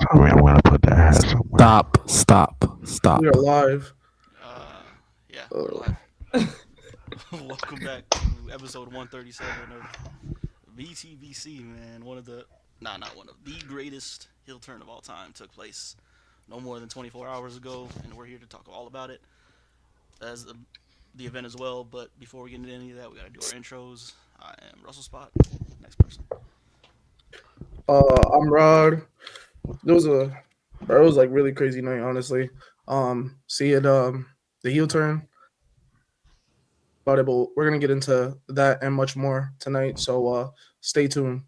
I mean, I'm gonna put that hat somewhere. Stop. We are live. Yeah, we're Uh, live. Welcome back to episode 137 of Btbc, man. Not one of the greatest heel turn of all time took place no more than 24 hours ago, and we're here to talk all about it as the event as well. But before we get into any of that, we gotta do our intros. I am Russell Spot. Next person. I'm Rod. It was like really crazy night, honestly. Seeing the heel turn, but we're gonna get into that and much more tonight. So stay tuned.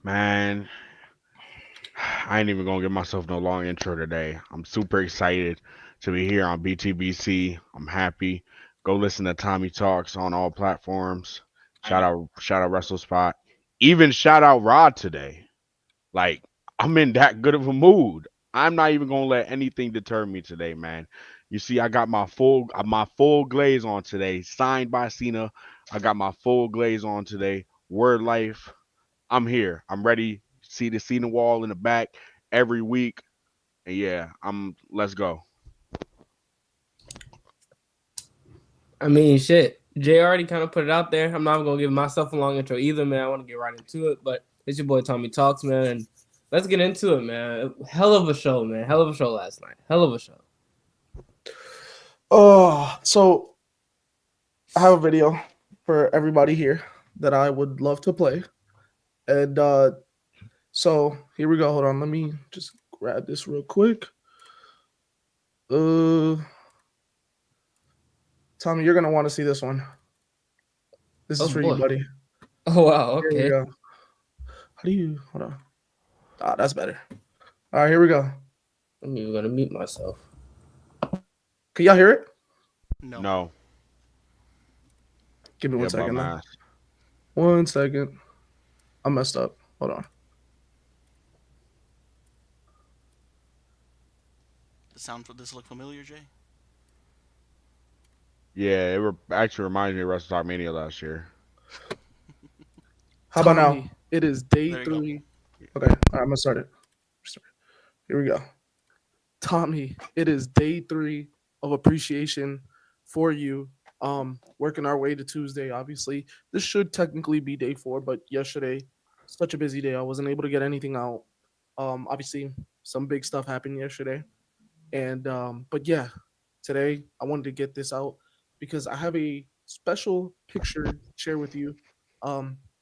Man, I ain't even gonna give myself no long intro today. I'm super excited to be here on BTBC. I'm happy. Go listen to Tommy Talks on all platforms. Shout out Wrestle Spot. Even shout out Rod today. Like, I'm in that good of a mood. I'm not even gonna let anything deter me today, man. You see, I got my full glaze on today, signed by Cena. I got my full glaze on today. Word life. I'm here. I'm ready. See the Cena wall in the back every week. And yeah, let's go. I mean, shit. Jay already kind of put it out there. I'm not gonna give myself a long intro either, man. I want to get right into it, but it's your boy Tommy Talks, man, and let's get into it, man. Hell of a show, man. Hell of a show last night. Hell of a show. So I have a video for everybody here that I would love to play, and so here we go. Hold on, let me just grab this real quick. Tommy, you're gonna want to see this one. This is for boy. you, buddy. Oh wow, Here we okay. go. How do you hold on? Ah, that's better. All right, here we go. I'm even gonna mute myself. Can y'all hear it? No. No. Give me Yeah, one second. bum Now. ass. 1 second. I messed up. Hold on. Does this look familiar, Jay? Yeah, actually reminds me of Wrestle Mania last year. How about now? Tommy. It is day There you go. 3. Okay. All right, I'm gonna start it. Here we go. Tommy, it is day 3 of appreciation for you. Working our way to Tuesday. Obviously, this should technically be day 4, but yesterday, such a busy day, I wasn't able to get anything out. Obviously, some big stuff happened yesterday, and but yeah, today I wanted to get this out because I have a special picture to share with you.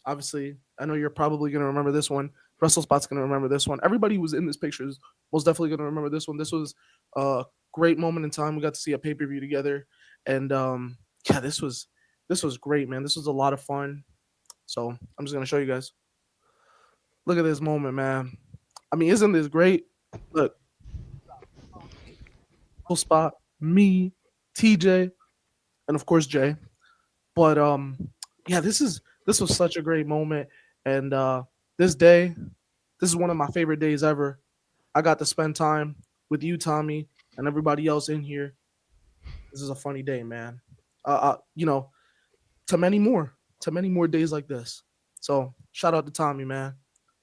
Obviously, I know you're probably gonna remember this one. Russell Spot's gonna remember this one. Everybody who was in this picture is most definitely gonna remember this one. This was a great moment in time. We got to see a pay per view together, and yeah, this was great, man. This was a lot of fun. So I'm just gonna show you guys. Look at this moment, man. I mean, isn't this great? Look, Russell Spot, me, TJ, and of course Jay. But yeah, this was such a great moment, and this day, this is one of my favorite days ever. I got to spend time with you, Tommy, and everybody else in here. This is a funny day, man. You know, to many more days like this. So shout out to Tommy, man.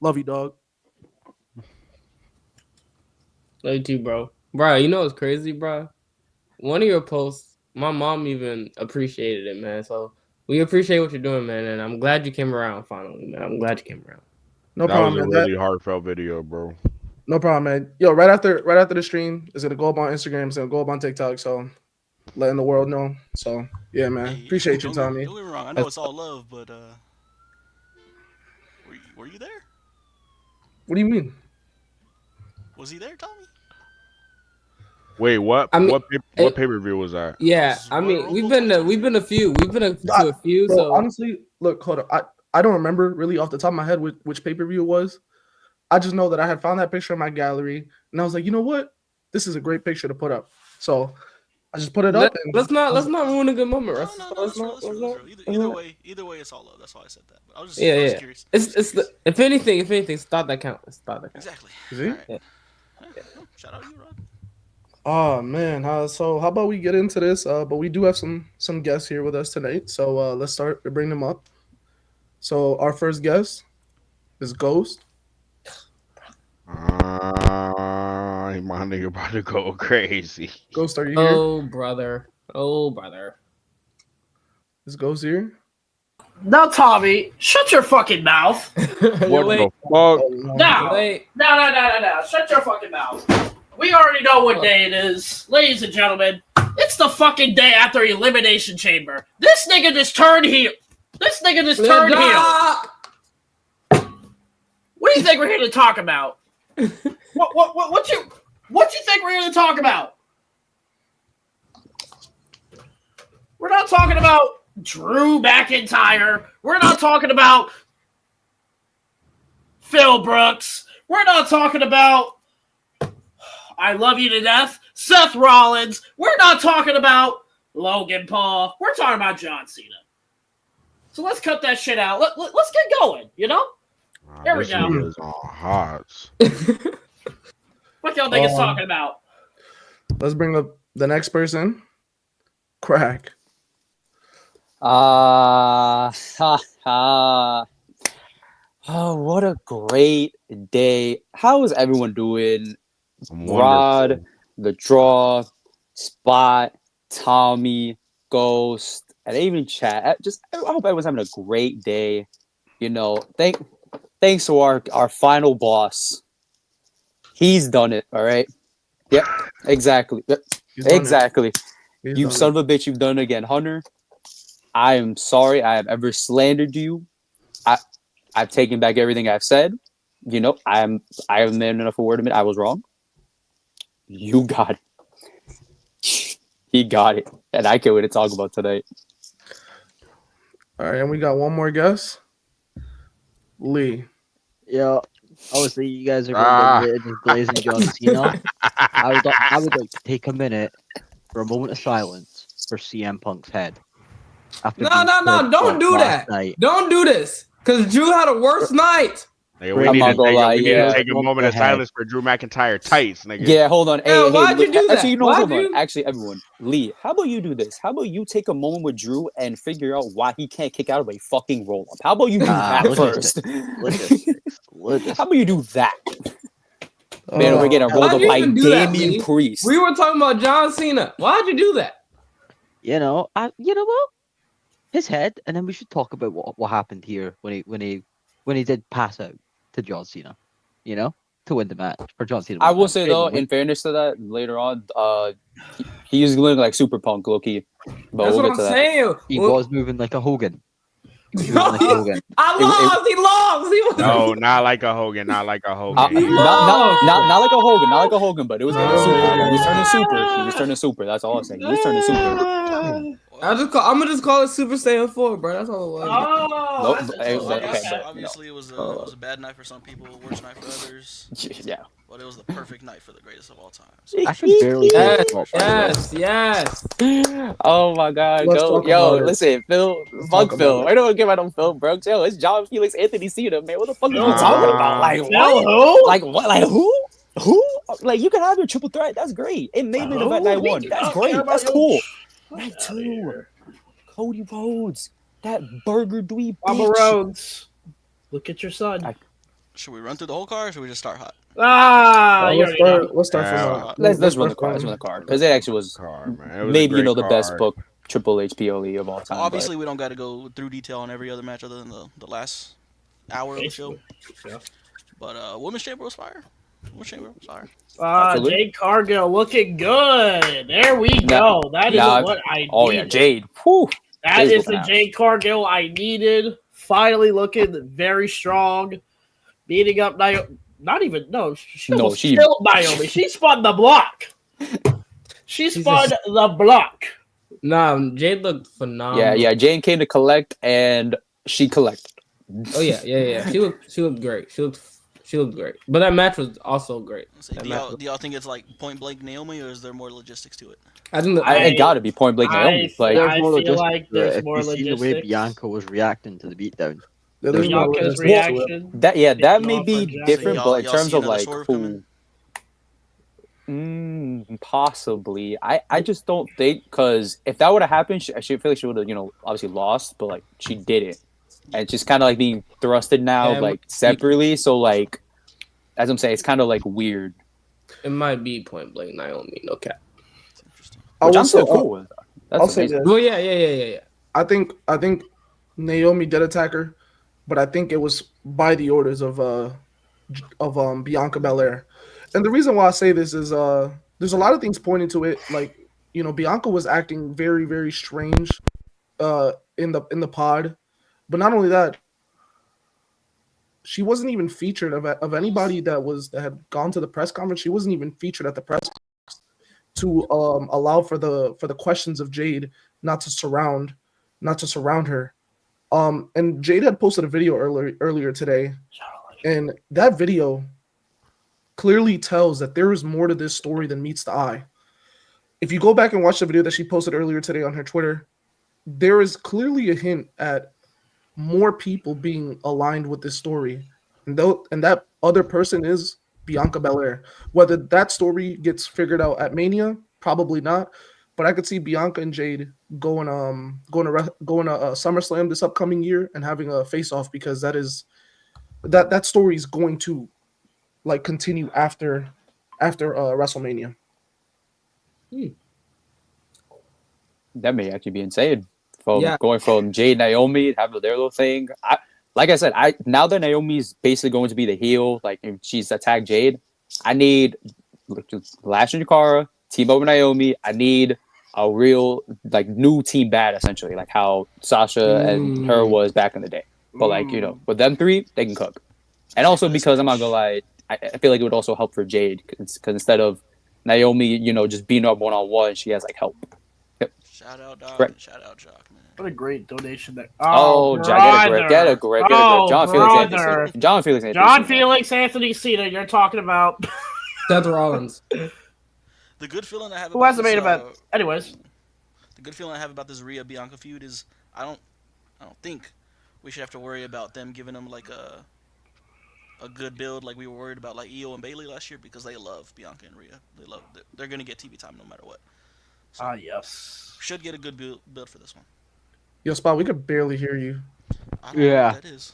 Love you, dog. Love you too, bro. Bro, you know what's crazy, bro? One of your posts, my mom even appreciated it, man. So we appreciate what you're doing, man, and I'm glad you came around finally, man. I'm glad you came around. No That was problem, a man. really heartfelt video, bro. No problem, man. Yo, right after the stream, it's gonna go up on Instagram. It's gonna go up on TikTok. So letting the world know. So yeah, man. Hey, Appreciate you, don't Tommy. get me wrong. I know it's all love, but were you there? What do you mean? Was he there, Tommy? Wait, what? I mean, what pay per view was that? yeah, Was I Royal mean, Rumble we've been to a few. We've been to a few. Bro, So honestly, look, hold on. I don't remember really off the top of my head which pay per view it was. I just know that I had found that picture in my gallery, and I was like, you know what? This is a great picture to put up. So I just put it up. And let's not ruin a good moment, No, Russ. no, Let's that's real. not. That's real. Let's That's not. real. Either way, it's all love. That's why I said that. But I was Yeah, just yeah. curious. It's if anything, it's thought that count. It's thought that count. Exactly. See? All right. Yeah. Shout out to you, Rod. Oh man, so how about we get into this? But we do have some guests here with us tonight. So let's start to bring them up. So our first guest is Ghost. My nigga about to go crazy. Ghost, are you here? Oh brother. Oh brother. Is Ghost here? Now, Tommy, shut your fucking mouth. What Wait. the fuck? Now, Wait. no. Shut your fucking mouth. We already know what day it is. Ladies and gentlemen, it's the fucking day after Elimination Chamber. This nigga just turned heel. What do you think we're here to talk about? What you think we're here to talk about? We're not talking about Drew McIntyre. We're not talking about Phil Brooks. We're not talking about I love you to death, Seth Rollins. We're not talking about Logan Paul. We're talking about John Cena. So let's cut that shit out. Let's get going, you know? There we This go. nigga is on hearts. What y'all think it's talking about? Let's bring up the next person. Crack. Oh, what a great day. How is everyone doing? I'm Rod, wonderful. the Draw, Spot, Tommy, Ghost, and even chat. I hope everyone's having a great day. You know, thanks to our final boss. He's done it, all right? Yep, exactly. Yep, He's done it. exactly. He's You done son it. of a bitch, you've done it again. Hunter, I am sorry I have ever slandered you. I've taken back everything I've said. You know, I am man enough a word to admit I was wrong. You got it. He got it. And I can't wait to talk about tonight. All right, and we got one more guest. Lee. Yeah, obviously you guys are going to just blazing John Cena. I would like to take a minute for a moment of silence for CM Punk's head. No. Don't do that. Night. Don't do this. Because Drew had a worse night. Nigga, we I'm need not to gonna lie, take yeah. a moment of silence for Drew McIntyre tights, nigga. Yeah, hold on. Yeah, why'd you do that? Actually, you know, Why'd hold on. you- Actually, everyone, Lee, how about you do this? How about you take a moment with Drew and figure out why he can't kick out of a fucking roll up? How about you do that first? Logistics. How about you do that? Man, we're getting rolled How'd up you by even do that, Damian Lee? Priest. We were talking about John Cena. Why'd you do that? You know what? His head, and then we should talk about what happened here when he did pass out to John Cena. You know, to win the match for John Cena. I will say though, in fairness to that, later on, he was looking like Super Punk, low-key. But That's we'll what get I'm to that. saying. he Well, was moving like a Hogan. He was moving like a Hogan. I lost. He lost. He was. No, not like a Hogan. Not like a Hogan. Not like a Hogan, but it was getting No. super. He was turning super. He was turning super. That's all I'm saying. He was turning super. I'm gonna just call it Super Saiyan 4, bro. That's all it was. Oh, Nope, that's okay. Obviously, it was a bad night for some people, worst night for others. Yeah. But it was the perfect night for the greatest of all time. I can barely Yes, talk, by the way. yes. Oh my God. Let's Go. talk Yo, about it. listen, Phil. Let's Fuck talk Phil. about it. I don't give a damn Phil Brooks. Yo, it's John Felix Anthony Cena, man. What the fuck are you Phil talking Brooks? about? Like, Phil what? who? Like, what? Like, who? Who? Like, you can have your triple threat. That's great. It made me event night one. That's great. That's cool. Night two. Cody Rhodes. That burger dweeb Baba bitch. Rhodes. Look at your son. Should we run through the whole card or should we just start hot? You already know. Let's start from Yeah. Let's run the card. Let's run the card. Because it actually was Card, man. It was a maybe, great the best card. book Triple H PLE of all time. Obviously, we don't got to go through detail on every other match other than the last hour of the show. Yeah. But Women's Chamber was fire. Women's Chamber was fire. Absolutely. Jade Cargill looking good. There we go. That is what I need. Oh yeah, Jade. Whew. That Jade's is the looking out. Jade Cargill I needed. Finally looking very strong. Beating up Naomi. She No, almost she- killed Naomi. She spun the block. She spun the block. Nah, Jade looked phenomenal. Yeah. Jane came to collect, and she collected. Oh yeah. She looked great. She looked great. But that match was also great. So do y'all think it's like point blank Naomi, or is there more logistics to it? I think It got to be point blank Naomi. Like, I more feel logistics like to it. there's If more you see the way logistics. Bianca was reacting to the beatdown. There's no Bianca's logistics to it. reaction. that may off be on Jackson. different, Y'all- but in y'all terms see of another like swerve who, possibly. I just don't think, because if that would have happened, I feel like she would have obviously lost, but like she did it, and it's just kind of like being thrusted now Yeah, like separately. So like as I'm saying, it's kind of like weird. It might be Point Blank Naomi. No cap. It's interesting. Which will I'm say- still cool with. I'll That's say amazing. this. Well, yeah. I think Naomi did attack her, but I think it was by the orders of Bianca Belair. And the reason why I say this is there's a lot of things pointing to it. Like, Bianca was acting very, very strange in the pod. But not only that, she wasn't even featured of anybody that had gone to the press conference. She wasn't even featured at the press to allow for the questions of Jade not to surround her. And Jade had posted a video earlier today, and that video clearly tells that there is more to this story than meets the eye. If you go back and watch the video that she posted earlier today on her Twitter, there is clearly a hint at more people being aligned with this story, and that other person is Bianca Belair. Whether that story gets figured out at Mania, probably not. But I could see Bianca and Jade going to SummerSlam this upcoming year and having a face-off, because that story is going to like continue after WrestleMania. That may actually be insane. Yeah. Going from Jade Naomi, having their little thing. Like I said, now that Naomi's basically going to be the heel, like if she's attacked Jade, I need Lashley and Jakara, team over Naomi. I need a real like new team bad, essentially, like how Sasha and her was back in the day. But like, with them three, they can cook. And also because I'm not gonna lie, I feel like it would also help for Jade, because instead of Naomi, just beating up one-on-one, she has like help. Shout out Doc. Correct. And shout out Jock, man. What a great donation there. Get a great. John Felix Anthony. John Felix Anthony Cena, you're talking about. Seth Rollins. The good feeling I have Who about hasn't made about. Anyways. The good feeling I have about this Rhea Bianca feud is I don't think we should have to worry about them giving them like a good build like we were worried about like Io and Bailey last year, because they love Bianca and Rhea. They're gonna get TV time no matter what. So Yes. should get a good build for this one. Yo, Spot, we could barely hear you. I don't know what that is.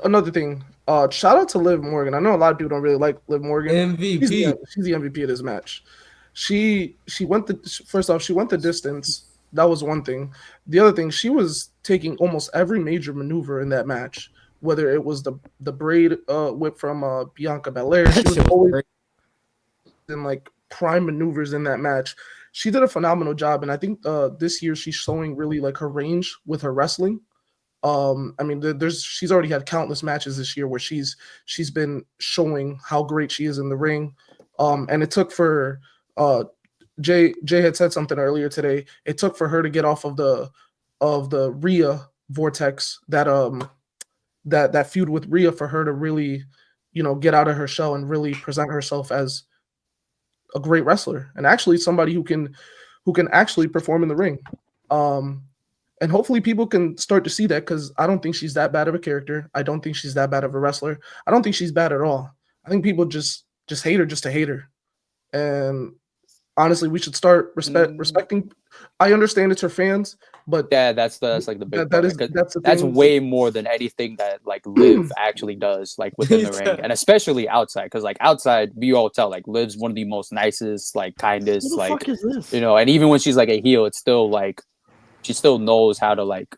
Another thing, shout out to Liv Morgan. I know a lot of people don't really like Liv Morgan. MVP. She's the MVP of this match. She went the distance. That was one thing. The other thing, she was taking almost every major maneuver in that match. Whether it was the braid whip from Bianca Belair, she was always in like prime maneuvers in that match. She did a phenomenal job, and I think this year she's showing really like her range with her wrestling. I mean, she's already had countless matches this year where she's been showing how great she is in the ring. And it took for Jay had said something earlier today. It took for her to get off of the Rhea vortex, that feud with Rhea, for her to really, get out of her shell and really present herself as a great wrestler, and actually somebody who can actually perform in the ring. And hopefully people can start to see that, because I don't think she's that bad of a character. I don't think she's that bad of a wrestler. I don't think she's bad at all. I think people just hate her just to hate her. And honestly, we should start respecting. I understand it's her fans, but that's like the big that's way more than anything that like Liv actually does, like within the ring, and especially outside, because like outside we all tell like Liv's one of the most nicest, like kindest, Who the like fuck is this? and even when she's like a heel, it's still like she still knows how to like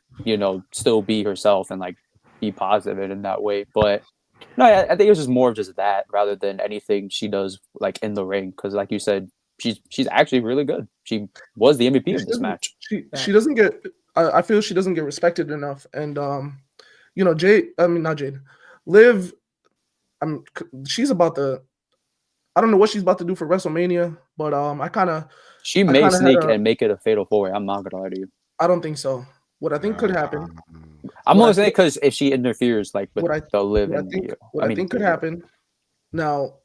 still be herself and like be positive in that way. But no, I think it was just more of just that rather than anything she does like in the ring, because like you said, she's actually really good. She was the MVP of this match. She doesn't get. I feel she doesn't get respected enough. And not Jade. Liv. She's about to. I don't know what she's about to do for WrestleMania, but She may sneak and make it a fatal 4-way. I'm not gonna lie to you. I don't think so. What I think could happen. I'm only saying because if she interferes like with the Liv and what I think could happen. Now,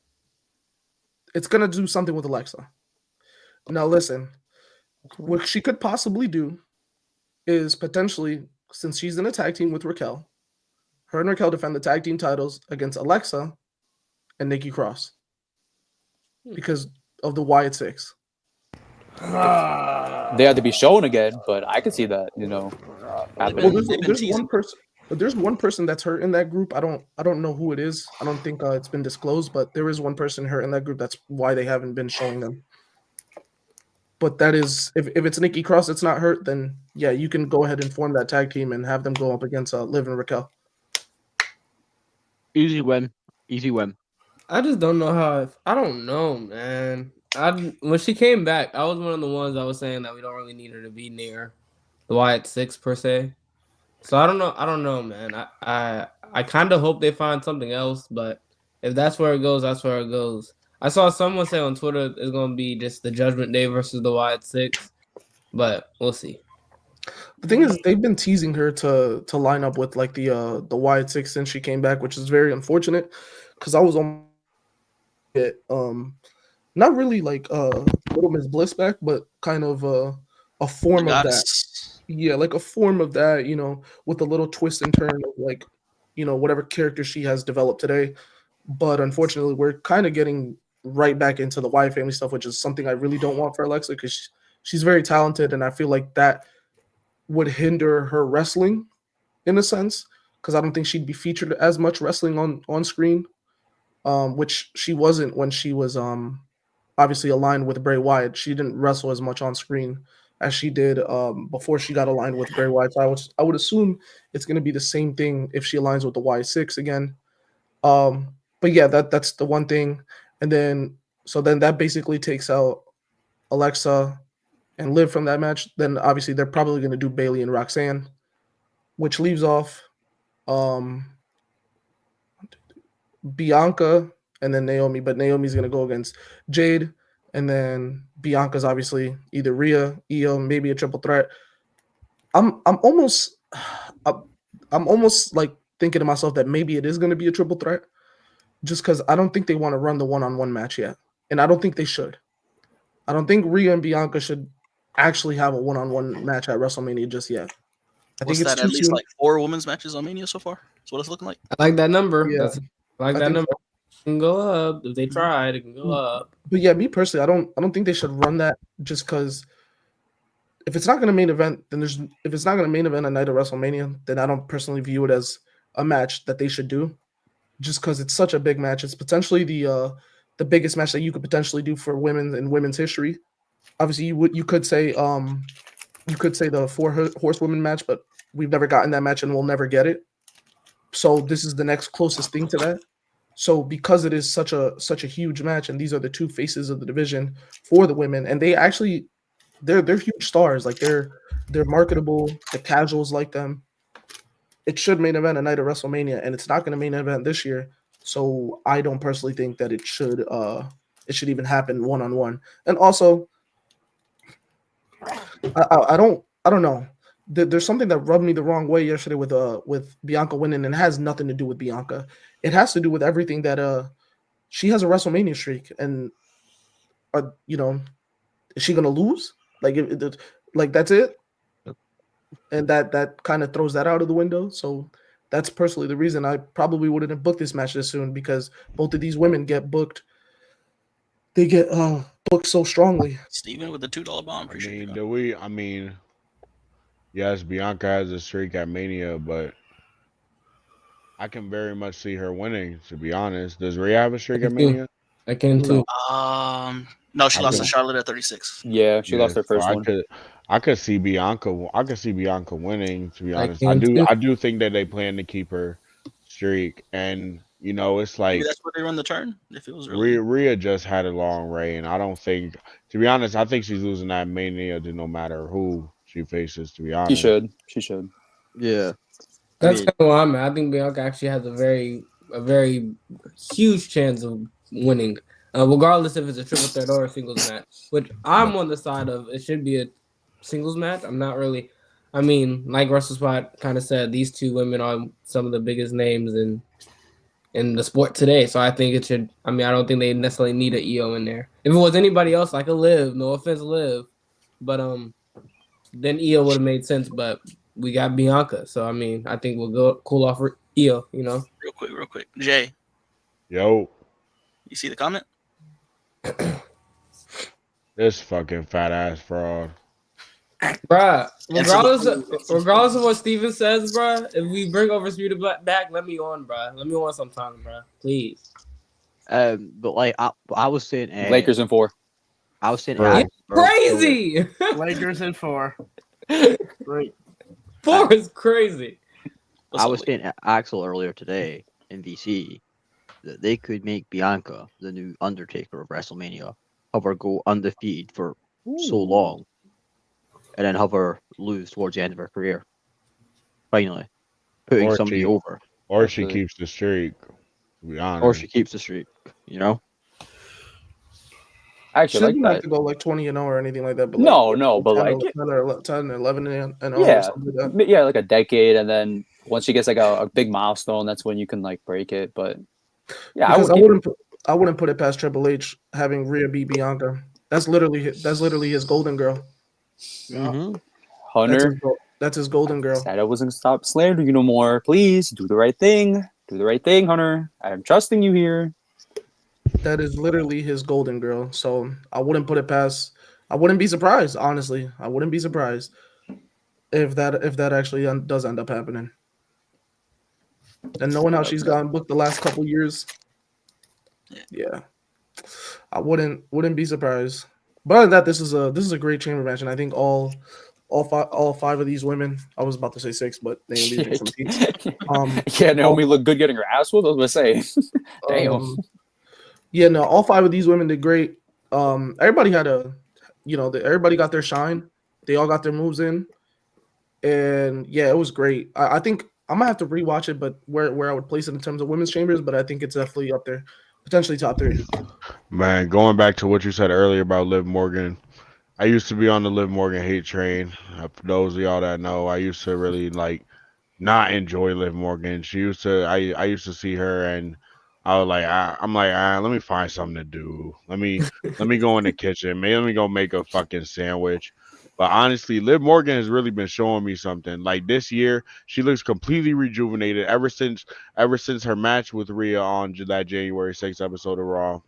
it's gonna do something with Alexa. Now listen, what she could possibly do is potentially, since she's in a tag team with Raquel, her and Raquel defend the tag team titles against Alexa and Nikki Cross because of the Wyatt Six. They have to be shown again, but I could see that, happening. Well, there's one person. But there's one person that's hurt in that group. I don't know who it is. I don't think it's been disclosed, but there is one person hurt in that group. That's why they haven't been showing them. But that is if it's Nikki Cross that's not hurt, then yeah, you can go ahead and form that tag team and have them go up against Liv and Raquel. Easy win. Easy win. I just don't know how. I don't know, man. When she came back, I was one of the ones that was saying that we don't really need her to be near the Wyatt Six per se. So I don't know. I don't know, man. I kind of hope they find something else, but if that's where it goes, that's where it goes. I saw someone say on Twitter it's gonna be just the Judgment Day versus the Wyatt Six, but we'll see. The thing is, they've been teasing her to line up with like the Wyatt Six since she came back, which is very unfortunate because I was on it not really like Little Miss Bliss back, but kind of a form of that. Goddess. Yeah, like a form of that, you know, with a little twist and turn of like, you know, whatever character she has developed today. But unfortunately, we're kind of getting right back into the Wyatt family stuff, which is something I really don't want for Alexa because she's very talented, and I feel like that would hinder her wrestling in a sense because I don't think she'd be featured as much wrestling on screen, which she wasn't when she was obviously aligned with Bray Wyatt. She didn't wrestle as much on screen as she did before she got aligned with Bray Wyatt. So I would assume it's going to be the same thing if she aligns with the Y6 again. But yeah, that's the one thing. And then that basically takes out Alexa and Liv from that match. Then obviously they're probably going to do Bailey and Roxanne, which leaves off Bianca and then Naomi. But Naomi's going to go against Jade. And then Bianca's obviously either Rhea, Io, maybe a triple threat. I'm almost like thinking to myself that maybe it is going to be a triple threat, just because I don't think they want to run the one-on-one match yet, and I don't think they should. I don't think Rhea and Bianca should actually have a one-on-one match at WrestleMania just yet. I What's think it's that? too At least soon. like 4 women's matches on Mania so far. That's what it's looking like. I like that number. Yeah, I like I that think number. so. It can go up if they tried. It can go up. But yeah, me personally, I don't think they should run that just because if it's not going to main event, then if it's not going to main event a night of WrestleMania, then I don't personally view it as a match that they should do, just because it's such a big match. It's potentially the biggest match that you could potentially do for women in women's history. Obviously, you could say the 4 horsewomen match, but we've never gotten that match and we'll never get it. So this is the next closest thing to that. So because it is such a huge match, and these are the 2 faces of the division for the women, and they actually they're huge stars. Like they're marketable. The casuals like them. It should main event a night of WrestleMania, and it's not going to main event this year. So I don't personally think that it should even happen one-on-one. And also, I don't know. There's something that rubbed me the wrong way yesterday with Bianca winning, and it has nothing to do with Bianca. It has to do with everything that she has a WrestleMania streak, and you know, is she gonna lose? Like that's it, and that kind of throws that out of the window. So that's personally the reason I probably wouldn't have booked this match this soon, because both of these women get booked. They get booked so strongly. Steven with the $2 bomb. Appreciate you. I mean, yes, Bianca has a streak at Mania, but I can very much see her winning, to be honest. Does Rhea have a streak at Mania? I can too. No, she lost to Charlotte at 36. Yeah, she lost her first one. I could see Bianca winning, to be honest. I do think that they plan to keep her streak, and you know, it's like maybe that's where they run the turn. If it was really Rhea just had a long reign. I don't think, to be honest, I think she's losing that Mania to no matter who she faces, to be honest. She should. Yeah. That's kind of why I'm at. I think Bianca actually has a very huge chance of winning, regardless if it's a triple threat or a singles match. Which I'm on the side of it should be a singles match. I'm not really. I mean, like Russell Spot kind of said, these 2 women are some of the biggest names in the sport today. So I think it should. I mean, I don't think they necessarily need an EO in there. If it was anybody else, like a Liv, no offense, Liv, but then EO would have made sense. But we got Bianca, so I mean, I think we'll go cool off EO. You know, real quick. Jay, yo, you see the comment? This fucking fat ass fraud. Bruh, And so regardless of what Steven says, bruh, if we bring Undisputed back, let me on, bruh. Let me on sometime, bruh. Please. But like I was saying, Lakers in 4. I was saying, Bro. You're crazy. Lakers in 4. Great. 4 is crazy. What's I up, was Lee? saying Axel earlier today in VC that they could make Bianca the new Undertaker of WrestleMania, have her go undefeated for so long, and then have her lose towards the end of her career. Finally, putting Or somebody she, over, or she actually. keeps the streak. To be or honest, she keeps the streak. You know, I She actually like doesn't have that. to go like 20-0 or anything like that, but No, but 10 like, or 10 or 11 and 0 or yeah, something like that. yeah, like a decade, and then once she gets like a big milestone, that's when you can like break it. But yeah, Because I would keep I wouldn't put it past Triple H having Rhea beat Bianca. That's literally his golden girl. mm-hmm. Hunter. That's his golden girl. Said I wasn't gonna stop slandering you no more. Please do the right thing. Do the right thing, Hunter. I'm trusting you here. That is literally his golden girl. So I wouldn't put it past. I wouldn't be surprised, honestly. I wouldn't be surprised if that actually does end up happening. And knowing how she's gotten booked the last couple years, yeah, I wouldn't be surprised. But other than that, this is a great chamber match, and I think all five of these women. I was about to say six, but Naomi did some feats. Yeah, Naomi looked good getting her ass whooped. I was gonna say, damn. Yeah, no, all five of these women did great. Everybody had everybody got their shine. They all got their moves in, and yeah, it was great. I think I'm gonna have to rewatch it, but where I would place it in terms of women's chambers, but I think it's definitely up there, potentially top 3. man, going back to what you said earlier about Liv Morgan, I used to be on the Liv Morgan hate train. For those of y'all that know, I used to really like not enjoy Liv Morgan. I used to see her and I was like, I'm like, let me find something to do. Let me go in the kitchen. Maybe let me go make a fucking sandwich. But honestly, Liv Morgan has really been showing me something. Like this year, she looks completely rejuvenated ever since her match with Rhea on that January 6th episode of Raw.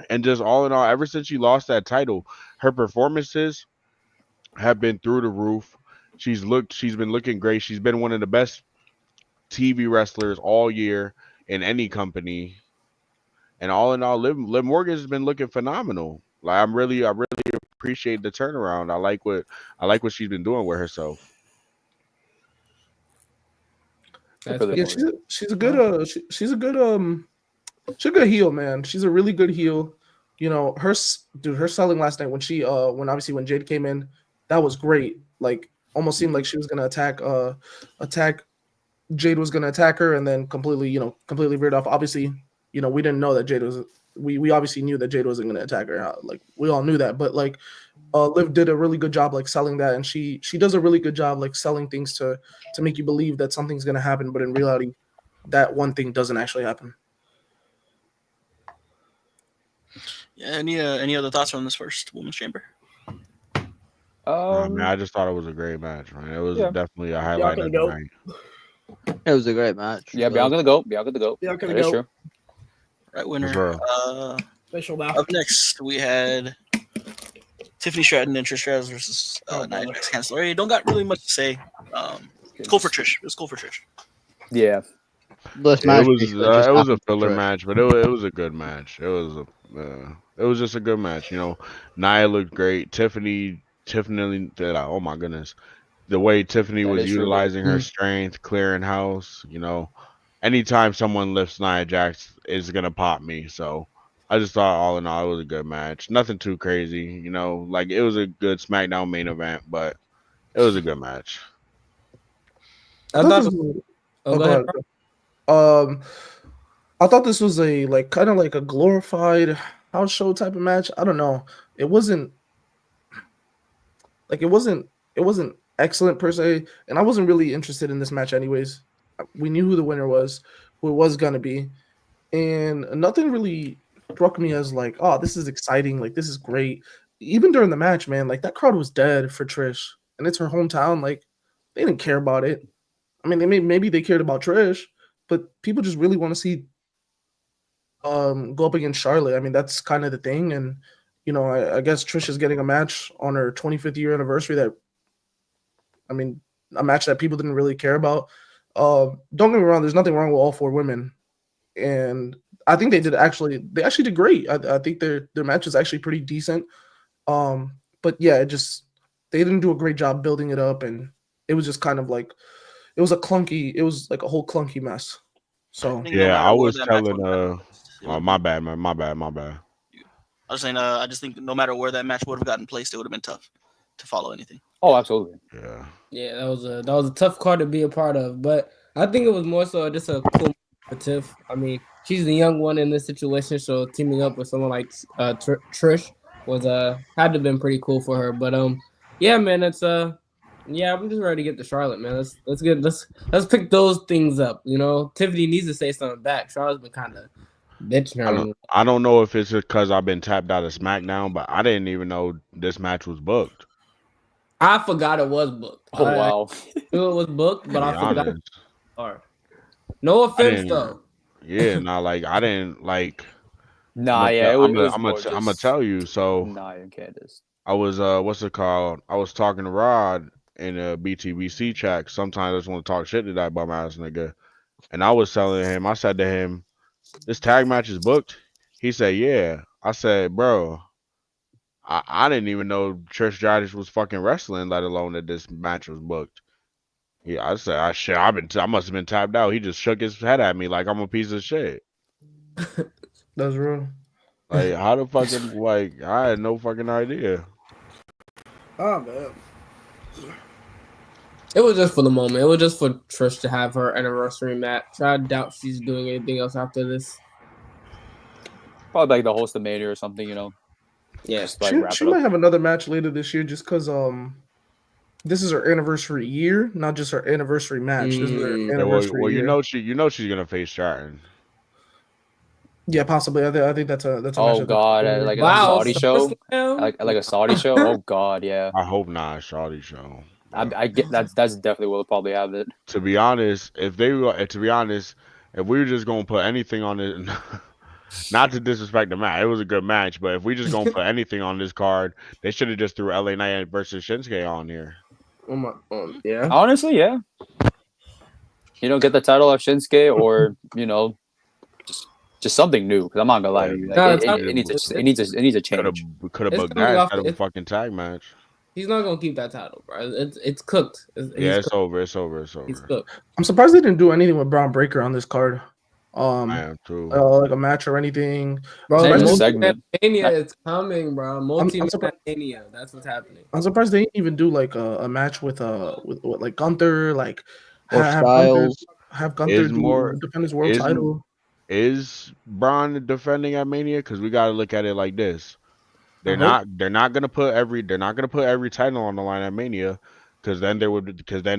And just all in all, ever since she lost that title, her performances have been through the roof. She's been looking great. She's been one of the best TV wrestlers all year in any company. And all in all, Liv Morgan has been looking phenomenal. Like I really appreciate the turnaround. I like what she's been doing with herself. Good for Liv Yeah, Morgan. she's a good she's a good heel, man. She's a really good heel. You know, her selling last night when when Jade came in, that was great. Like almost seemed like she was gonna attack Jade was gonna attack her and then completely veered off. Obviously, we didn't know that Jade was we obviously knew that Jade wasn't gonna attack her. Like we all knew that, but like Liv did a really good job like selling that, and she does a really good job like selling things to make you believe that something's gonna happen, but in reality, that one thing doesn't actually happen. Yeah, any other thoughts on this first women's chamber? Man, I just thought it was a great match, man. It was Yeah. definitely a highlight Bianca of the the goat. night. It was a great match. Yeah, so- Bianca the goat. Bianca the goat. Bianca the That is goat. true. Right winner. For Official now. Up next, we had Tiffany Stratton and Trish Stratus versus Oh, Nia boy. Jax Cancellery. Don't got really much to say. It's cool for Trish. It's cool for Trish. Yeah. This It match was basically just it was a happened to filler Trish. match, but it was a good match. It was just a good match. Nia looked great. Tiffany, oh my goodness, the way Tiffany That was is true, Lee. utilizing her strength, clearing house. Anytime someone lifts Nia Jax, is gonna pop me. So I just thought all in all, it was a good match. Nothing too crazy. Like it was a good SmackDown main event, but it was a good match. I thought thought. this was- Oh, go go ahead. ahead. I thought this was a kind of like a glorified house show type of match. I don't know. It wasn't like it wasn't excellent per se, and I wasn't really interested in this match anyways. We knew who the winner was, who it was gonna be, and nothing really struck me as like, oh, this is exciting, like this is great. Even during the match, man, like that crowd was dead for Trish, and it's her hometown. Like they didn't care about it. I mean, maybe they cared about Trish, but people just really want to see go up against Charlotte. I mean, that's kind of the thing, and I guess Trish is getting a match on her 25th year anniversary. A match that people didn't really care about. Don't get me wrong. There's nothing wrong with all 4 women, and I think they actually did great. I think their match is actually pretty decent. But yeah, they didn't do a great job building it up, and it was just kind of like it was like a whole clunky mess. So I think no Yeah, I matter where was that match would telling have gotten placed, it oh would my have bad, man, my bad. been. I was saying, I just think no matter where that match would have gotten placed, it would have been tough to follow anything. Oh, absolutely. Yeah. Yeah, that was a tough card to be a part of, but I think it was more so just a cool for Tiff. I mean, she's the young one in this situation, so teaming up with someone like Trish was had to have been pretty cool for her. But yeah, man, it's yeah, I'm just ready to get to Charlotte, man. Let's pick those things up. Tiffany needs to say something back. Charlotte's been kind of bitching her. I don't know if it's because I've been tapped out of SmackDown, but I didn't even know this match was booked. I forgot it was booked. Oh wow. I knew it was booked, but To I be forgot. honest, No I offense, didn't. though. Yeah, not like I didn't like. Nah, yeah, it was I'm more gonna just tell you. So Nia and Candice. I was what's it called? I was talking to Rod in a BTBC chat. Sometimes I just want to talk shit to that bum ass nigga, and I was telling him. I said to him, "This tag match is booked." He said, "Yeah." I said, "Bro, I didn't even know Trish Stratus was fucking wrestling, let alone that this match was booked." Yeah, I said, I must have been tapped out. He just shook his head at me like I'm a piece of shit. that's real. Like, how the fucking, like, I had no fucking idea. Oh man. It was just for the moment. It was just for Trish to have her anniversary match. I doubt she's doing anything else after this. Probably like the host of Mania or something, Yeah. Just like wrap She it up. might have another match later this year just because this is her anniversary year, not just her anniversary match. This is her Mm. Yeah, anniversary well, year. she's gonna face Stratton. Yeah, possibly. I think that's a match. Oh god, that's like a Wow, Saudi show, SummerSlam? like a Saudi show. Oh god, yeah. I hope not a Shawty show. I get that's definitely will probably have it. To be honest, if we were just gonna put anything on it, not to disrespect the match, it was a good match, but if we just gonna put anything on this card, they should have just threw LA Knight versus Shinsuke on here. Yeah. Honestly, yeah. Get the title of Shinsuke, or just something new. Because I'm not gonna lie to you, like Nah, it needs a Could have change. It's booked coming that off instead of a the- fucking tag match. He's not gonna keep that title, bro. It's cooked. Yeah, it's cooked. over. It's over. It's He's over. cooked. I'm surprised they didn't do anything with Braun Breaker on this card. I am too. Like a match or anything. Bro, Maybe a Surprised segment. Mania is coming, bro. Multi-Man surprised- Mania. That's what's happening. I'm surprised they didn't even do like a match with like Gunther, like Or have Styles. Gunther Is more- defend his world is- title. Is Braun defending at Mania? Because we got to look at it like this. They're hope- not gonna put every title on the line at Mania, because then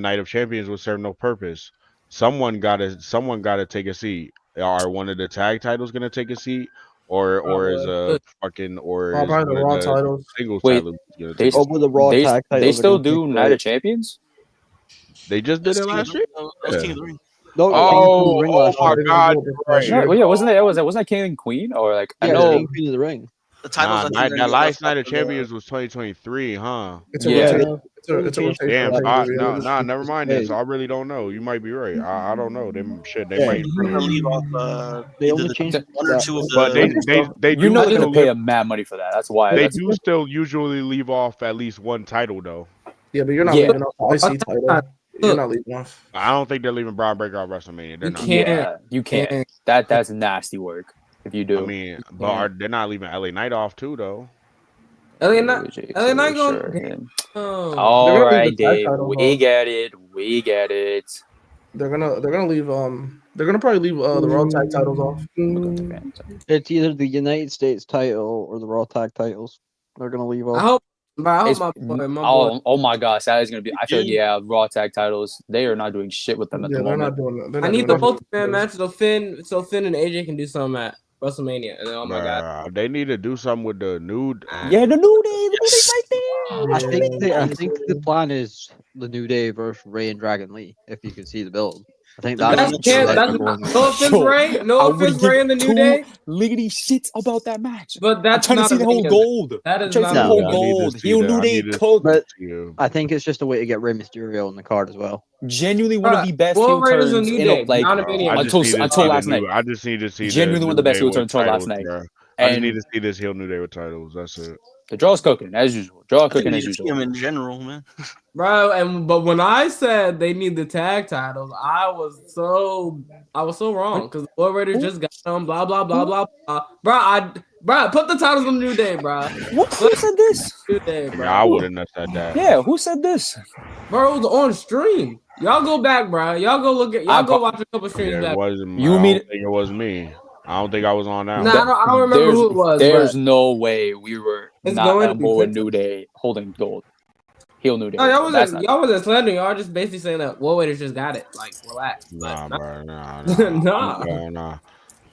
Night of Champions would serve no purpose. Someone gotta take a seat. Are one of the tag titles gonna take a seat, or is probably the one Raw of the titles. singles Wait, titles gonna they take a Oh, seat? with the Raw They tag titles. still are gonna do take Night place. of Champions. They just did That's it King of last the year. Ring. That was King of the Ring. No, Oh, King of the Ring last my year. God, Last right. year. No, yeah, wasn't that King and Queen, or like I Yeah, know? King of the Ring. The titles I think are That gonna get last left Night of after the- Champions was 2023, huh? It's a Yeah. rotation. It's a rotation. Damn, Like, I, they no, just- nah, never mind hey. this. I really don't know. You might be right. I don't know. They Yeah. might. They're gonna leave off They either only the changed one or two of the. But they You do know they're still gonna pay him mad money for that. That's why. they That's, do still usually leave off at least one title though. Yeah, but you're not Yeah. leaving off the IC title. You're not leaving off. I don't think they're leaving Braun Breaker off WrestleMania. They're You not. can't. yeah, you can't. That's nasty work. If you do, I mean, but they're not leaving LA Knight off too though. LA Knight sure. going. Oh. All They're gonna leave right, the tag Dave. title, We though. get it. We get it. They're gonna leave. They're gonna probably leave the Raw tag titles off. It's either the United States title or the Raw tag titles. They're gonna leave I off. hope my It's- boy. Oh my gosh, that is gonna be. I feel like Raw tag titles. They are not doing shit with them at Yeah, the they're moment. not doing that. They're I not need the doing multi-man match so Finn and AJ can do something at WrestleMania. And then, oh my god. They need to do something with the nude. Yeah, the New Day. The New Day's right there. I think the plan is the New Day versus Ray and Dragon Lee. If you can see the build. I think That's that's That's what that's everyone- no offense, Yo, Ray. No I offense, wouldn't give Ray in the New two Day. liggity shits about that match. But I'm that's trying to not see a the whole Mania. gold. That I'm is trying to see not the a No, whole yeah. I need to gold. see Heel that. New I Day need to cooked. But see you. I think it's just a way to get Rey Mysterio on the card as well. Genuinely one of Bruh, the best War heel Raiders a turns New in a, Day, like not a Mania. I just need to until see the last night. new. I just need to see the Genuinely one of the New best Day heel with turns until last titles, night. bro. I just need And to see this heel New Day with titles. That's it. the draw's cooking as usual. Draw I think cooking we as need to see usual. him in general, man. Bro, but when I said they need the tag titles, I was so wrong because the War Raiders just got them, blah blah blah blah blah. Bro, put the titles on the New Day, bro. Who said this? New Day, Yeah, bro. I wouldn't have said that. Yeah, who said this? Bro, it was on stream. Y'all go back, bro. Y'all go look at. Y'all go watch a couple streams Yeah, it back. wasn't. You I mean- don't think it was me. I don't think I was on that Nah, one. I don't remember who it was. There's But no way we were It's not going on to board with be New Day holding gold. Heel New Day. no, That's not. y'all wasn't slandering. Y'all just basically saying that War Raiders just got it. Like, relax. Nah, But bro. Nah. nah. Nah.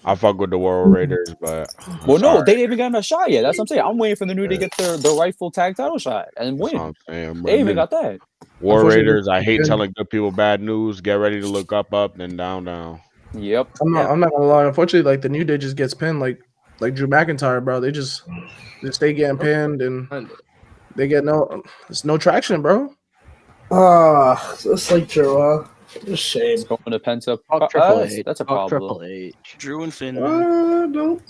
I fuck with the World Raiders, but Well, no, sorry. they ain't even gotten a shot yet. That's what I'm saying. I'm waiting for the New Day to get their rightful tag title shot and That's what win. I'm saying. They ain't even But got that. War Unfortunately, Raiders, I hate yeah. telling good people bad news. Get ready to look up, then down. Yep. I'm not gonna lie. Unfortunately, like the New Day just gets pinned like Drew McIntyre, bro. They just stay getting pinned and they get there's no traction, bro. It's like Drew, huh? What a shame. It's going to Penta. Fuck Triple H. That's a Fuck problem. Triple H. Drew and Finn, man. Don't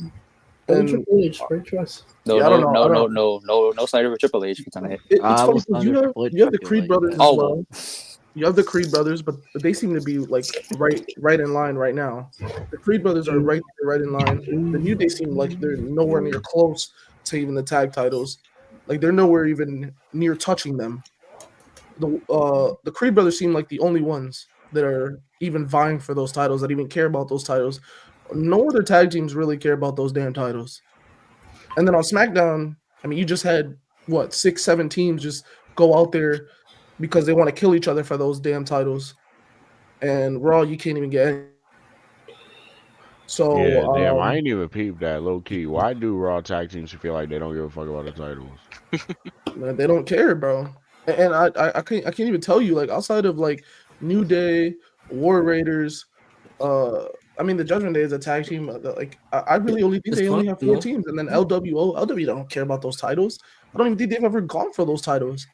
And Triple H. Great choice. No, Yeah, I don't know. no Snyder with Triple H for tonight. it's I funny was 'cause under Triple H, you have the I feel Creed like, brothers yeah. as Oh, well. You have the Creed brothers, but they seem to be like right in line right now. The Creed brothers are right in line. The New Day seem like they're nowhere near close to even the tag titles. Like they're nowhere even near touching them. The Creed brothers seem like the only ones that are even vying for those titles, that even care about those titles. No other tag teams really care about those damn titles. And then on SmackDown, I mean, you just had what 6-7 teams just go out there because they want to kill each other for those damn titles. And Raw, you can't even get any. So Yeah, damn, I ain't even peeped that low key. Why do Raw tag teams feel like they don't give a fuck about the titles? man, they don't care, bro. And I can't even tell you, like, outside of like New Day, War Raiders, I mean the Judgment Day is a tag team. Like I really only think It's they only fun, have 4 yeah. teams, and then LWO don't care about those titles. I don't even think they've ever gone for those titles.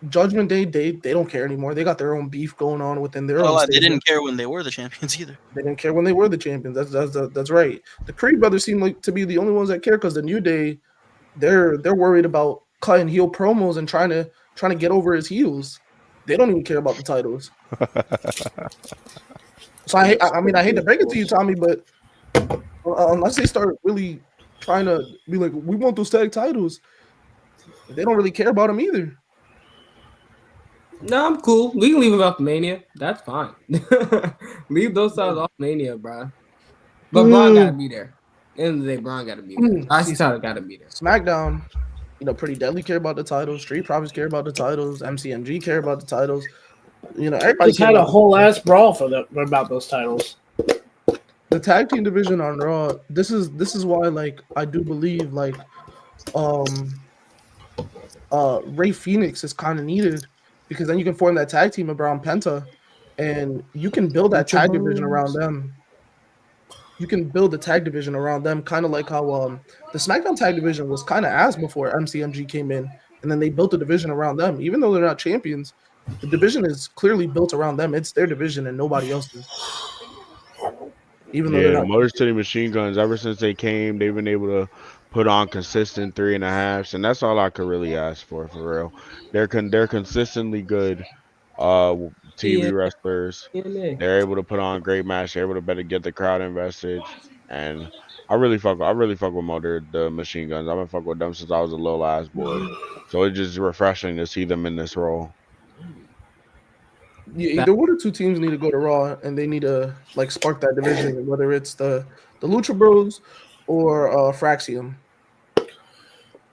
Judgment Day, they don't care anymore. They got their own beef going on within their own. They stable. didn't care when they were the champions either. They didn't care when they were the champions. That's right. The Creed brothers seem like to be the only ones that care because the New Day, they're worried about cutting heel promos and trying to get over his heels. They don't even care about the titles. So I hate to break it to you, Tommy, but unless they start really trying to be like, we want those tag titles, they don't really care about them either. No, I'm cool. We can leave about the Mania. That's fine. Leave those titles off Mania, bro. But Braun gotta be there. End of the day, Braun gotta be there. IC title gotta be there. SmackDown, Pretty Deadly care about the titles. Street Profits care about the titles. MCMG care about the titles. Everybody Just had a whole ass brawl about those titles. the tag team division on Raw. This is why, like, I do believe like Ray Phoenix is kind of needed because then you can form that tag team around Penta, and you can build that tag division around them. You can build the tag division around them, kind of like how the SmackDown tag division was kind of ass before MCMG came in, and then they built a division around them. Even though they're not champions, the division is clearly built around them. It's their division and nobody else's. Even though Yeah, they're the not. Motor City Machine Guns, ever since they came, they've been able to put on consistent 3.5s, and that's all I could really ask for real. They're consistently good TV Yeah. wrestlers. TNA. They're able to put on great match. They're able to better get the crowd invested, and I really fuck with Motor the Machine Guns. I've been fucking with them since I was a little ass boy, so it's just refreshing to see them in this role. Yeah, either one or two teams need to go to Raw, and they need to like spark that division, whether it's the Lucha Bros or Fraxium.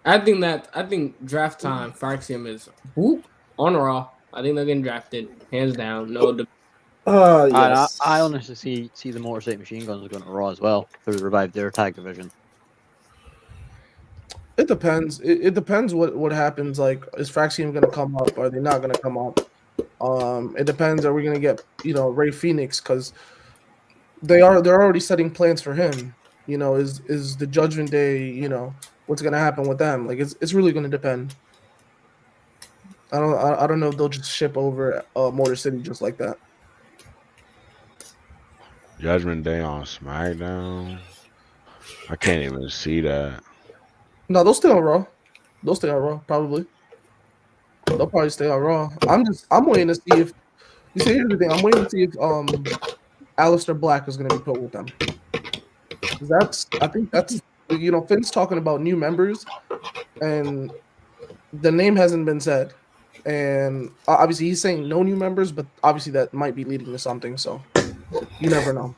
I think draft time, Fraxium is on Raw. I think they're getting drafted, hands down. No, Yes. I honestly see the Motor City Machine Guns going to Raw as well to revive their tag division. It depends. It depends what happens. Like, is Fraxium going to come up? Are they not going to come up? It depends. Are we gonna get Ray Phoenix? Because they're already setting plans for him. Is the Judgment Day? What's gonna happen with them? Like it's really gonna depend. I don't know if they'll just ship over Motor City just like that. Judgment Day on SmackDown. I can't even see that. No, they'll stay on Raw. They'll stay on Raw probably. They'll probably stay on Raw. I'm waiting to see if you see here's the thing. I'm waiting to see if Aleister Black is gonna be put with them. 'Cause I think that's Finn's talking about new members and the name hasn't been said. And obviously he's saying no new members, but obviously that might be leading to something, so you never know.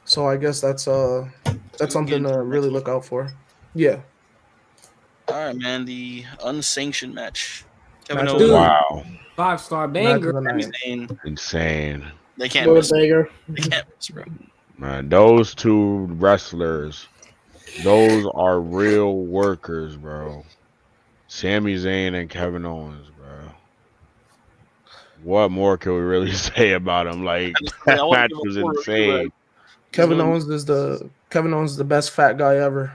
So I guess that's something to really look out for. Yeah. All right, man. The unsanctioned match. Kevin Match of Owens. the Wow, 5-star Match banger. of the night. Zayn. insane. They can't Lord miss. Banger. They can't miss, bro. Man, those two wrestlers, those are real workers, bro. Sami Zayn and Kevin Owens, bro. What more can we really say about them? Like I that want to match give was a full review, insane. Kevin Owens is the best fat guy ever.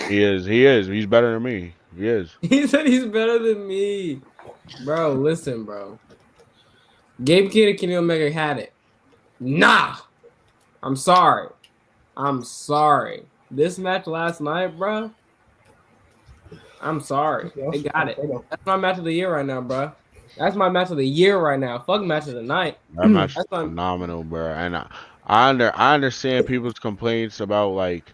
He is. He is. He's better than me. He is. He said he's better than me. Bro, listen, bro. Gabe Kidd and Kenny Omega had it. Nah. I'm sorry. This match last night, bro. I'm sorry. They got it. That's my match of the year right now, bro. That's my match of the year right now. Fuck match of the night. That match was That's my phenomenal, bro. And I understand people's complaints about like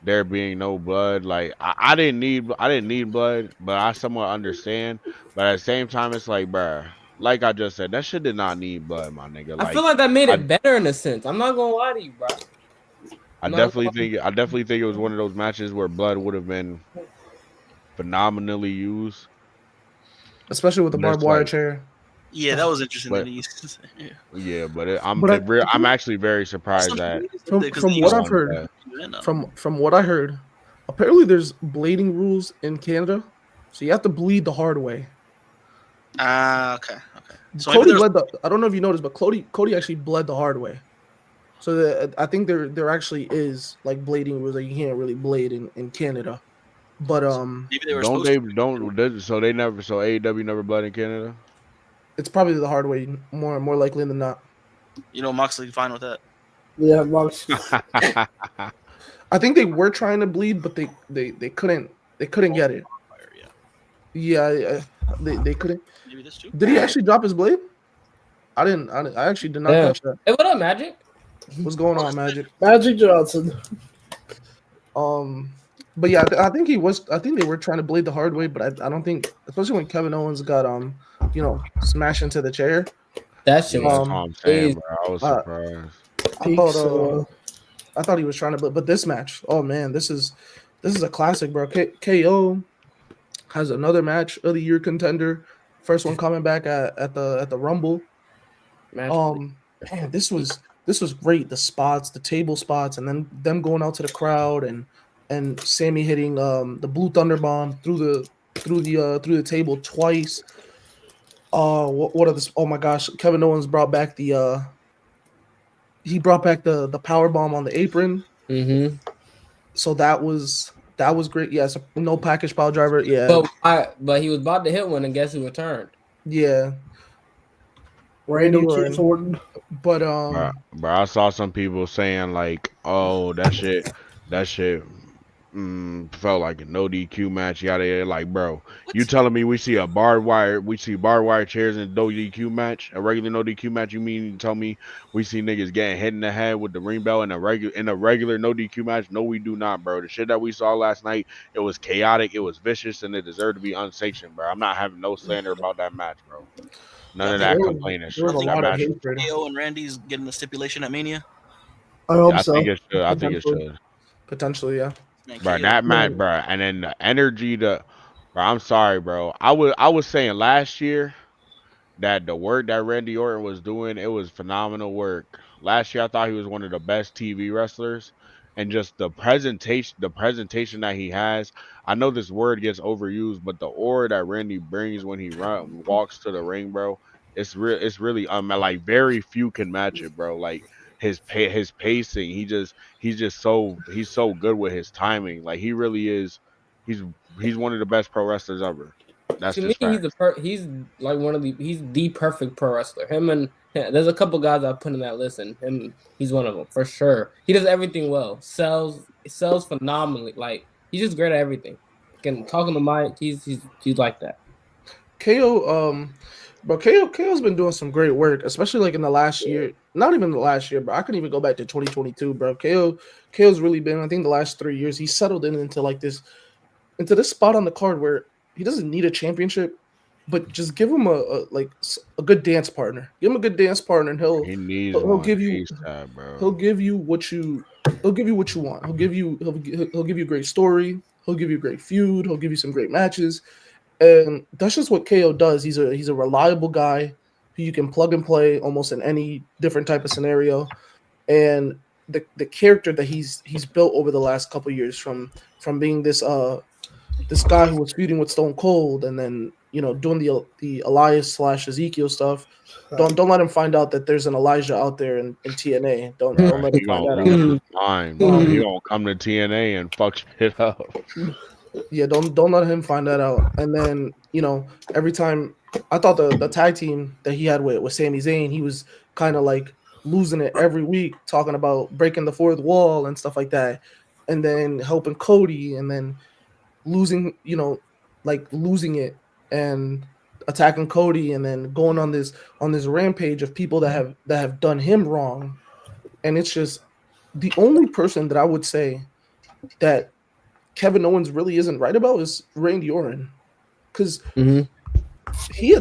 there being no blood. Like I didn't need blood, but I somewhat understand. But at the same time, it's like, bro, like I just said, that shit did not need blood, my nigga. I Like feel like that made I, it better in a sense. I'm not gonna lie to you, bro. I definitely think it was one of those matches where blood would have been phenomenally used. Especially with the But it's barbed wire like, chair. Yeah, that was interesting. but That he's yeah. yeah, I'm actually very surprised that From no what I've one heard, know. from what I heard, apparently there's blading rules in Canada, so you have to bleed the hard way. Okay. So maybe Cody there's I don't know if you noticed, but Cody actually bled the hard way. So I think there actually is like blading rules that you can't really blade in Canada. But maybe they were don't supposed they to. don't does- so they never so AEW never bled in Canada. it's probably the hard way more likely than not. Moxley fine with that. Yeah, Mox. I think they were trying to bleed, but they couldn't get it. Yeah, they couldn't. Maybe this too. Did he actually drop his blade? I actually did not Yeah. catch that. Hey, what up, Magic? What's going on, Magic? Magic Johnson. But yeah, I think he was. I think they were trying to blade the hard way, but I don't think, especially when Kevin Owens got smashed into the chair. That shit Yeah, was that's what I'm saying, bro. I was uh, surprised. I thought he was trying to, but this match, oh man, this is a classic, bro. KO has another match of the year contender. First one coming back at the Rumble. match. Man, this was great. The spots, the table spots, and then them going out to the crowd and Sammy hitting the Blue Thunder Bomb through the table twice. What are this? Oh my gosh, Kevin Owens brought back the power bomb on the apron. Mm-hmm. So that was great. Yes, no package power driver. Yeah, But he was about to hit one, and guess who returned? yeah. Randy Orton. Keith Orton. But Bro, I saw some people saying like, "Oh, that shit felt like a no DQ match." Yada yada. Like, bro, you telling me we see barbed wire chairs in a no DQ match, a regular no DQ match? You mean tell me we see niggas getting hit in the head with the ring bell in a regular no DQ match? No, we do not, bro. The shit that we saw last night, it was chaotic, it was vicious, and it deserved to be unsanctioned, bro. I'm not having no slander about that match, bro. None of that complaining shit. there was a That lot of match, hatred. KO and Randy's getting the stipulation at Mania. I hope I so. think it should. I think it should. Potentially, yeah. Man, Bro, KO. that match, bro, and then the energy, bro. I'm sorry, bro. I was saying last year that the work that Randy Orton was doing, it was phenomenal work. Last year, I thought he was one of the best TV wrestlers, and just the presentation that he has. I know this word gets overused, but the aura that Randy brings when he walks to the ring, bro, it's really like very few can match it, bro. Like his pacing, he's so good with his timing. Like he really is. He's he's one of the best pro wrestlers ever. That's To me, just facts. he's like he's the perfect pro wrestler. Him and yeah, there's a couple guys I put in that list, and him he's one of them for sure. He does everything well. Sells phenomenally. Like he's just great at everything. Can talk on the mic. He's like that. KO, but KO's been doing some great work, especially like in the last year. Not even the last year, but I can even go back to 2022, bro. KO's really been. I think the last 3 years he's settled into like this into this spot on the card where he doesn't need a championship, but just give him a good dance partner. Give him a good dance partner, and He needs he'll one give you ASAP, bro. he'll give you what you want. He'll give you a great story. He'll give you a great feud. He'll give you some great matches, and that's just what KO does. He's a reliable guy who you can plug and play almost in any different type of scenario, and the character that he's built over the last couple years from being this guy who was feuding with Stone Cold and then doing the Elias / Ezekiel stuff. Don't let him find out that there's an Elijah out there in TNA. Don't let him He find gonna that lose out. his mind, bro. He gonna come to TNA and fuck shit up. Yeah, don't let him find that out. And then every time I thought the tag team that he had with Sami Zayn, he was kind of like losing it every week, talking about breaking the fourth wall and stuff like that, and then helping Cody, and then losing, like losing it and attacking Cody, and then going on this rampage of people that have done him wrong. And it's just the only person that I would say that Kevin Owens really isn't right about is Randy Orton, because Mhm. he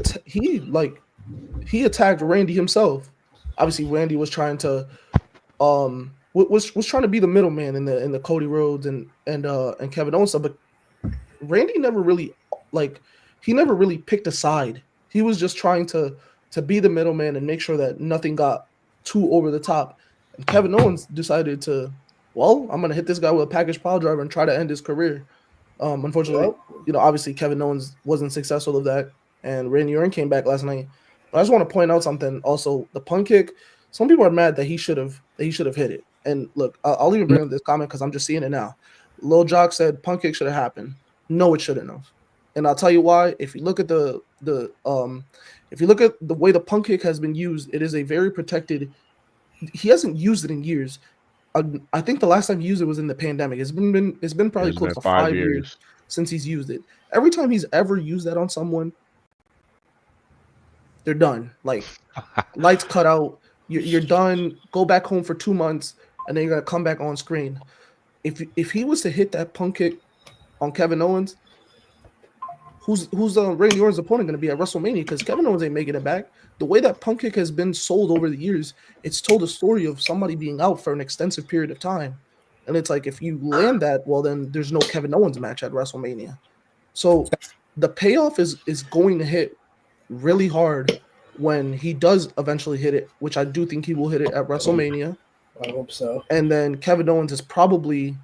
attacked Randy himself. Obviously, Randy was trying to was trying to be the middleman in the Cody Rhodes and Kevin Owens stuff, but Randy never really he never really picked a side. He was just trying to be the middleman and make sure that nothing got too over the top. And Kevin Owens decided to, well, I'm gonna hit this guy with a package pile driver and try to end his career. Unfortunately, obviously Kevin Owens wasn't successful of that, and Randy Orton came back last night. But I just want to point out something. Also, the punt kick. Some people are mad that he should have hit it. And look, I'll even bring up this comment because I'm just seeing it now. Lil Jock said punt kick should have happened. No, it shouldn't have. And I'll tell you why. If you look at if you look at the way the punt kick has been used, it is a very protected. He hasn't used it in years. I think the last time he used it was in the pandemic. It's been probably It's close been to 5 5 years years. since he's used it. Every time he's ever used that on someone, they're done. Like lights cut out. You're done. Go back home for 2 months, and then you're gonna come back on screen. If he was to hit that punt kick on Kevin Owens, who's Randy Orton's opponent going to be at WrestleMania? Because Kevin Owens ain't making it back. The way that punt kick has been sold over the years, it's told a story of somebody being out for an extensive period of time. And it's like, if you land that, well, then there's no Kevin Owens match at WrestleMania. So the payoff is going to hit really hard when he does eventually hit it, which I do think he will hit it at WrestleMania. I hope so. And then Kevin Owens is probably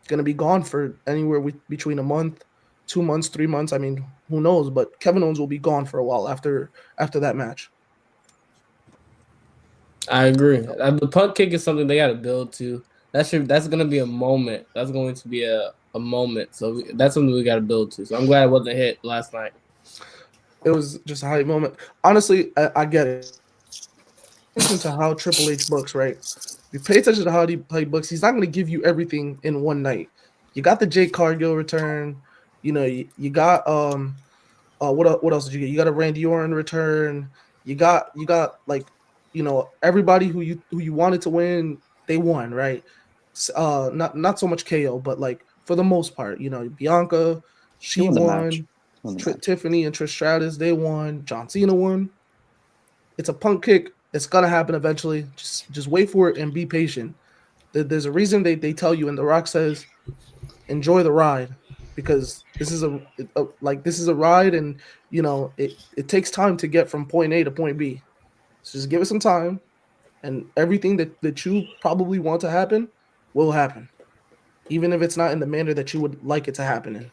going to be gone for anywhere between a month, 2 months, 3 months. I mean, who knows? But Kevin Owens will be gone for a while after that match. I agree. The punt kick is something they got to build to. That's going to be a moment. That's going to be a moment. So that's something we got to build to. So I'm glad it wasn't hit last night. It was just a high moment. Honestly, I get it. Attention to how Triple H books, right? If you pay attention to how he books, he's not going to give you everything in one night. You got the Jake Cargill return. You got what else did you get? You got a Randy Orton return. You got like everybody who you wanted to win, they won, right? Not so much KO, but like for the most part, Bianca, she won the match. won. Won the match. Tiffany and Trish Stratus, they won. John Cena won. It's a punt kick. It's gonna happen eventually. Just wait for it and be patient. There's a reason they tell you, and The Rock says, enjoy the ride, because this is a ride, and it takes time to get from point A to point B. So just give it some time, and everything that you probably want to happen, will happen, even if it's not in the manner that you would like it to happen in.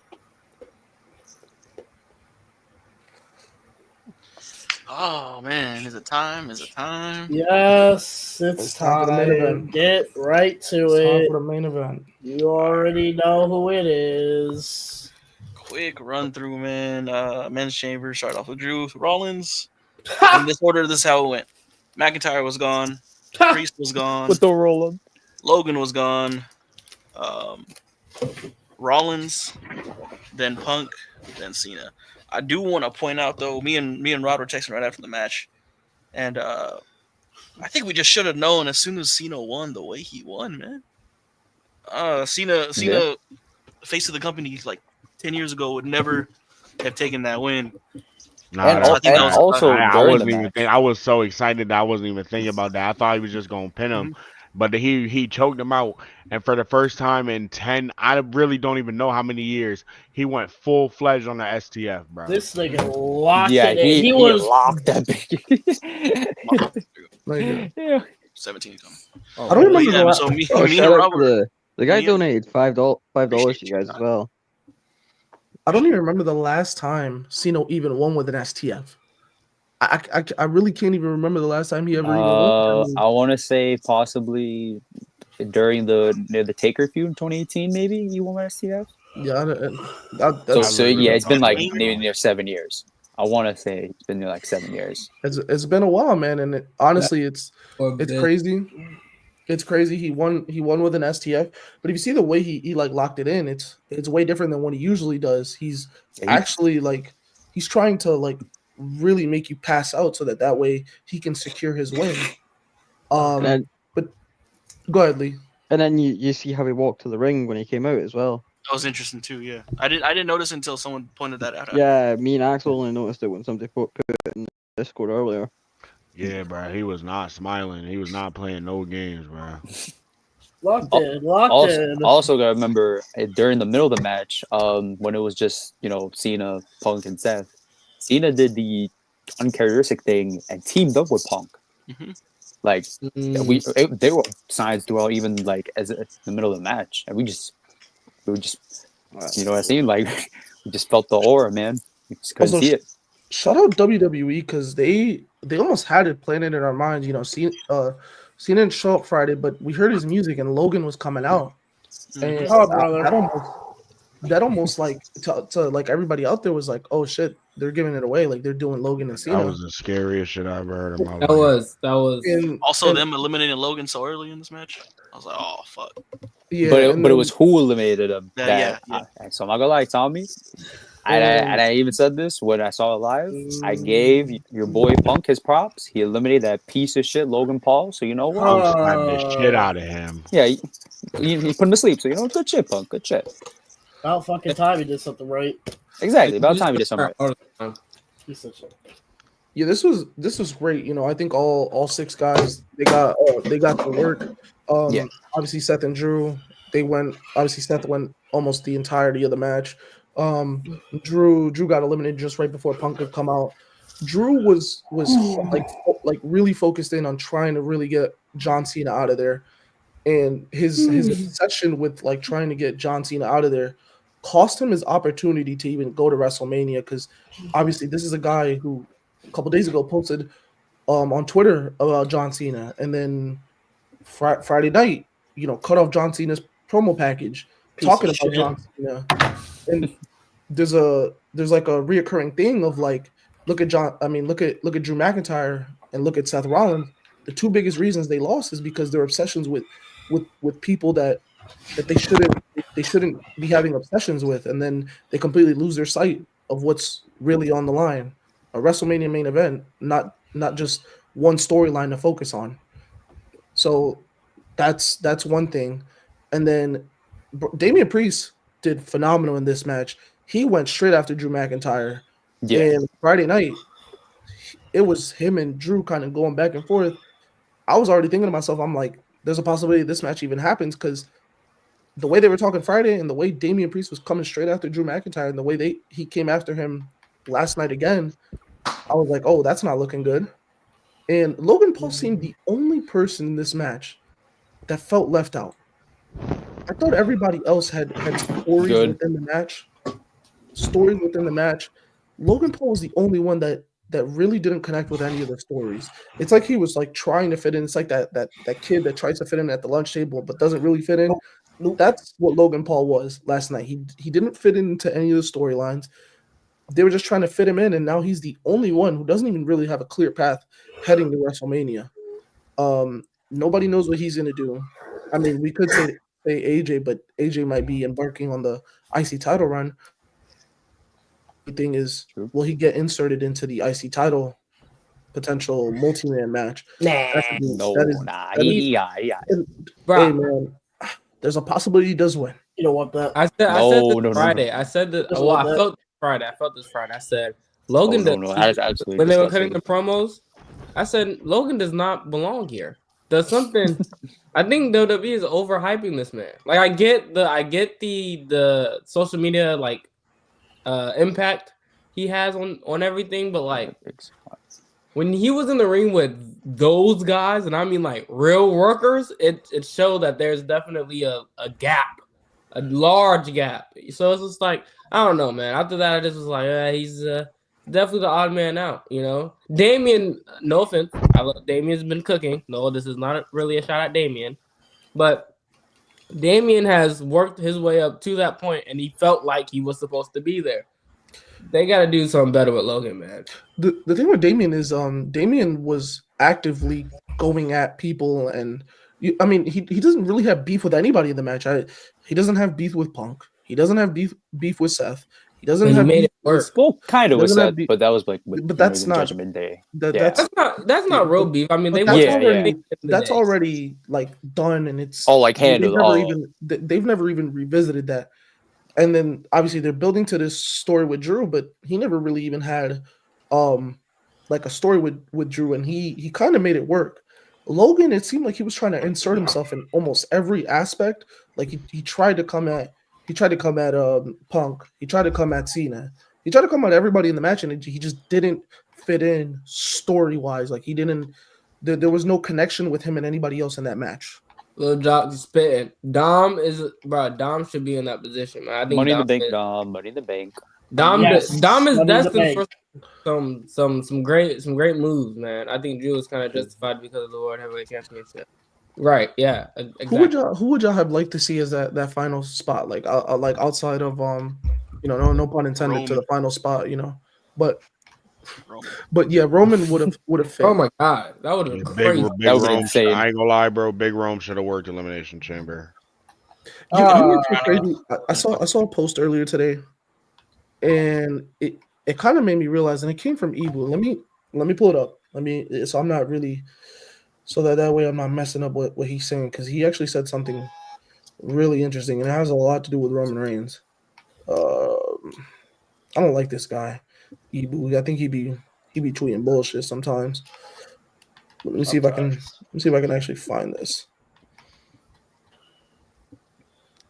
Oh man, is it time? Is it time? Yes, it's It's time for the main event. Get right to It's time it. for the main event. You already know who it is. Quick run through, man. Men's chamber started off with Drew Rollins. In this order, this is how it went. McIntyre was gone. Priest was gone. With the roll up. Logan was gone. Rollins, then Punk, then Cena. I do want to point out though, me and Rod were texting right after the match, and I think we just should have known as soon as Cena won the way he won, man. Cena, face of the company like 10 years ago would never have taken that win. Nah, And, So I think that was- also I during wasn't the even match. think. I was so excited that I wasn't even thinking about that. I thought he was just gonna pin him, but he choked him out. And for the first time in 10, I really don't even know how many years, he went full fledged on the STF, bro. This nigga locked Yeah, it in. he was locked that bitch. Like, Yeah. 17 coming. I don't remember Yeah, the last. so me, Oh, me shout and out to Robert. the guy me and- donated $5 to Appreciate you guys you. as well. I don't even remember the last time Cena even won with an STF. I really can't even remember the last time he ever even won. I want to say possibly during the Taker feud in 2018, maybe he won STF. Yeah, So really yeah, it's been like don't near 7 years. I want to say it's been like 7 years. it's been a while, man, and honestly, it's Or it's bit. crazy. It's crazy. He won with an STF, but if you see the way he like locked it in, it's way different than what he usually does. He's actually like he's trying to like really make you pass out so that way he can secure his win. And then, But go ahead, Lee. and then you see how he walked to the ring when he came out as well. That was interesting too. Yeah, I didn't notice until someone pointed that out. Yeah, me and Axel only noticed it when somebody put it in Discord earlier. Yeah, bro. He was not smiling. He was not playing no games, bro. locked in. Locked in. Also gotta remember during the middle of the match, when it was just Cena, Punk, and Seth, Cena did the uncharacteristic thing and teamed up with Punk. Mhm. Like there were signs throughout, even like as in the middle of the match, and we just you know what I mean? Like we just felt the aura, man. We just couldn't Also, see it. Shout out WWE because they almost had it planted in our minds. Cena didn't show up Friday, but we heard his music and Logan was coming out. And Oh, brother. that almost like to like everybody out there was like, oh shit, they're giving it away. Like they're doing Logan and Cena. That was the scariest shit I ever heard in my life. That was And, Also, and- them eliminating Logan so early in this match, I was like, oh fuck. yeah, but and it then- was who eliminated him. Yeah, So I'm not gonna lie, Tommy. And I even said this when I saw it live. I gave your boy Punk his props. He eliminated that piece of shit Logan Paul. So you know what? I'm slapping the shit out of him. Yeah, he put him to sleep. So you know, good shit, Punk. Good shit. About fucking time he did something right. Exactly. About time he did something right. He's such a yeah, this was great. I think all six guys they got to work. Yeah. Obviously Seth and Drew Seth went almost the entirety of the match. Drew got eliminated just right before Punk could come out. Drew was like really focused in on trying to really get John Cena out of there, and his obsession with like trying to get John Cena out of there cost him his opportunity to even go to WrestleMania, because obviously this is a guy who a couple days ago posted on Twitter about John Cena, and then Friday night, cut off John Cena's promo package talking about shit. John Cena. And there's like a reoccurring thing of like, look at Drew McIntyre and look at Seth Rollins. The two biggest reasons they lost is because their obsessions with people that they shouldn't be having obsessions with, and then they completely lose their sight of what's really on the line. A WrestleMania main event, not just one storyline to focus on. So that's one thing. And then Damian Priest did phenomenal in this match. He went straight after Drew McIntyre. Yeah. And Friday night, it was him and Drew kind of going back and forth. I was already thinking to myself, I'm like, there's a possibility this match even happens, because the way they were talking Friday and the way Damian Priest was coming straight after Drew McIntyre and the way he came after him last night again, I was like, oh, that's not looking good. And Logan Paul seemed the only person in this match that felt left out. I thought everybody else had stories Good. within the match. Stories within the match. Logan Paul was the only one that really didn't connect with any of the stories. It's like he was like trying to fit in. It's like that kid that tries to fit in at the lunch table but doesn't really fit in. Nope. That's what Logan Paul was last night. He didn't fit into any of the storylines. They were just trying to fit him in, and now he's the only one who doesn't even really have a clear path heading to WrestleMania. Nobody knows what he's gonna do. I mean, we could say AJ, but AJ might be embarking on the IC title run. The thing is, True. will he get inserted into the IC title potential multi-man match? That could be- No, that is- nah. that is- Yeah. Bro, Hey man, there's a possibility he does win. You know what? That I said No. this Friday. I said that. Just Well, like I that. felt this Friday. I said Logan. No. That is absolutely when they were disgusting. cutting the promos, I said Logan does not belong here. There's something. I think WWE is overhyping this man. Like I get the social media like impact he has on everything, but like when he was in the ring with those guys, and I mean like real workers, it showed that there's definitely a gap, a large gap. So it's just like I don't know, man. After that, I just was like, he's definitely the odd man out. You know, Damien. No offense, Damien's been cooking. No, this is not really a shot at Damien, but Damien has worked his way up to that point, and he felt like he was supposed to be there. They got to do something better with Logan, man. The thing with Damien is Damien was actively going at people, and I mean he doesn't really have beef with anybody in the match. He doesn't have beef with Punk. He doesn't have beef with Seth. He doesn't But he have made beef it work. Well, kind of was Doesn't have that, be- but that was like with, but that's with not- Judgment Day. That's That's not real beef. I mean, they but were that's Yeah, already in the that's day. already like done, and it's Oh, like handled. they've never even revisited that. And then obviously they're building to this story with Drew, but he never really even had like a story with Drew, and he kind of made it work. Logan, it seemed like he was trying to insert himself in almost every aspect. Like he tried to come at Punk, he tried to come at Cena, he tried to come at everybody in the match, and he just didn't fit in story wise. Like he didn't. There was no connection with him and anybody else in that match. Little Jock spitting. Dom should be in that position, man. I think Money in the Dom bank, is- Dom. Money in the bank. Dom Yes, is Money in the destined for Bank. some great moves, man. I think Drew is kind of justified because of the World Heavyweight Championship. Right? Yeah. Exactly. Who would y'all have liked to see as that final spot? Like like outside of no pun intended to the final spot, but yeah, Roman would have fit. Oh my God, that would have Yeah, been big, crazy. big That would've been Rome. insane. I ain't gonna lie, bro. Big Rome should have worked Elimination Chamber. You know what's so crazy? I saw a post earlier today, and it kind of made me realize, and it came from Ebu. Let me pull it up. So I'm not really so that way I'm not messing up what he's saying, because he actually said something really interesting, and it has a lot to do with Roman Reigns. I don't like this guy, Ebu. I think he be tweeting bullshit sometimes. Let me see if I can actually find this.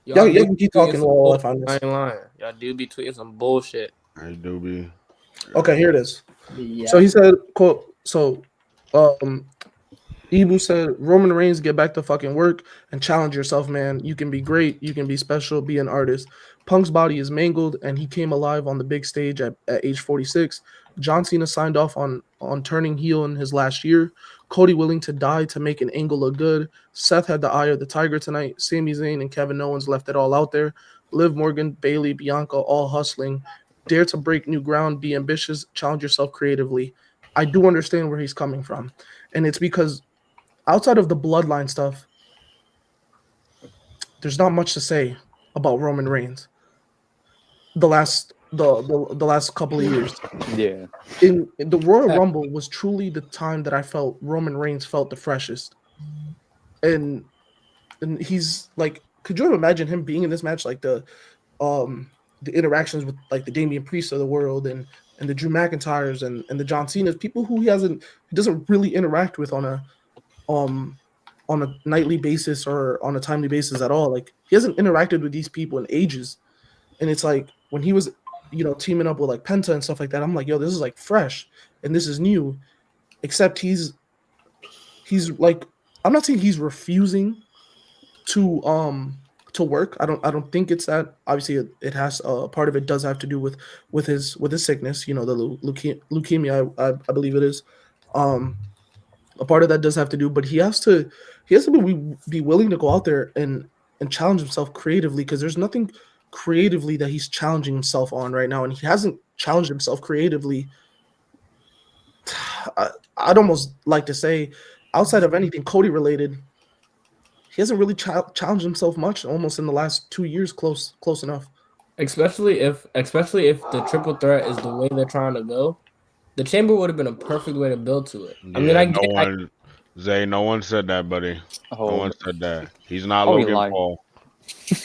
Y'all do can keep be tweeting talking some while I bullshit. find I this. ain't lying. Y'all do be tweeting some bullshit. I do be. Okay, here it is. Yeah. So he said, quote, Ibu said, Roman Reigns, get back to fucking work and challenge yourself, man. You can be great. You can be special. Be an artist. Punk's body is mangled, and he came alive on the big stage at age 46. John Cena signed off on turning heel in his last year. Cody willing to die to make an angle look good. Seth had the eye of the tiger tonight. Sami Zayn and Kevin Owens left it all out there. Liv Morgan, Bayley, Bianca, all hustling. Dare to break new ground. Be ambitious. Challenge yourself creatively. I do understand where he's coming from, and it's because outside of the bloodline stuff, there's not much to say about Roman Reigns. The last couple of years, Yeah. in the Royal Rumble was truly the time that I felt Roman Reigns felt the freshest, and he's like, could you imagine him being in this match, like the interactions with like the Damian Priest of the world and the Drew McIntyres and the John Cena's, people who he doesn't really interact with on a nightly basis or on a timely basis at all. Like, he hasn't interacted with these people in ages, and it's like when he was teaming up with like Penta and stuff like that, I'm like, yo, this is like fresh and this is new, except he's like, I'm not saying he's refusing to to work. I don't think it's that. Obviously, it has part of it does have to do with his sickness. You know, the leukemia. I believe it is. Um, a part of that does have to do, but he has to be willing to go out there and challenge himself creatively because there's nothing creatively that he's challenging himself on right now, and he hasn't challenged himself creatively. I'd almost like to say, outside of anything Cody related, he hasn't really challenged himself much. Almost in the last 2 years, close enough. Especially if the triple threat is the way they're trying to go, the chamber would have been a perfect way to build to it. I mean, Yeah, no one, Zay, no one said that, buddy. No Oh, one said that. He's not oh, he Logan lied. Paul.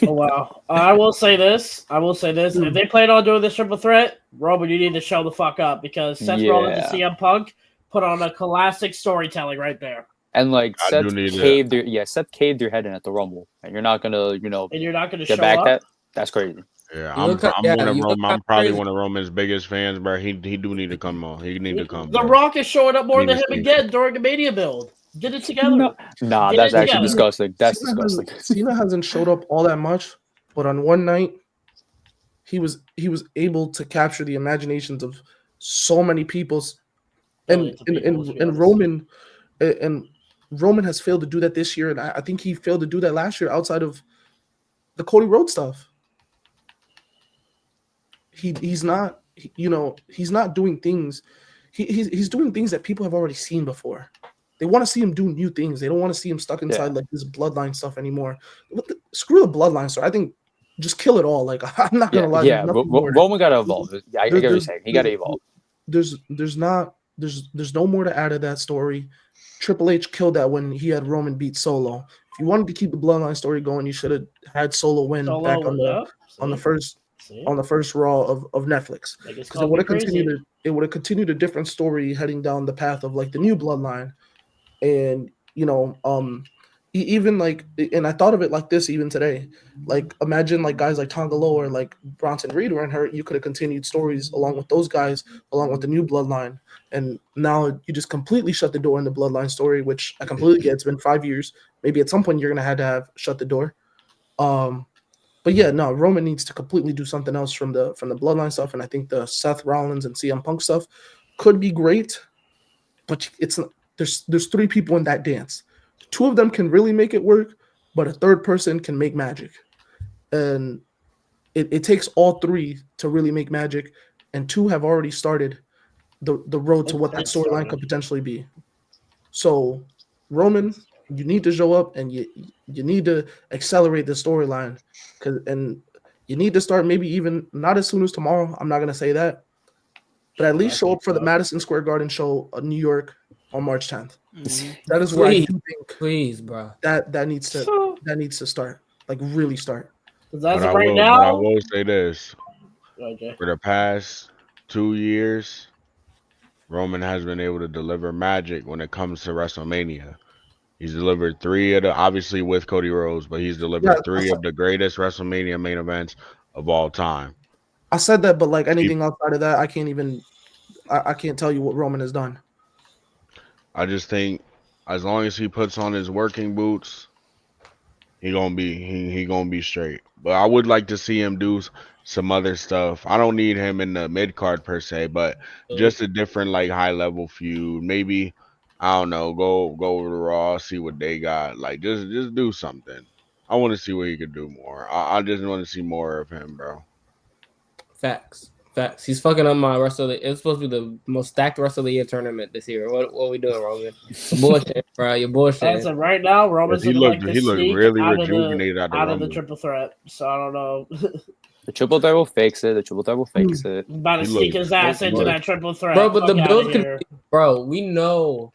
Oh wow! I will say this. If they plan on doing this triple threat, Roman, you need to show the fuck up because Seth Rollins and Yeah. CM Punk put on a classic storytelling right there. And like I Seth do need caved Seth caved your head in at the Rumble, and you're not gonna, And you're not going to get show back up. that. That's crazy. Yeah, You look yeah, you look I'm kinda probably crazy. one of Roman's biggest fans, bro. He do need to come on. He need to come. The bro. Rock is showing up more Need than to him see again during a Mania build. Get it together. No, nah, Get that's it actually together. disgusting. That's disgusting. Cena hasn't showed up all that much, but on one night, he was able to capture the imaginations of so many people's, and Billions of people, let's be honest. Roman has failed to do that this year, and I think he failed to do that last year outside of the Cody Rhodes stuff. He's not he's not doing things. He's doing things that people have already seen before. They want to see him do new things. They don't want to see him stuck inside like this bloodline stuff anymore. Screw the bloodline stuff. I think just kill it all. Like I'm not gonna lie. Yeah, there's nothing but more. Roman got to evolve. I get what you're saying. He got to evolve. There's no more to add to that story. Triple H killed that when he had Roman beat Solo. If you wanted to keep the bloodline story going, you should have had Solo win back on the first Raw of Netflix. Because it would have continued a different story heading down the path of like the new bloodline. And even like, and I thought of it like this even today. Like imagine like guys like Tonga Loa or like Bronson Reed weren't hurt. You could have continued stories along with those guys, along with the new bloodline. And now you just completely shut the door in the bloodline story, which I completely get. It's been 5 years. Maybe at some point you're gonna have shut the door. But yeah, no, Roman needs to completely do something else from the bloodline stuff. And I think the Seth Rollins and CM Punk stuff could be great, but it's there's 3 people in that dance. 2 of them can really make it work, but a third person can make magic. And it takes all 3 to really make magic, and 2 have already started the road to what that storyline could potentially be. So Roman, you need to show up and you need to accelerate the storyline, and you need to start maybe even not as soon as tomorrow. I'm not gonna say that, but at least show up for the Madison Square Garden show in New York on March 10th. Mm-hmm. That is where I do think please, bro. That needs to start, like really start. But I will say this: okay. for the past 2 years, Roman has been able to deliver magic when it comes to WrestleMania. He's delivered 3 of the, obviously with Cody Rhodes, but he's delivered 3 of the greatest WrestleMania main events of all time. I said that, but like anything outside of that, I can't tell you what Roman has done. I just think as long as he puts on his working boots, he gonna be straight. But I would like to see him do some other stuff. I don't need him in the mid card per se, but just a different like high level feud. Maybe I don't know. Go over to Raw, see what they got. Like just do something. I want to see what he could do more. I just want to see more of him, bro. Facts. He's fucking up my rest of the. It's supposed to be the most stacked rest of the year tournament this year. What are we doing, Roman? Bullshit, bro. You're bullshit. As of right now, Roman's he looked really rejuvenated out of the triple threat. So I don't know. The triple threat will fix it. About to sneak his ass into that triple threat. Bro, but the build can. Bro, we know.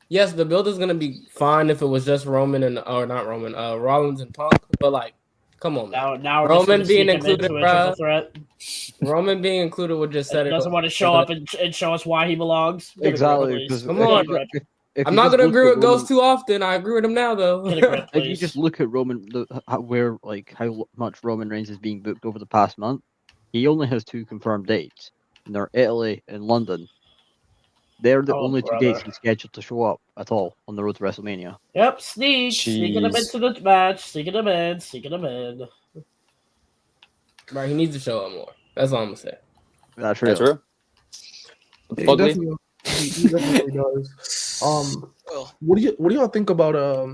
Yes, the build is gonna be fine if it was just Roman Rollins and Punk. But like, come on, man. Now Roman being included, bro. Roman being included would just set it. Doesn't want to show up and show us why he belongs. Exactly. Come on, bro. I'm not gonna agree with Ghost too often. I agree with him now, though. If you just look at Roman, how much Roman Reigns is being booked over the past month, he only has 2 confirmed dates, and they're Italy and London. They're the Oh, only two brother. dates he's scheduled to show up at all on the road to WrestleMania. Yep, sneaking them Jeez. into the match, sneaking them in. Right, he needs to show up more. That's all I'm gonna say. That's That's real. true. He Fugly? definitely, he definitely does. Well, What do y'all think about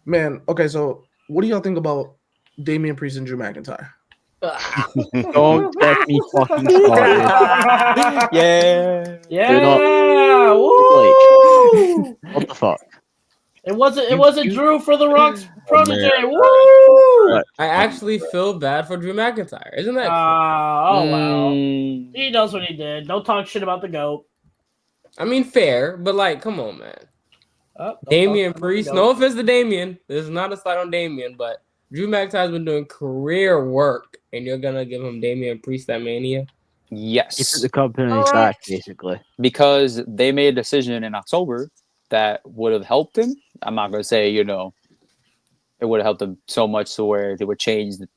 man? Okay, so what do y'all think about Damian Priest and Drew McIntyre? Don't get me fucking started. Yeah. Yeah, Woo! What the fuck? It wasn't You- Drew for the Rock's protege. man. Woo! Right. I actually feel bad for Drew McIntyre. Isn't that? Oh well. Mm, He knows what he did. Don't talk shit about the GOAT. I mean, fair, but like, come on, man. Don't talk Damian about the Priest. GOAT. No offense to Damian. This is not a slight on Damian, but Drew McIntyre's been doing career work, and you're gonna give him Damian Priest that mania? He put yes. the company All back, right. basically. Because they made a decision in October that would have helped him. I'm not going to say, it would have helped him so much to where they would change the,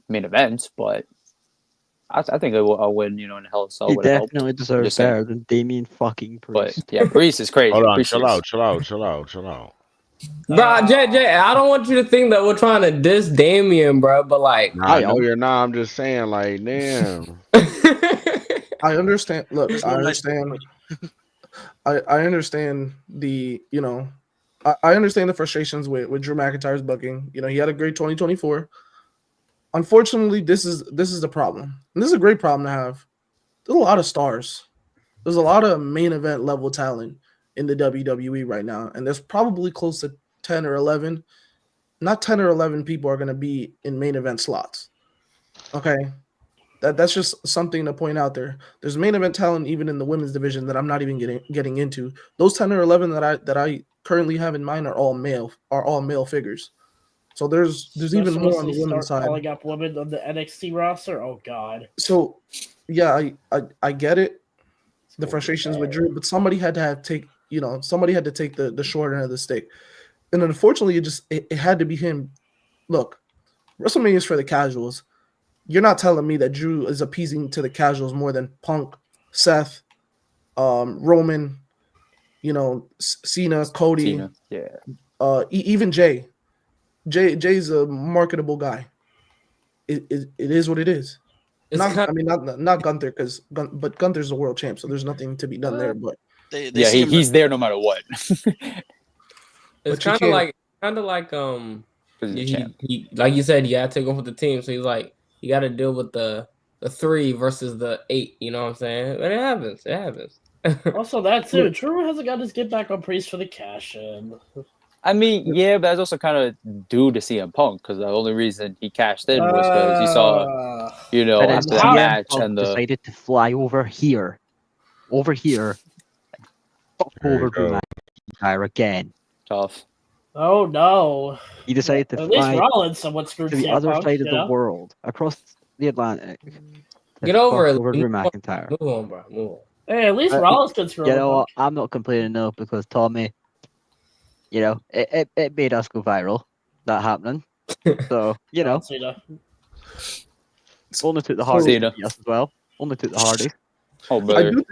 main events, but I think a win, in Hell in a Cell He would have helped. definitely deserves Just saying. better than Damian fucking But Priest. yeah, Priest is crazy. Hold on, Priest chill is- out, chill out, chill out, chill out. Bro, JJ, I don't want you to think that we're trying to diss Damian, bro, but like, Nah, I I know am. you're not. I'm just saying, like, damn. I understand. Look, there's I no nice understand. way. I understand the I understand the frustrations with Drew McIntyre's booking. He had a great 2024. Unfortunately, this is the problem. And this is a great problem to have. There's a lot of stars. There's a lot of main event level talent in the WWE right now, and there's probably close to 10 or 11. Not 10 or 11 people are going to be in main event slots. Okay, that's just something to point out there. There's main event talent even in the women's division that I'm not even getting into. Those 10 or 11 that I currently have in mind are all male figures. So there's even more on the women's side. Calling up women on the NXT roster. Oh God. So yeah, I get it. The frustrations with Drew, but somebody had to take the short end of the stick. And unfortunately it had to be him. Look, WrestleMania is for the casuals. You're not telling me that Drew is appeasing to the casuals more than Punk, Seth, Roman, Cena, Cody, Cena. Yeah. Even Jay. Jay's a marketable guy. It is what it is. It's Not kinda- not Gunther but Gunther's a world champ, so there's nothing to be done there. But They Yeah, see him he's there no matter what. It's But you kind of can't- like 'Cause he's the champ. he like you said, you gotta take him with the team. So he's like, you gotta deal with the 3 versus the 8. You know what I'm saying? But it happens. It happens. Also, that too. Drew hasn't got his get back on Priest for the cash in. I mean, yeah, but that's also kind of due to CM Punk because the only reason he cashed in was because he saw, And then after that CM match Punk and the decided to fly over here, and fuck There you over Drew go. McIntyre again. tough. Oh no. He decided to At least fly Rollins somewhat screwed to the CM other Punk, side of you the know? world, across the Atlantic. to Get over fuck it. over Drew Move on. McIntyre. Move on, bro. Move on. Hey, at least Rollins could screw You him. know what? I'm not complaining though because Tommy, it made us go viral. That happening. So only took the hardest Cena. to beat us as well. Only took the hardest. Oh, brother.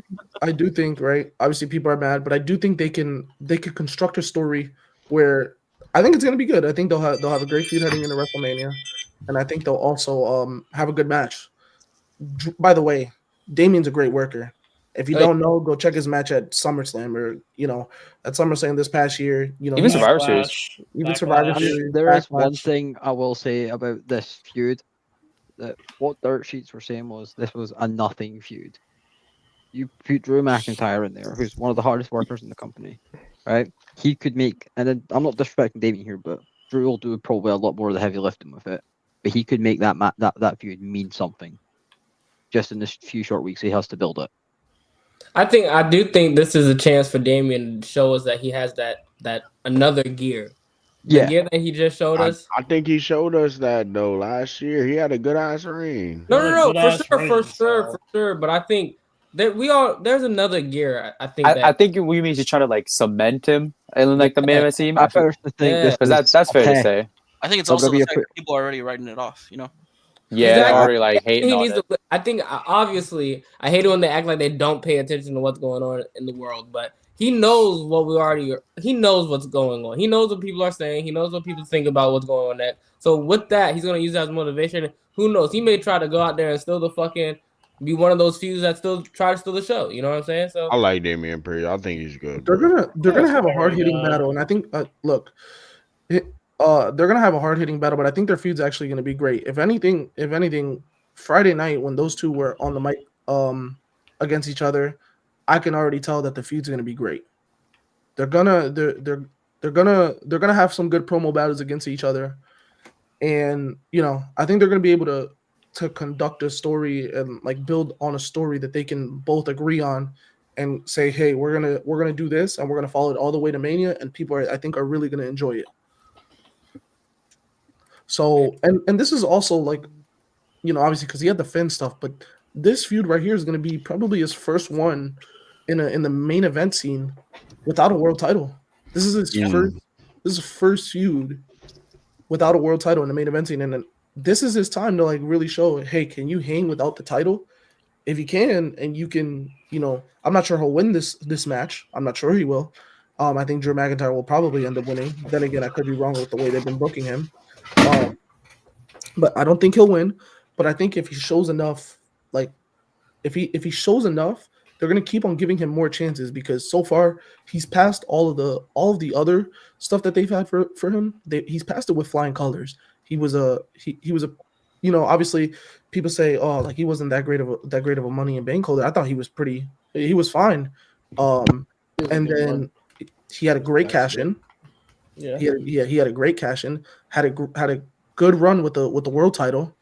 I do think, right? Obviously, people are mad, but I do think they can construct a story where I think it's gonna be good. I think they'll have a great feud heading into WrestleMania, and I think they'll also have a good match. By the way, Damien's a great worker. If you don't know, go check his match at SummerSlam or at SummerSlam this past year. Even Survivor Series. Even Survivor I Series. mean, there is one Backlash. thing I will say about this feud. That what dirt sheets were saying was this was a nothing feud. You put Drew McIntyre in there, who's one of the hardest workers in the company, right? He could make, and then I'm not disrespecting Damien here, but Drew will do probably a lot more of the heavy lifting with it. But he could make that feud mean something, just in the few short weeks he has to build it. I do think this is a chance for Damian to show us that he has that another gear. The gear that he just showed us. I think he showed us that though last year. He had a good ass ring. No, Good-ass for rings, sure. But I think that there's another gear. I think I think we mean to try to like cement him in like the main event team. I first think this Because that's fair to okay. say. I think it's Well, also the WWE fact that people are already writing it off. Yeah, they're Exactly. already like hating He on needs it. to. I think obviously I hate it when they act like they don't pay attention to what's going on in the world, but he knows what we already. He knows what's going on. He knows what people are saying. He knows what people think about what's going on next. So with that, he's gonna use that as motivation. Who knows? He may try to go out there and steal the fucking. Be one of those few that still try to steal the show. You know what I'm saying? So I like Damian Priest. I think he's good, They're bro. gonna have a There hard we hitting go. battle, and I think look, they're gonna have a hard hitting battle, but I think their feud's actually gonna be great. If anything, Friday night when those two were on the mic against each other, I can already tell that the feud's gonna be great. They're gonna have some good promo battles against each other, and I think they're gonna be able to conduct a story and like build on a story that they can both agree on and say, hey, we're gonna do this and we're gonna follow it all the way to Mania, and people I think are really gonna enjoy it. So and this is also like, obviously because he had the Finn stuff, but this feud right here is gonna be probably his first one in the main event scene without a world title. This is his first feud without a world title in the main event scene, and then this is his time to like really show, hey, can you hang without the title? If you can, and you can, I'm not sure he'll win this match. I'm not sure he will. I think Drew McIntyre will probably end up winning. Then again, I could be wrong with the way they've been booking him. But I don't think he'll win. But I think if he shows enough, like if he shows enough, they're gonna keep on giving him more chances because so far he's passed all of the other stuff that they've had for him. He's passed it with flying colors. He was a obviously people say, oh, like he wasn't that great of a Money in Bank holder. I thought he was fine. And then he had a great cash in. Yeah. He had a great cash in. Had a good run with the world title.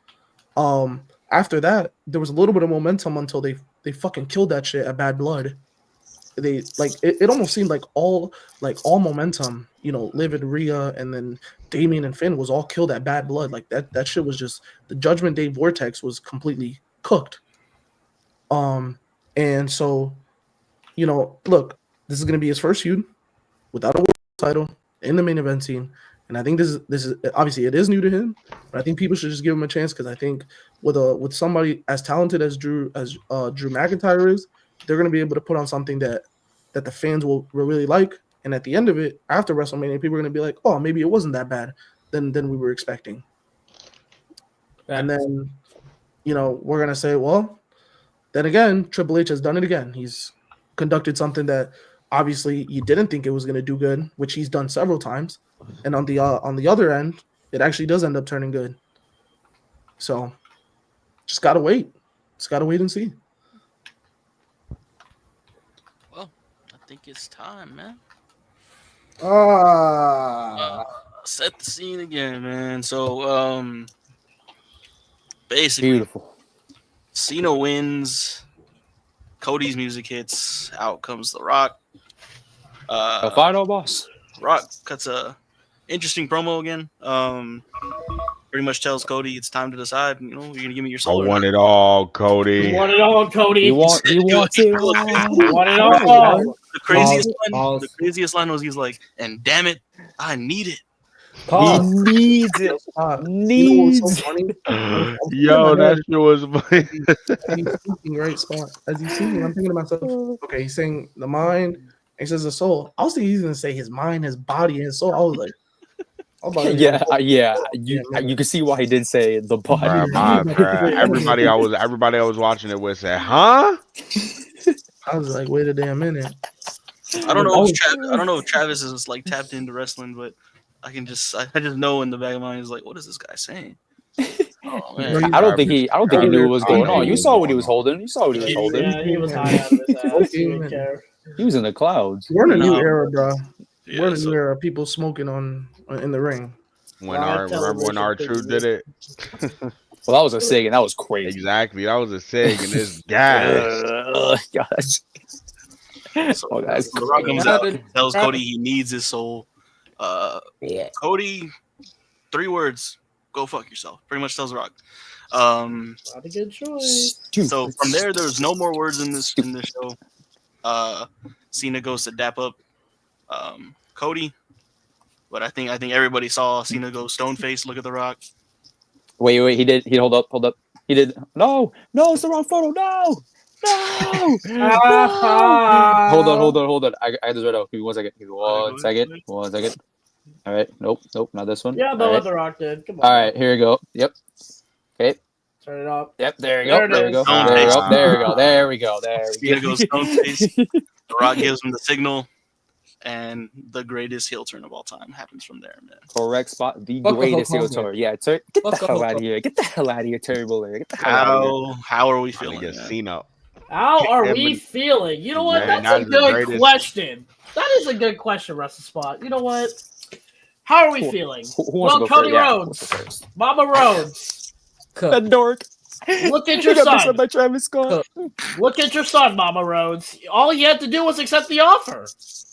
After that, there was a little bit of momentum until they fucking killed that shit at Bad Blood. They like it almost seemed like all momentum, Liv and Rhea and then Damien and Finn was all killed at Bad Blood. Like that shit was just the Judgment Day vortex was completely cooked. And so, look, this is gonna be his first feud without a world title in the main event scene. And I think this is obviously it is new to him, but I think people should just give him a chance because I think with somebody as talented as Drew McIntyre is, they're going to be able to put on something that the fans will really like. And at the end of it, after WrestleMania, people are going to be like, oh, maybe it wasn't that bad than we were expecting. And then, we're going to say, well, then again, Triple H has done it again. He's conducted something that obviously you didn't think it was going to do good, which he's done several times. And on the other end, it actually does end up turning good. So just gotta wait. Just gotta wait and see. Well, I think it's time, man. Set the scene again, man. So, basically, Beautiful. Cena wins. Cody's music hits. Out comes The Rock. A final boss. Rock cuts a interesting promo again. Pretty much tells Cody it's time to decide. You're gonna give me your I soul. want it all, Cody. You want it all, Cody. He wants it all. You want it all. The craziest line was he's like, and damn it, I need it. He needs it. You know what's so funny? Yo, that shit was funny. He's thinking right spot. As he's singing, I'm thinking to myself, okay, he's saying the mind, and he says the soul. I was thinking he's gonna say his mind, his body, and his soul. I was like, Yeah. You can see why he did say the body. Bruh. Everybody I was watching it with said, huh? I was like, wait a damn minute. I don't know if Travis is like tapped into wrestling, but I just know in the back of my mind is like, what is this guy saying? Oh, man. I don't think he knew what was going on. You saw what he was holding. Yeah, he was high on his ass. He didn't care. He was in the clouds. We're in a new era, bro. Yeah, We're in a new era. People smoking in the ring. Remember when R-Truth did it? Well, that was a SIG, and that was crazy. Exactly, that was a SIG, and it's gas. Gosh. So, Oh, guys. The Rock comes out, tells Cody he needs his soul. Cody, 3 words: go fuck yourself. Pretty much tells The Rock. Not a good choice. So from there's no more words in this show. Cena goes to dap up Cody, but I think everybody saw Cena go stone face, look at The Rock. Wait. He did. He hold up. He did. No, it's the wrong photo. No. No. Hold on. I got this right out. Give me 1 second. Give me one second. 1 second. All right. Nope. Not this one. Yeah, All but right. what The Rock did. Come on. All right. Here we go. Yep. Okay. Turn it up. Yep. There we There go. it There we is. go. Stone There we face. go. There we go. There we go. There we Cena go. goes stone face. The Rock gives him the signal, and the greatest heel turn of all time happens from there, man. Correct spot. The Fuck the greatest Hulk heel Hogan. turn. Yeah. Get the Fuck the hell Hulk out of Hogan. here. Get the hell out of here, Terry Buller. Get the hell out of here. How are we Trying to feeling, get man? Cena. How are Him we and- feeling? You know what? Man, That's a that's the good greatest. question. That is a good question, Russell Spot. You know what? How are we feeling? Who wants to Well, go Cody first? Yeah, who Rhodes, wants to go first? Mama Rhodes, Cook. dork. look at your You got mixed son. up by Travis Scott. Look at your son, Mama Rhodes. All he had to do was accept the offer.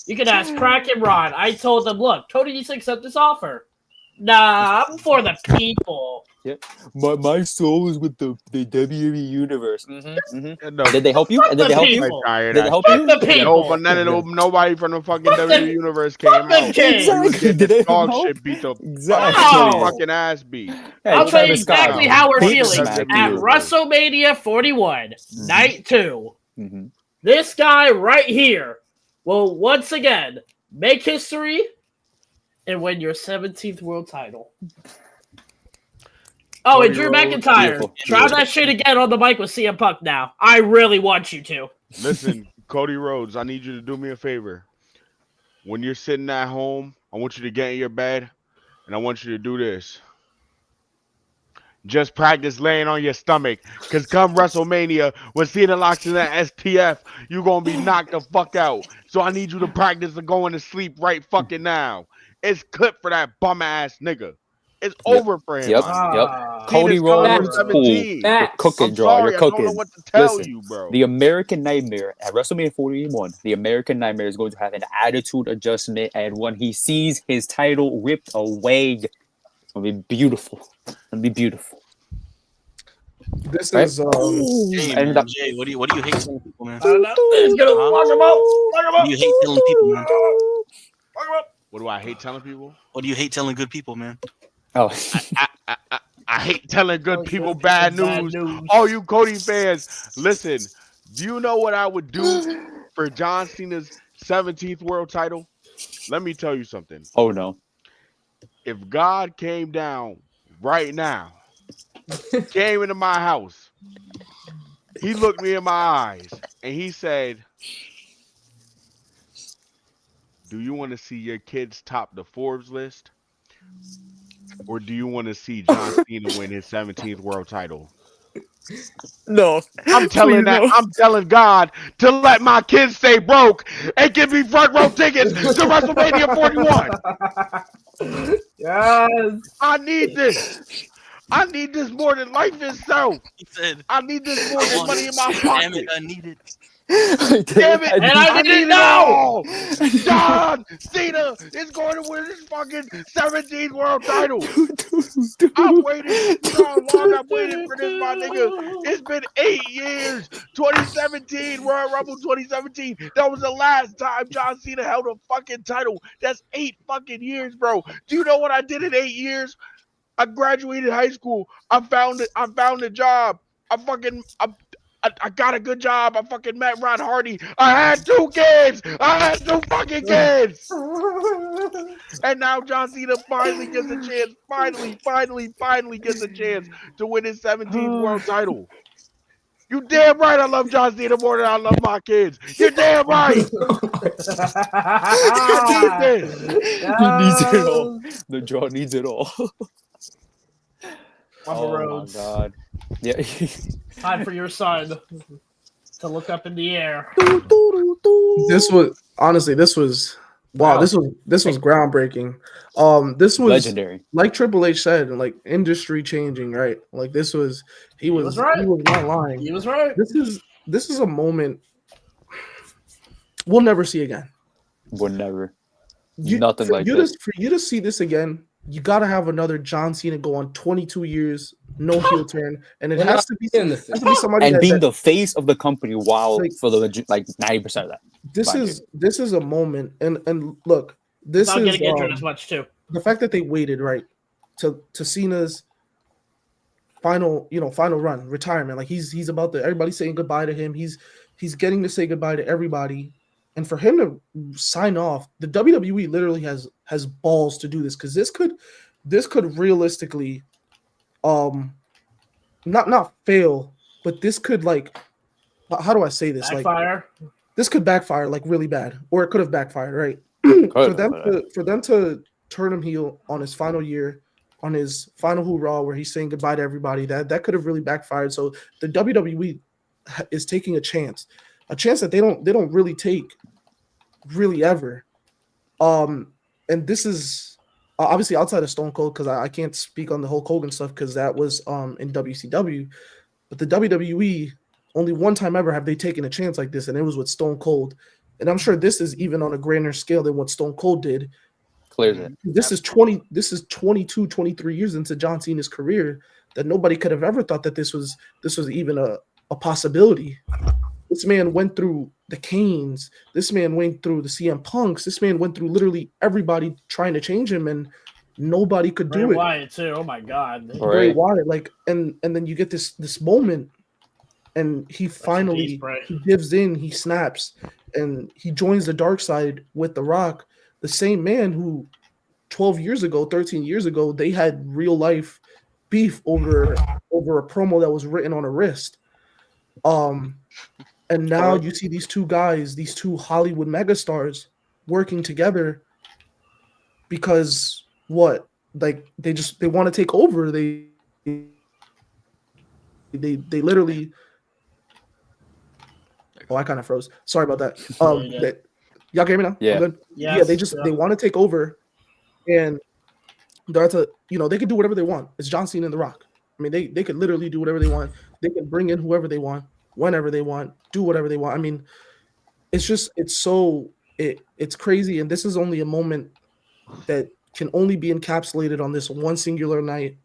You can ask Crack and Ron. I told them, look, Tony needs to accept this offer. Nah, I'm for the people. My soul is with the WWE universe. Mm-hmm. No, Did they help you? Fuck Did the they help you? people. tired Did they ass help shit. you? Fuck the people. No, but nobody from the fucking Fuck the- WWE universe came fuck the out. kids. He was Exactly. getting Did his they dog help? shit beat the Exactly. Wow. fucking ass beat. Hey, I'll tell you Travis Scott. exactly how we're Fuck feeling. the Smack At you. WrestleMania 41, Night 2, Mhm. this guy right here will once again make history and win your 17th world title. Oh, and Cody Drew Rhodes. McIntyre. Beautiful. Try that shit again on the mic with CM Punk now. I really want you to. Listen, Cody Rhodes, I need you to do me a favor. When you're sitting at home, I want you to get in your bed and I want you to do this. Just practice laying on your stomach. Because come WrestleMania, when Cena locks in that STF, you're going to be knocked the fuck out. So I need you to practice going to sleep right fucking now. It's clip for that bum ass nigga. It's over for him. Yep. man. Yep. Cody Cena's coming for Rhodes, 17. You're Facts. cooking, I'm draw. sorry, You're I don't know cooking. what to tell Listen, you, bro. The American Nightmare at WrestleMania 41, the American Nightmare is going to have an attitude adjustment, and when he sees his title ripped away, it's going to be beautiful. It's going to be beautiful. This Right? is Jay, And man, Jay, what do you hate telling people, man? I don't know. He's gonna lock him up. Lock him What up. do you hate telling people, man? Lock him up. What do I hate telling people? What do you hate telling good people, man? Oh, I hate telling good Telling people good bad people bad news. news. All you Cody fans, listen. Do you know what I would do for John Cena's 17th world title? Let me tell you something. oh no. If God came down right now, came into my house, he looked me in my eyes and he said, do you want to see your kids top the Forbes list? Or do you want to see John Cena win his 17th world title? No. I'm telling I'm telling God to let my kids stay broke and give me front row tickets to WrestleMania 41. Yes. I need this. I need this more than life itself. He said, I need this more I than want money it. in my Damn pocket. it, I need it. Damn it. And I need it it now. all. John Cena is going to win his fucking 17th world title. I've waited. You know how long I've waited for this, my nigga? It's been 8 years. 2017, Royal Rumble 2017. That was the last time John Cena held a fucking title. That's 8 fucking years, bro. Do you know what I did in 8 years? I graduated high school. I found a job. I got a good job. I fucking met Ron Hardy. I had 2 kids. I had 2 fucking kids. And now John Cena finally gets a chance. Finally gets a chance to win his 17th world title. You damn right I love John Cena more than I love my kids. You're damn right. You need this. He needs it all. The draw needs it all. Papa Rhodes. my god. Yeah. Time for your son to look up in the air. this was wow. This was groundbreaking. This was Legendary. like Triple H said, like industry changing, right? Like he was right. He was not lying. He was right. This is a moment we'll never see again. Would never. For you to see this again, you gotta have another John Cena go on 22 years, no heel turn, and it has to be somebody and that, being the face of the company while like, for the 90% of that. This is a moment, and look, this Not is getting injured as much too. the fact that they waited right to Cena's final run, retirement. Like he's about to everybody's saying goodbye to him. He's getting to say goodbye to everybody. And for him to sign off, the WWE literally has balls to do this because this could realistically not fail, but this could like how do I say this? Backfire. Like this could backfire like really bad, or it could have backfired, right? for them to turn him heel on his final year, on his final hoorah, where he's saying goodbye to everybody, that could have really backfired. So the WWE is taking a chance that they don't really take really ever. And this is obviously outside of Stone Cold because I can't speak on the Hulk Hogan stuff because that was in WCW, but the WWE only one time ever have they taken a chance like this, and it was with Stone Cold. And I'm sure this is even on a grander scale than what Stone Cold did. Clears it. This is 22, 23 years into John Cena's career that nobody could have ever thought that this was even a possibility. This man went through the Canes. This man went through the CM Punks. This man went through literally everybody trying to change him, and nobody could do Bray it. Wyatt too. Oh my God. Bray Wyatt, like, and then you get this moment, and he finally he gives in, he snaps, and he joins the dark side with The Rock, the same man who 12 years ago, 13 years ago, they had real life beef over a promo that was written on a wrist. And now you see these two guys, these two Hollywood megastars working together because what? Like they want to take over. They literally. Oh, I kind of froze. Sorry about that. Y'all can hear me now? Yeah. I'm good? Yes, They want to take over, and they're they can do whatever they want. It's John Cena and The Rock. I mean, they could literally do whatever they want. They can bring in whoever they want, whenever they want, do whatever they want. I mean, it's crazy, and this is only a moment that can only be encapsulated on this one singular night.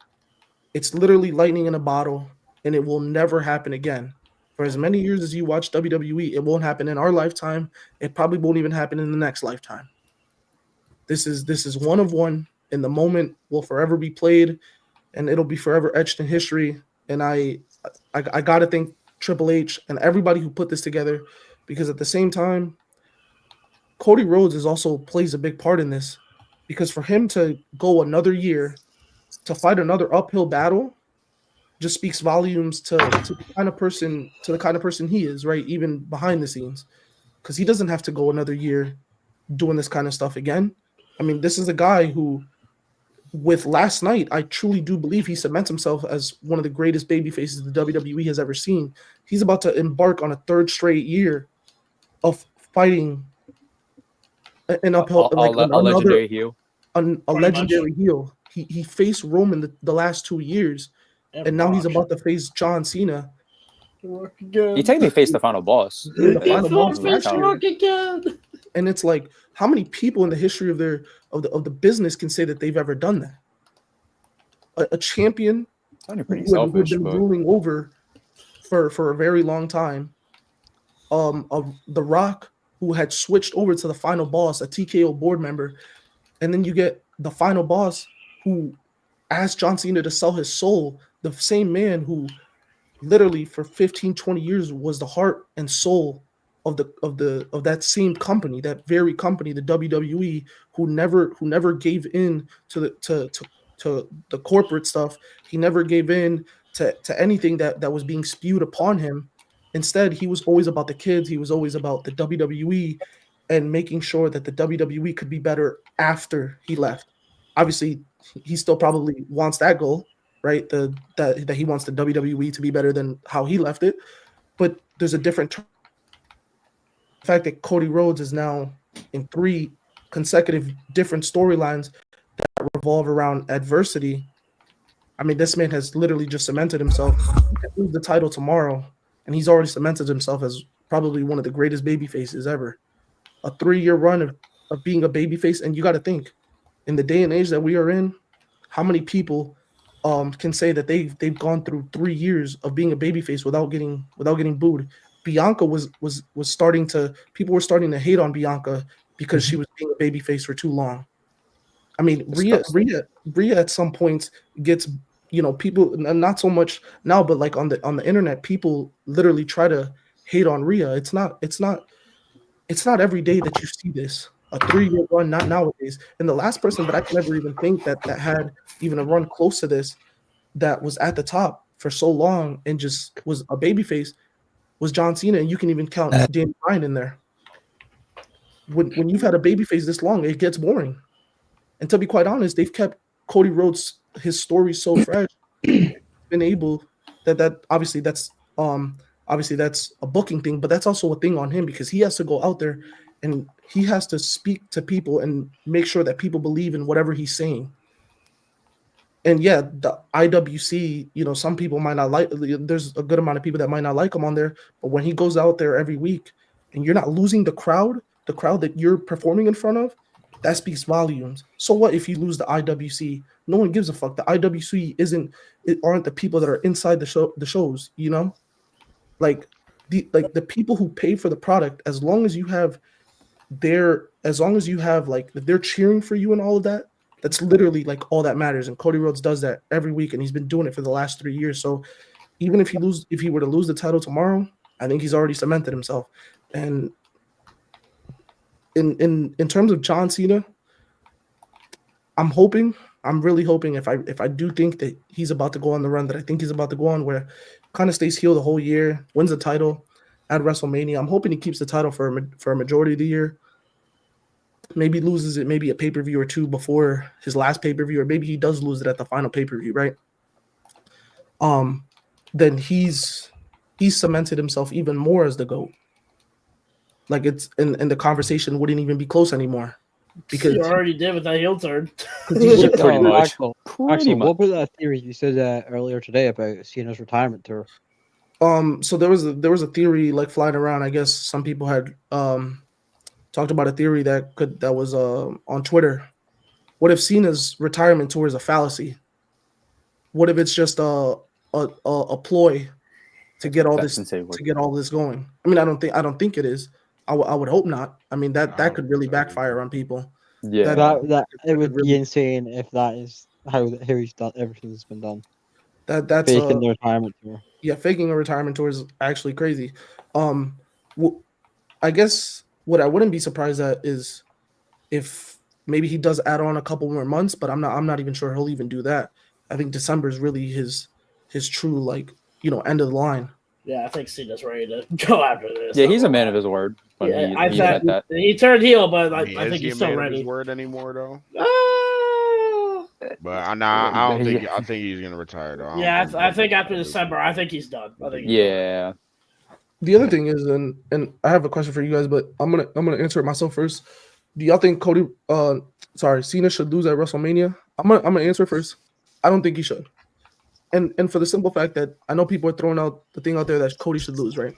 It's literally lightning in a bottle, and it will never happen again. For as many years as you watch WWE, it won't happen in our lifetime. It probably won't even happen in the next lifetime. This is one of one, and the moment will forever be played, and it'll be forever etched in history. And I gotta thank Triple H and everybody who put this together, because at the same time, Cody Rhodes is also plays a big part in this, because for him to go another year to fight another uphill battle just speaks volumes to the kind of person he is, right? Even behind the scenes, because he doesn't have to go another year doing this kind of stuff again. I mean, this is a guy who, with last night, I truly do believe he cements himself as one of the greatest baby faces the WWE has ever seen. He's about to embark on a third straight year of fighting an uphill, a legendary heel. A legendary heel. He faced Roman the last 2 years, and now he's about to face John Cena. He technically faced the final boss. And it's like, how many people in the history of the business can say that they've ever done that? A champion who've been ruling over for a very long time. Of The Rock, who had switched over to the final boss, a TKO board member, and then you get the final boss who asked John Cena to sell his soul, the same man who literally for 15, 20 years was the heart and soul of that same company, that very company, the WWE, who never gave in to the corporate stuff. He never gave in to anything that was being spewed upon him. Instead, he was always about the kids. He was always about the WWE and making sure that the WWE could be better after he left. Obviously, he still probably wants that goal, right? That he wants the WWE to be better than how he left it. But there's a different the fact that Cody Rhodes is now in 3 consecutive different storylines that revolve around adversity. I mean, this man has literally just cemented himself. He can lose the title tomorrow, and he's already cemented himself as probably one of the greatest baby faces ever. A 3-year run of being a baby face, and you got to think, in the day and age that we are in, how many people can say that they've gone through 3 years of being a baby face without getting booed? Bianca was starting to, people were starting to hate on Bianca because she was being a baby face for too long. I mean, Rhea at some points gets people, not so much now, but like on the internet, people literally try to hate on Rhea. It's not every day that you see this. A 3-year run, not nowadays. And the last person that I can ever even think that had even a run close to this, that was at the top for so long and just was a babyface, was John Cena, and you can even count Daniel Bryan in there. When you've had a babyface this long, it gets boring. And to be quite honest, they've kept Cody Rhodes, his story so fresh, been able that obviously that's a booking thing, but that's also a thing on him because he has to go out there and he has to speak to people and make sure that people believe in whatever he's saying. And yeah, the IWC, some people might not like. There's a good amount of people that might not like him on there, but when he goes out there every week and you're not losing the crowd that you're performing in front of, that speaks volumes. So what if you lose the IWC? No one gives a fuck. The IWC aren't the people that are inside the shows, Like the people who pay for the product, as long as you have like they're cheering for you and all of that, that's literally like all that matters. And Cody Rhodes does that every week, and he's been doing it for the last 3 years. So even if he were to lose the title tomorrow, I think he's already cemented himself. And in terms of John Cena, I'm really hoping if I do think that he's about to go on the run that I think he's about to go on, where kind of stays heel the whole year, wins the title at WrestleMania. I'm hoping he keeps the title for a majority of the year. Maybe loses it maybe a pay-per-view or two before his last pay-per-view, or maybe he does lose it at the final pay-per-view, right? Then he's cemented himself even more as the GOAT. Like it's and the conversation wouldn't even be close anymore. Because you already did with that heel turn. Pretty much. Axel, Pretty much. what was that theory you said earlier today about Cena's retirement tour? So there was a theory like flying around. I guess some people had talked about a theory that was on Twitter. What if Cena's retirement tour is a fallacy? What if it's just a ploy to get all this going? I mean, I don't think it is. I would hope not. I mean, that could really backfire on people. Yeah. That it would be insane if that is how he's done everything's been done. That's faking the retirement tour. Yeah, faking a retirement tour is actually crazy. I guess what I wouldn't be surprised at is if maybe he does add on a couple more months, but I'm not even sure he'll even do that. I think December is really his true end of the line. Yeah, I think Cena's ready to go after this. Yeah, he's a man of his word. Yeah, I thought that. He turned heel, but I think he's still ready. His word anymore though. But I don't think. I think he's gonna retire though. Yeah, I think after December, I think he's done. Yeah. The other thing is, and I have a question for you guys, but I'm gonna answer it myself first. Do y'all think Cena should lose at WrestleMania? I'm gonna answer first. I don't think he should. And for the simple fact that I know people are throwing out the thing out there that Cody should lose, right?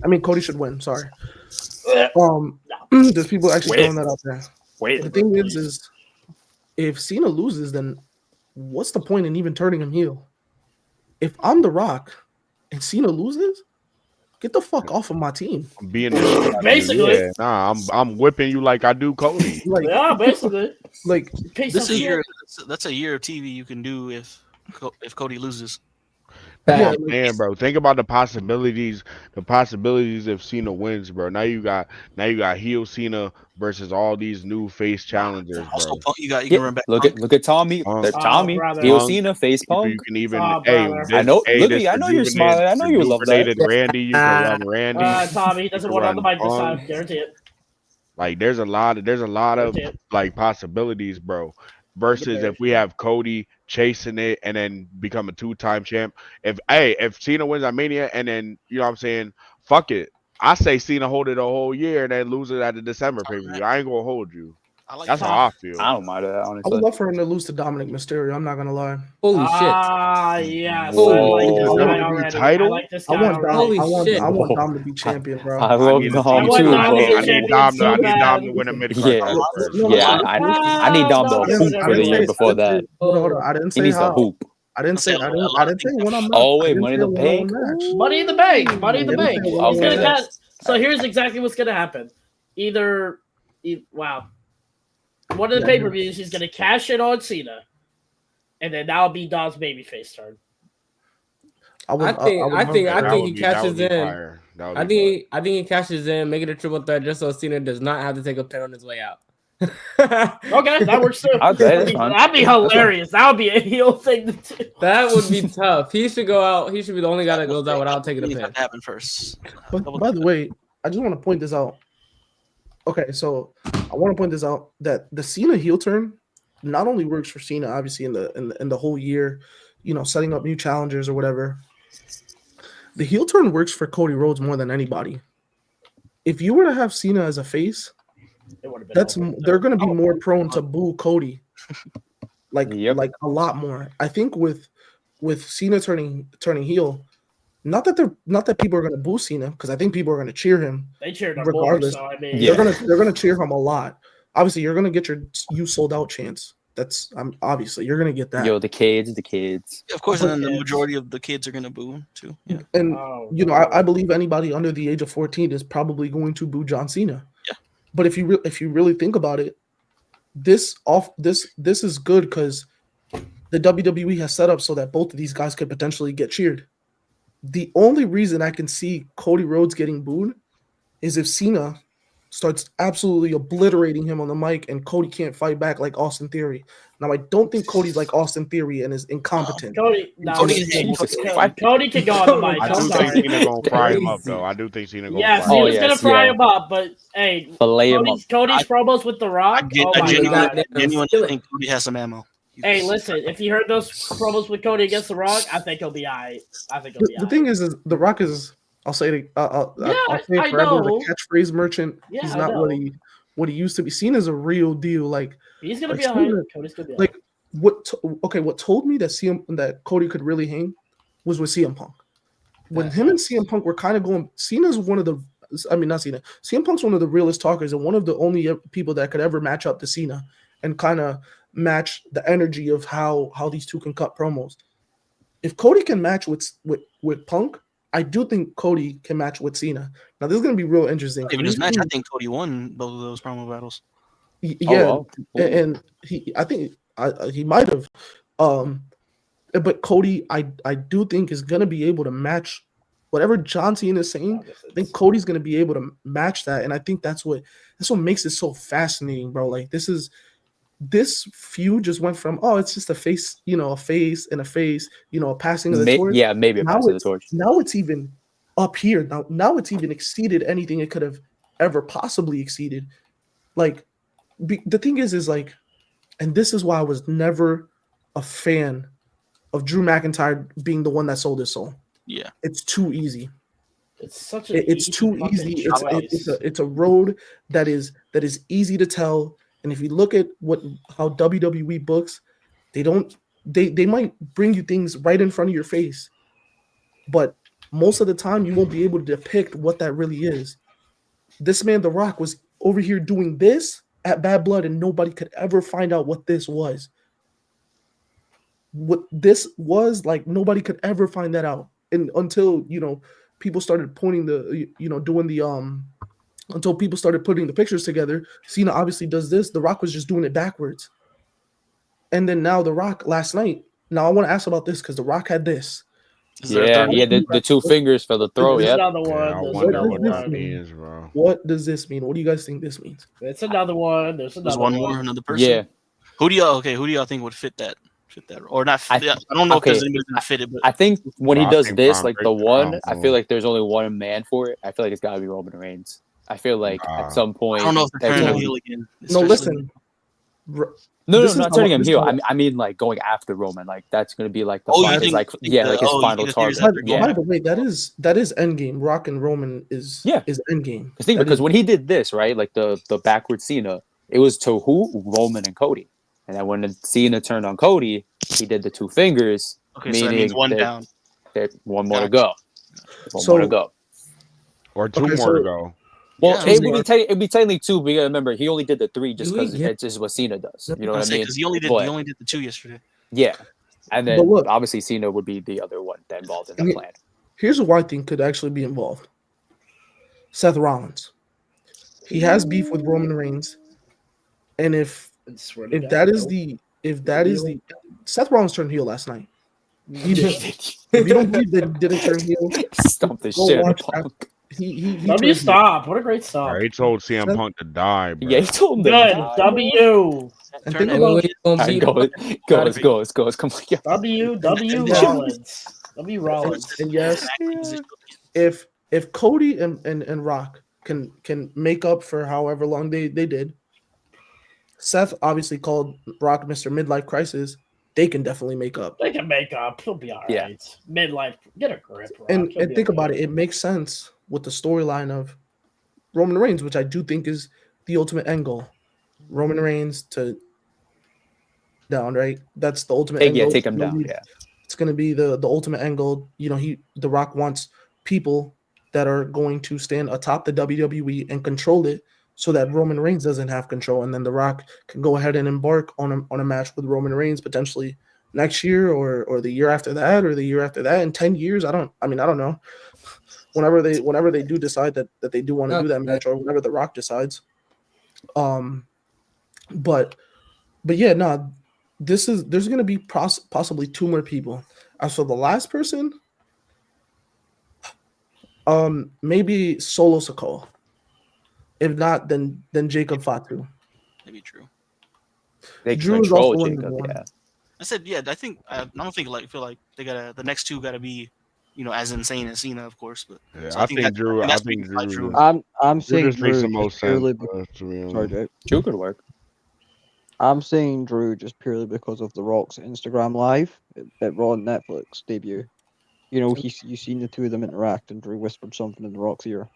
I mean, Cody should win. Sorry. There's people actually throwing that out there. The thing is if Cena loses, then what's the point in even turning him heel? If I'm The Rock and Cena loses, get the fuck off of my team. I'm being basically. Yeah, nah, I'm whipping you like I do Cody. Yeah, basically. Like that's a year of TV you can do if Cody loses. Yeah, Man, bro, think about the possibilities. The possibilities if Cena wins, bro. Now you got heel Cena versus all these new face challengers, bro. Also, you can run back. Look at Tommy. Tommy, heel Cena, face Punk. You can even I know. Look, I know you're smiling. I know you love that. Randy, you can run Randy. Tommy doesn't want on the mic this time. Guarantee it. Like there's a lot of like possibilities, bro. Versus if we have Cody chasing it and then become a 2-time champ. If Cena wins at Mania and then you know what I'm saying, fuck it. I say Cena hold it a whole year and then lose it at the December pay-per-view. I ain't gonna hold you. That's how I feel. I don't mind that, honestly. I would love for him to lose to Dominic Mysterio. I'm not gonna lie. Holy shit! Yes. Title? I like this guy. I want Dom to be champion, bro. I love Dom too, bro. I need Dom to win a mid-card. Yeah, I need Dom to hoop for the year before that. Hold on. I didn't say he needs how. to hoop. I didn't say when I'm not. Oh wait, Money in the Bank. Money in the Bank. Money in the Bank. Okay. So here's exactly what's gonna happen. One of the pay-per-views, he's gonna cash in on Cena, and then that would be Dom's babyface turn. I would think love that. he that cashes would be in. fire. That would be I think he cashes in, make it a triple threat just so Cena does not have to take a pin on his way out. Okay, that works too. Okay, that's fine. That'd be hilarious. That would be a heel thing to do. That would be tough. He should go out. He should be the only guy that goes out without taking a Things pin. have to happen first. But by the way, I just want to point this out. Okay, so I want to point this out that the Cena heel turn not only works for Cena, obviously in the whole year, setting up new challengers or whatever. The heel turn works for Cody Rhodes more than anybody. If you were to have Cena as a face, they're going to be more prone to boo Cody, like a lot more. I think with Cena turning heel, not that people are going to boo Cena, because I think people are going to cheer him. They cheered him regardless. More, so I mean, they're gonna cheer him a lot. Obviously, you're going to get your "you sold out" chance. That's obviously you're going to get that. Yo, the kids. Yeah, of course, and then the majority of the kids are gonna boo him too. Yeah, and I believe anybody under the age of 14 is probably going to boo John Cena. Yeah, but if you really think about it, this is good because the WWE has set up so that both of these guys could potentially get cheered. The only reason I can see Cody Rhodes getting booed is if Cena starts absolutely obliterating him on the mic and Cody can't fight back like Austin Theory. Now, I don't think Cody's like Austin Theory and is incompetent. Cody can go on the mic. I do think Cena gonna fry him up, though. I do think Cena gonna fry him up. He's gonna fry him up, but hey, Cody's promos with The Rock. I genuinely think Cody has some ammo. Hey, listen, if you heard those promos with Cody against The Rock, I think he'll be all right. The thing is The Rock is, I'll say it forever, the catchphrase merchant. Yeah, he's not what he used to be. Cena's a real deal. Like he's gonna be all right. Cody's gonna be all right. Like what told me that Cody could really hang was with CM Punk. When him and CM Punk were kind of going, Cena's one of the, I mean not Cena. CM Punk's one of the realest talkers and one of the only people that could ever match up to Cena and kind of match the energy of how these two can cut promos. If Cody can match with Punk, I do think Cody can match with Cena. Now this is going to be real interesting. Even his match, I think Cody won both of those promo battles. Yeah, and I think he might have. But Cody, I do think is going to be able to match whatever John Cena is saying. I think Cody's going to be able to match that, and I think that's what makes it so fascinating, bro. Like this feud just went from it's just a face, a face and a face, a passing of the torch. Yeah, maybe a passing of the torch. Now it's even up here. Now it's even exceeded anything it could have ever possibly exceeded. Like the thing is like, and this is why I was never a fan of Drew McIntyre being the one that sold his soul. Yeah, it's too easy. It's such too easy. It's a road that is easy to tell. And if you look at how WWE books, they might bring you things right in front of your face, but most of the time you won't be able to depict what that really is. This man, The Rock, was over here doing this at Bad Blood, and nobody could ever find out what this was. What this was like, nobody could ever find that out, and until people started pointing until people started putting the pictures together. Cena obviously does this. The Rock was just doing it backwards. And then now The Rock last night. Now I want to ask about this because The Rock had this. Yeah, he had the two fingers for the throw. Yeah. I wonder what that means, bro. What does this mean? What do you guys think this means? It's another one. There's one more, another person. Yeah. Who do y'all think would fit that? Or not? I don't know if there's anybody that fit it, but I think when he does this, like the one, I feel like there's only one man for it. I feel like it's got to be Roman Reigns. I feel like at some point. I don't know if they're turning him heel again. No, listen. No, not turning him heel. I mean, like going after Roman. Like that's going to be like the final, his final target. By the way, that is Endgame. Rock and Roman is Endgame. Because when he did this, right, like the backward Cena, it was to who? Roman and Cody. And then when Cena turned on Cody, he did the two fingers. Okay, so that means one down. One more to go. One more to go. Or two more to go. Well, it'd be technically two, but you gotta remember he only did the three just because it's just what Cena does. You know what I mean? Because he only did the two yesterday. Yeah, and then obviously Cena would be the other one that involved in the plan. Here's who I think could actually be involved: Seth Rollins. He has beef with Roman Reigns, and if that is if that is the Seth Rollins turned heel last night. He did. If you don't believe that he didn't turn heel, Stomp the go shit out of watch Punk. he W turned heel. stop. What a great stop. Bro, he told CM Punk to die, bro. Yeah, he told him to Good. die, W. And Turn think it- about Wait, gonna bro. beat Go. It's complete. W and Rollins. W and, Rollins. and yes, Yeah. if Cody and Rock can make up for however long they did, Seth obviously called Rock Mr. Midlife Crisis. They can definitely make up. They can make up. He'll be all right. Yeah. Midlife. Get a grip, Rock. And He'll be think okay. about it, it makes sense with the storyline of Roman Reigns, which I do think is the ultimate end goal. Roman Reigns to down, right? That's the ultimate end goal. Take him down. Yeah. It's gonna be the ultimate end goal. You know, The Rock wants people that are going to stand atop the WWE and control it so that Roman Reigns doesn't have control, and then The Rock can go ahead and embark on a match with Roman Reigns potentially next year or the year after that or the year after that in 10 years. I don't know. Whenever they do decide that they do want to do that match, or whenever The Rock decides. But yeah, no, there's gonna be possibly two more people. As for the last person, maybe Solo Sikoa. If not, then Jacob Fatu. Maybe true. They Drew can is also control one of Jacob. the Yeah. I said, yeah. I don't think feel like they gotta. The next two gotta be, as insane as Cena, of course. But Yeah, so I think Drew. I think Drew. I'm saying just makes Drew the most purely sense. To be honest. sorry, Jake. Drew could work. I'm saying Drew just purely because of The Rock's Instagram live at Raw and Netflix debut. You know, you seen the two of them interact, and Drew whispered something in The Rock's ear.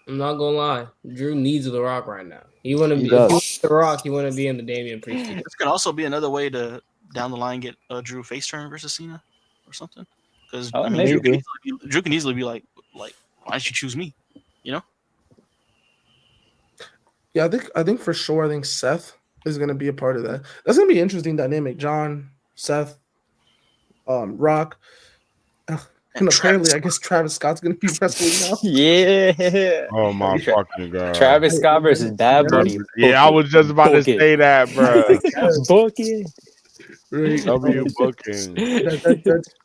I'm not gonna lie. Drew needs The Rock right now. He wanna He be does. if he wants The Rock, he wanna be in the Damian Priest. this could also be another way to down the line get a Drew face turn versus Cena or something. Because Oh, I mean, maybe. Drew can easily be like, why did you choose me? Yeah, I think for sure. I think Seth is gonna be a part of that. That's gonna be an interesting dynamic. John, Seth, Rock, and apparently, I guess Travis Scott's gonna be wrestling now. Yeah. Oh my fucking god. Travis Scott versus Bad Bunny. Yeah, I was just about to Book it. say that, bro. Book it. Right? W booking.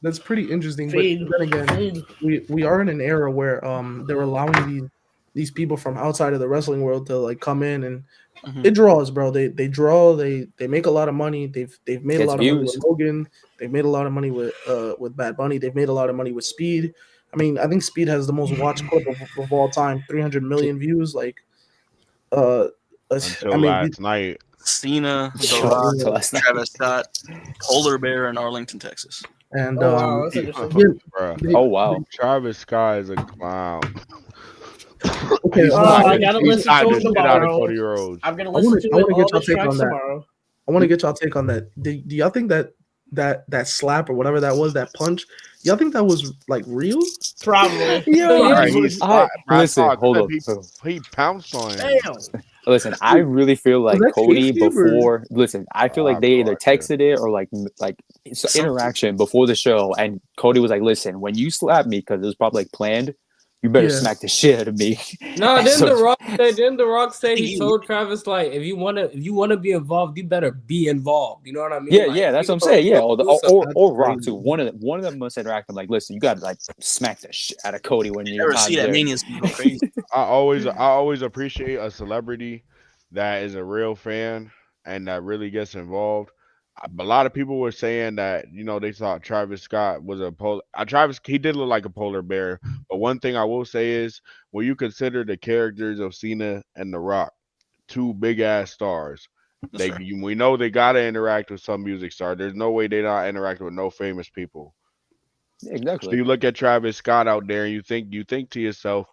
That's pretty interesting. Feed. But then again, we are in an era where they're allowing these people from outside of the wrestling world to like come in, and Mhm. it draws, bro. They draw. They make a lot of money. They've made a Gets lot of money views. with Logan. They've made a lot of money with Bad Bunny. They've made a lot of money with Speed. I mean, I think Speed has the most watched clip of all time, 300 million views. Like, Until last night. Cena, The Sure, Rock, until last night. Travis Scott, Polar Bear in Arlington, Texas. and Oh, wow, that's interesting. yeah, Bro. they- Oh wow. Travis Scott is a clown. Okay, He's Oh, not- I gotta he's listen not to the him shit out of tomorrow. Cody Rhodes. I'm gonna I listen wanna- to I wanna it get all your the take on tracks that. tomorrow. I want to get y'all take on that. Do y'all think that slap or whatever that was, that punch? Y'all think that was like real? Probably. Yo, Right, listen, hold up. He pounced on him. Damn. Listen, I really feel like that Cody kayfabe or- before. Listen, I feel like they either texted it or like Something. interaction before the show, and Cody was like, "Listen, when you slap me, because it was probably like planned, you better Yeah. smack the shit out of me." No, And didn't so- The Rock say he He- told Travis like if you wanna be involved, you better be involved. You know what I mean? Yeah, Like, yeah, that's what I'm people saying. Yeah, don't or do something. or Rock crazy. too. One of them must interact. I'm like, listen, you gotta like smack the shit out of Cody when You you're ever time's see that there. Mania's go crazy? I always appreciate a celebrity that is a real fan and that really gets involved. A lot of people were saying that they thought Travis Scott was a Travis. He did look like a polar bear, but one thing I will say is when you consider the characters of Cena and The Rock, two big ass stars, That's fair. we know they gotta interact with some music star. There's no way they not interacting with no famous people. Yeah, So exactly. you look at Travis Scott out there and you think to yourself,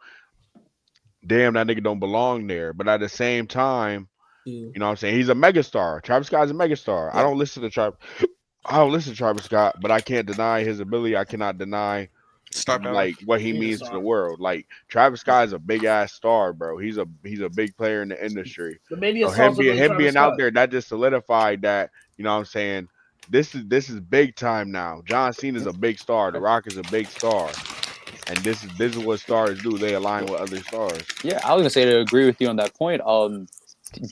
damn, that nigga don't belong there. But at the same time, you know what I'm saying? He's a megastar. Travis Scott's a megastar. I don't listen to Travis Scott, but I can't deny his ability. I cannot deny Star power. like what he He's a means to star. the world. Like Travis Scott is a big ass star, bro. He's a big player in the industry. The Mania So him songs are being Travis out Scott. there, that just solidified that, you know what I'm saying? This is big time now. John Cena is a big star. The Rock is a big star. And this is what stars do. They align with other stars. Yeah, I was gonna say to agree with you on that point.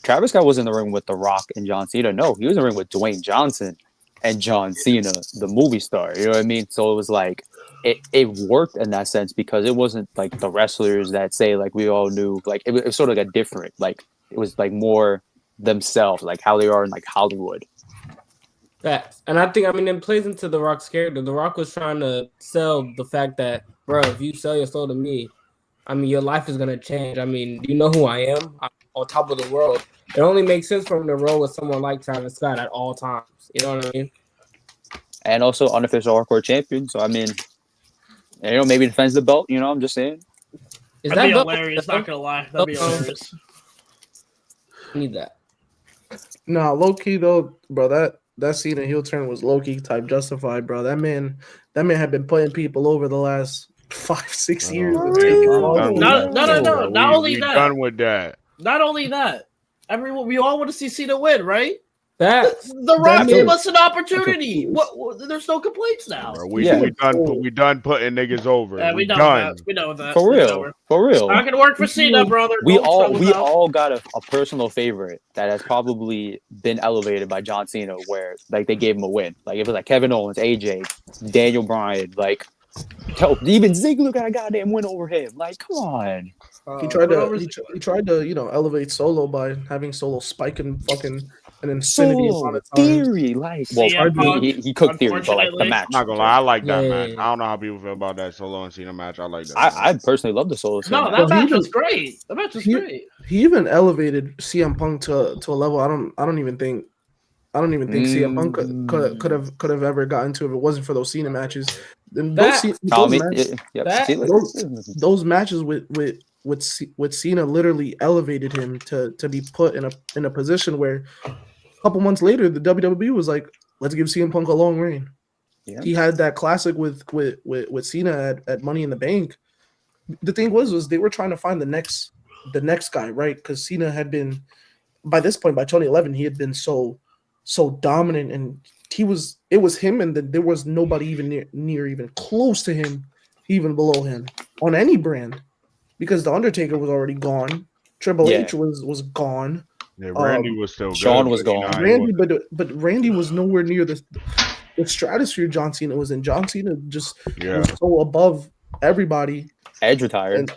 Travis Scott was in the ring with The Rock and John Cena. No, he was in the ring with Dwayne Johnson and John Cena, the movie star. You know what I mean? So it was like it worked in that sense because it wasn't like the wrestlers that say like we all knew. Like it was sort of like a different. Like it was like more themselves, like how they are in like Hollywood. Facts. And I think, I mean, it plays into The Rock's character. The Rock was trying to sell the fact that, bro, if you sell your soul to me, I mean, your life is going to change. I mean, you know who I am? I'm on top of the world. It only makes sense for him to roll with someone like Travis Scott at all times. You know what I mean? And also unofficial hardcore champion. So I mean, maybe defends the belt. You know, I'm just saying. Is That'd be belt- hilarious. Not gonna lie, that'd be hilarious. I need that. Nah, low key though, bro. That Cena heel turn was low key type justified, bro. That man had been putting people over the last 5-6 years. Oh, and man, taking we all done the- with No, that. no, no, no. Bro, Not only we that. done with that. Not only that. We all want to see Cena win, right? Facts. The Rock That's gave it. us an opportunity. What? There's no complaints now. Bro, we Yeah. done putting niggas over. Yeah, we know done. that. We know that. For It's real, over. for real. Not gonna work for Cena, brother. We Don't all trouble we out. all got a personal favorite that has probably been elevated by John Cena, where like they gave him a win. Like it was like Kevin Owens, AJ, Daniel Bryan, like even Ziggler got a goddamn win over him. Like, come on. He tried to elevate Solo by having Solo spike and fucking an infinity Solo amount of times. Theory, like, well, CM Punk, he cooked Theory, but like the unfortunately. match. I'm not gonna lie, I like that Yeah. match. I don't know how people feel about that Solo and Cena match. I like that. I personally love the Solo. No, match. that Well, he match was even- great. That match was he- great. He even elevated CM Punk to a level I don't even think CM Punk could have ever gotten to if it wasn't for those Cena matches. And Tommy, those matches with Cena literally elevated him to be put in a position where a couple months later the WWE was like, let's give CM Punk a long reign. Yeah. He had that classic with Cena at Money in the Bank. The thing was they were trying to find the next guy, right? Because Cena had been, by this point, by 2011, he had been so dominant, and it was him, and then there was nobody even near even close to him, even below him on any brand, because the Undertaker was already gone, Triple H was gone, Yeah, Randy was still good. Shawn was but, you gone. know, he Randy, was- but Randy was nowhere near the stratosphere John Cena was in. John Cena just yeah. was so above everybody. Edge retired. And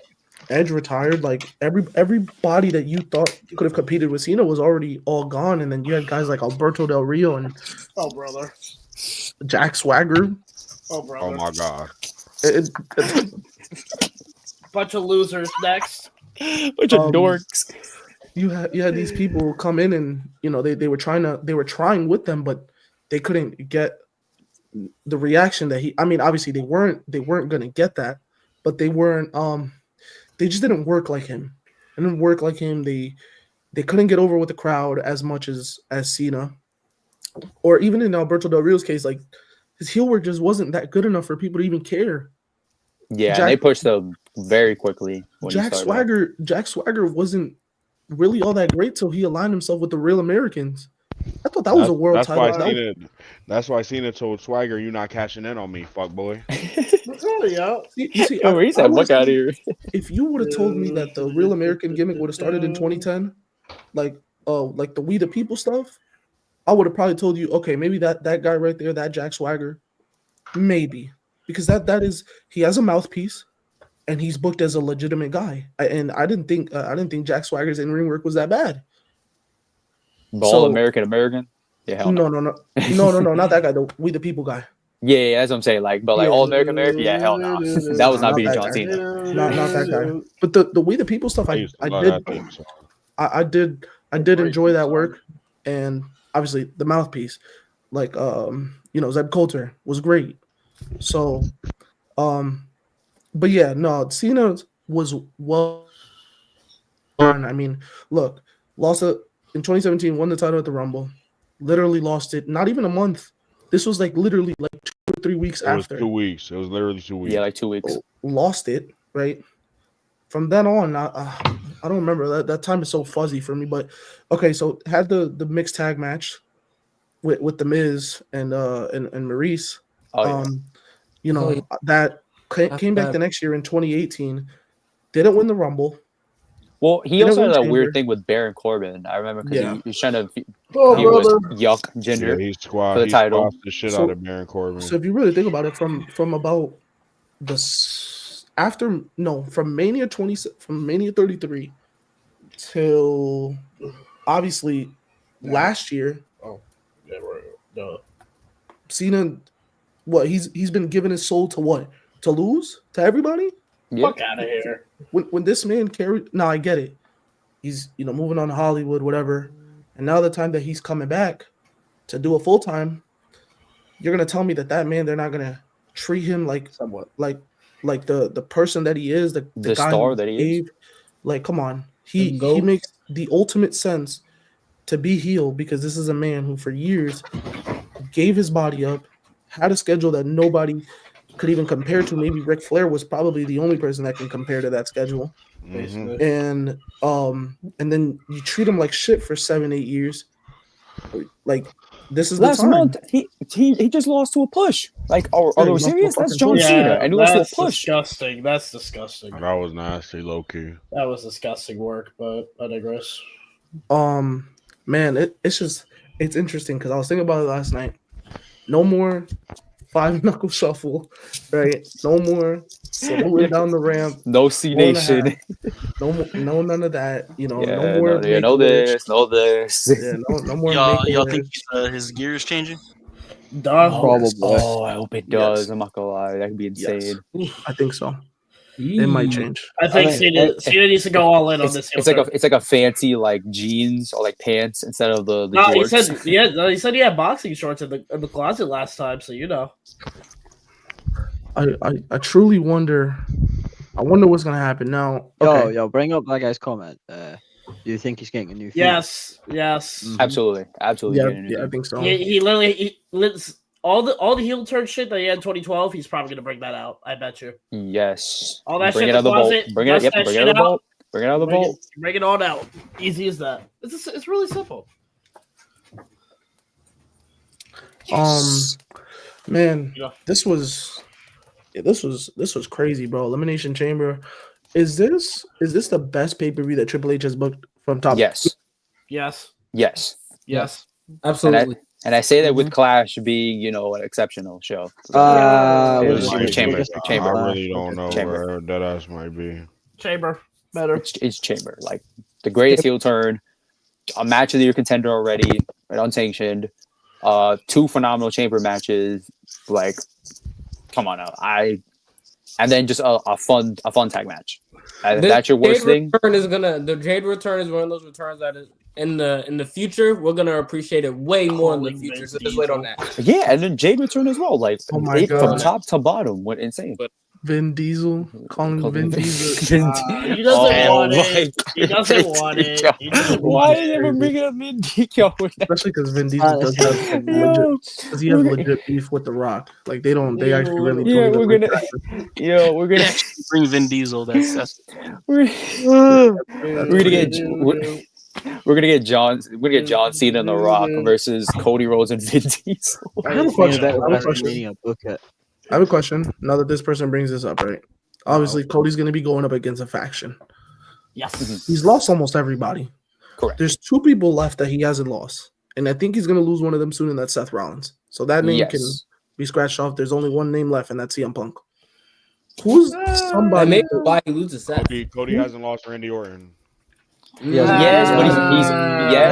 Edge retired. Like everybody that you thought could have competed with Cena was already all gone. And then you had guys like Alberto Del Rio and Oh, brother. Jack Swagger. Oh, brother. Oh my god. Bunch of losers next. Bunch of dorks. You had these people come in and they were trying with them, but they couldn't get the reaction that obviously they weren't gonna get that, but they weren't they just didn't work like him. They didn't work like him. They couldn't get over with the crowd as much as Cena. Or even in Alberto Del Rio's case, like his heel work just wasn't that good enough for people to even care. Yeah, and they pushed them very quickly. Jack Swagger wasn't really all that great till he aligned himself with the Real Americans. I thought that was a world title. That's why Cena told Swagger, "You not cashing in on me, fuck boy." You see, he said, "Fuck out of here." If you would have told me that the Real American gimmick would have started in 2010, like the We the People stuff, I would have probably told you, okay, maybe that guy right there, that Jack Swagger, maybe, because that is, he has a mouthpiece, and he's booked as a legitimate guy. And I didn't think Jack Swagger's in-ring work was that bad. Ball American. Yeah, hell no, not that guy. The We the People guy. Yeah, that's what I'm saying. Like, but like all American, yeah, hell no. That was not beating John Cena. Not that guy. But the We the People stuff, I did enjoy that work, and obviously the mouthpiece, like Zeb Coulter was great. So, but yeah, no, Cena was well. I mean, look, lost it in 2017, won the title at the Rumble, literally lost it. Not even a month. This was like literally like 2 or 3 weeks after. 2 weeks. It was literally 2 weeks. Yeah, like 2 weeks. Lost it, right? From then on, I don't remember. That time is so fuzzy for me. But okay, so had the mixed tag match with the Miz and Maurice. Oh, yeah. That came back the next year in 2018. Didn't win the Rumble. Well, he In a also ring had a chamber. weird thing with Baron Corbin. I remember because Yeah. he was trying to Oh, he was brother. yuck Yeah, Jinder he for the title. squashed the shit out So, of Baron Corbin. so if you really think about it, from about from Mania 33 till obviously last year, Yeah, right. No. Cena, what he's been giving his soul to what? To lose to everybody? Yeah, Fuck out of here. When this man carried, now I get it. He's moving on to Hollywood, whatever. And now the time that he's coming back to do a full time, you're gonna tell me that man they're not gonna treat him Somewhat. like the person that he is, the the guy star who that he is. gave. Like, come on, The he GOAT. makes the ultimate sense to be heel because this is a man who for years gave his body up, had a schedule that nobody could even compare to. Maybe Ric Flair was probably the only person that can compare to that schedule. Hmm. Basically. And then you treat him like shit for 7-8 years. Like, this is the Last time. month, he just lost to a push. Like, are Yeah, we he lost to a serious? That's fucking John push. Cena, and he lost to a that's push. disgusting. That's disgusting. That was nasty, low key. That was disgusting work, but I digress. Man, it's interesting because I was thinking about it last night. No more 5-knuckle shuffle, right? No more saluting down the ramp. No 4.5. C Nation. No, none of that. No Yeah, more. no, yeah, no Make-A-Wish. this, no this. Yeah, no more. Y'all Make-A-Wish. think his gear is changing? Done. Probably. Oh, I hope it does. Yes. I'm not gonna lie, that could be insane. Yes. I think so. It might change. I think I mean, Cena needs to go all in on It's, this. it's like a fancy like jeans or like pants instead of the no, he jorts. he said he had boxing shorts in the closet last time, so you know. I truly wonder. I wonder what's gonna happen now. Okay. Yo, bring up that guy's comment. Do you think he's getting a new feud? Yes. Absolutely. Yeah, I think so. He literally all the heel turn shit that he had in 2012. He's probably gonna bring that out. I bet you. Yes. All that bring shit it in out the of the vault. closet, Bring it. dust Yep. that Bring it shit out of the out. vault. Bring it out of the vault. Bring it on out. Easy as that. It's really simple. Man, Yeah. this was crazy, bro. Elimination Chamber. Is this the best pay-per-view that Triple H has booked from top? Yes. Yes. Yes. Absolutely. And I say that with Clash being, an exceptional show. It was Might be. Chamber. Chamber. I really don't know Chamber. where that ass might be. Chamber. Better. It's Chamber. Like the greatest heel turn, a match of the year contender already, right, unsanctioned. 2 phenomenal Chamber matches. Like, come on now. And then just a fun tag match. If that's your worst thing. The Jade return is one of those returns that is in the future we're gonna appreciate it way more in the future. So just wait on that. Yeah, and then Jade return as well. Like Oh my from God. top to bottom went insane. Vin Diesel calling Vin Diesel. He doesn't want my it. He doesn't want it. He doesn't Why want are it. you ever bringing up Vin Diesel? Especially because Vin Diesel does have Yo, because he has legit beef with The Rock. Like they actually really Yeah, told we're him gonna we're gonna Bring Vin Diesel. That's we're gonna get John Cena and The Rock versus Cody Rhodes and Vin Diesel. I have a question. That I have a question. WrestleMania book it. I have a question. Now that this person brings this up, right? Obviously, Cody's going to be going up against a faction. Yes. He's lost almost everybody. Correct. There's 2 people left that he hasn't lost, and I think he's going to lose one of them soon, and that's Seth Rollins. So that name can be scratched off. There's only one name left, and that's CM Punk. Who's That somebody? may be why he loses Seth. Cody hasn't lost Randy Orton. Yes,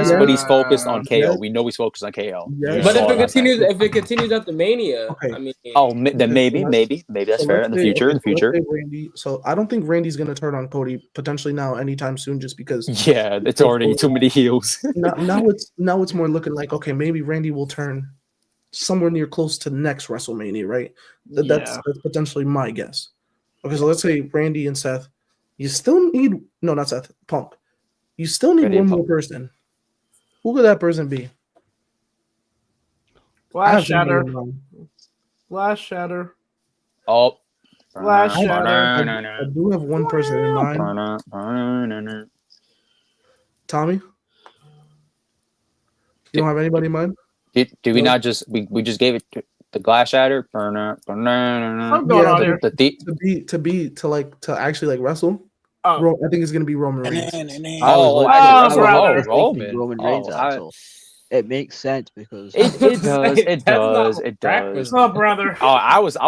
but he's focused on KO. Yes. We know he's focused on KO. Yes. But So if it continues at the Mania, Okay. I mean, then maybe that's So fair let's in the say- future. let's say Randy. So I don't think Randy's going to turn on Cody potentially now anytime soon, just because Yeah, it's already too many heels. now it's more looking like, okay, maybe Randy will turn somewhere near close to next WrestleMania, right? That's potentially my guess. Okay, so let's say Randy and Seth. You still need not Seth, Punk. You still need Randy one and more Punk. person. Who could that person be? Glass shatter. I Shatter. Oh. Glass shatter. I do have one person in mind. Tommy? You don't have anybody in mind? Did we not just we just gave it the glass shatter? I'm going on here. To actually like wrestle? Oh, I think it's gonna be Roman Reigns. I was Oh, looking, actually, I oh, was brother. thinking Roman. Roman Reigns. Oh, Axel. It makes sense because it does. It That's not does. what It crack does. was. Oh, brother. Oh, I was dead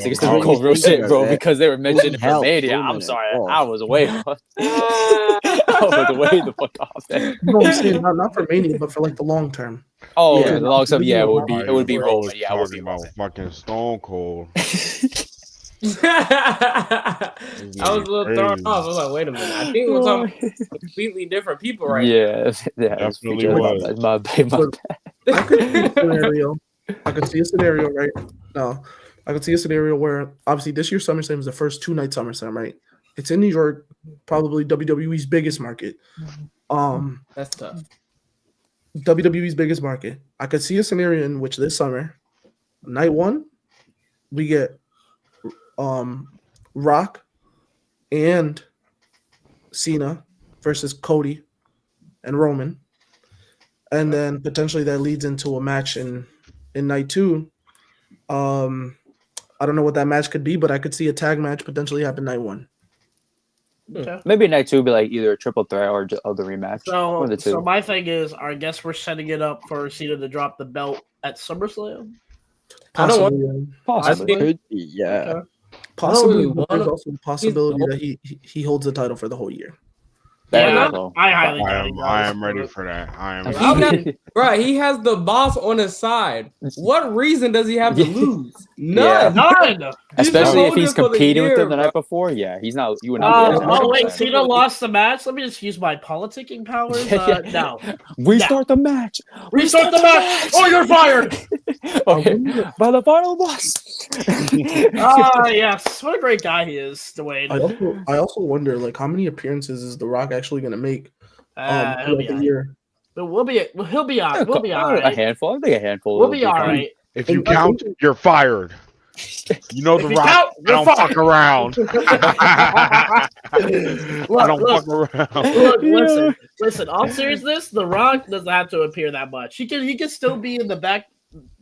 against the I cold real was shit, thinking bro, of that. because they were mentioning it for helped Mania. Roman I'm sorry, off. I was way off. I was way the fuck off there. No, I'm saying not for Mania, but for like the long term. Oh, Yeah. the long stuff. Yeah, it would thought be you Roman. was Yeah, it would be talking Roman. about fucking Stone Cold. I was a little thrown Crazy. off. I was like, wait a minute. I think we're talking about completely different people right Yeah, yeah. Definitely My was. bad. My bad. But I could see a now. scenario. I could see a scenario right now. I could see a scenario where obviously this year's SummerSlam is the first 2-night SummerSlam, right? It's in New York, probably WWE's biggest market. That's tough. WWE's biggest market. I could see a scenario in which this summer, night one, we get Rock and Cena versus Cody and Roman. And then potentially that leads into a match in night two. I don't know what that match could be, but I could see a tag match potentially happen night one. Okay. Maybe night two would be like either a triple threat or the rematch. One of the two. So my thing is, I guess we're setting it up for Cena to drop the belt at SummerSlam. I don't want. Possibly, Possibly. Could be, yeah. Okay. possibly, really but want there's him. also a possibility He's- that he holds the title for the whole year. Very Yeah, well. I highly I doubt am, he I does, am ready but- for that. I am. I'm ready. not- Bro, he has the boss on his side. What reason does he have to Yeah. lose? Yeah. None. None. Especially if holding he's for the competing with year, them the bro. night before. Yeah, he's not. You would not. be Oh wait, 100%. Cena lost the match. Let me just use my politicking powers. No, Restart the match. restart the match. Oh, you're fired. Okay, by the final boss. Ah, yes. What a great guy he is, Dwayne. I also wonder like how many appearances is The Rock actually going to make He'll be throughout the all right. year? But he'll be all A right. handful. I think a handful. We'll would be all fine. right. If you And I count, think- you're fired. You know If the you Rock. count, I you're don't fired. fuck around. I don't Look. fuck around. Look, listen. All seriousness, The Rock doesn't have to appear that much. He can still be in the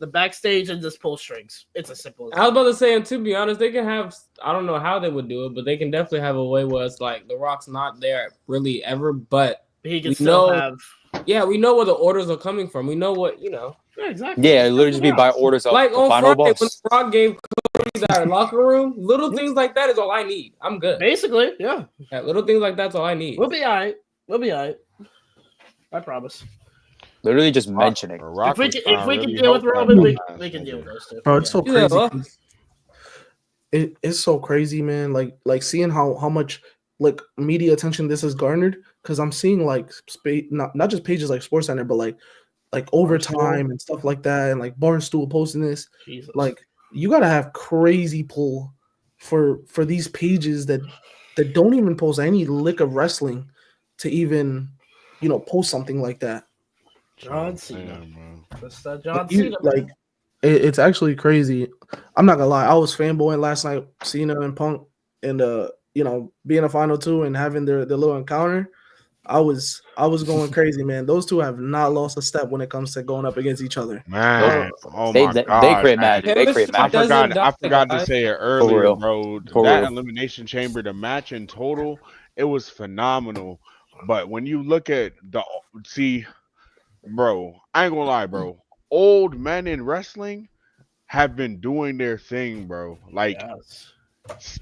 backstage and just pull strings. It's as simple as I was that. about to say, and to be honest, they can have. I don't know how they would do it, but they can definitely have a way where it's like the Rock's not there really ever, but He can we still know- have. yeah, we know where the orders are coming from. We know what Yeah, exactly. Yeah, it literally just be by orders of Like the on final Friday when boss. the Rock gave Cody that locker room, little things like that is all I need. I'm good. Basically, yeah. Yeah, little things like that's all I need. We'll be all right. We'll be all right. I promise. Literally just mentioning. Rock If we was can, trying if to we can really deal with help that Roman, we last can deal with nigga. those two. Bro, it's so Yeah, crazy. well- 'Cause it's so crazy, man. Like seeing how much like media attention this has garnered. Because I'm seeing like not just pages like SportsCenter, but like overtime and stuff like that, and like Barstool posting this. Jesus. Like you gotta have crazy pull for these pages that don't even post any lick of wrestling to even post something like that. John Cena. Damn, bro. That's that John You- Cena. like man. it's actually crazy. I'm not gonna lie, I was fanboying last night, Cena and Punk, and being a final two and having their little encounter. I was going crazy, man. Those two have not lost a step when it comes to going up against each other. Man, oh They my they god, create man. magic. They create I I magic. doesn't forgot. die, I forgot to guys. say it earlier, real. bro. For That real. elimination chamber, the match in total, it was phenomenal. But when you look at bro, I ain't gonna lie, bro. Old men in wrestling have been doing their thing, bro. Like Yes.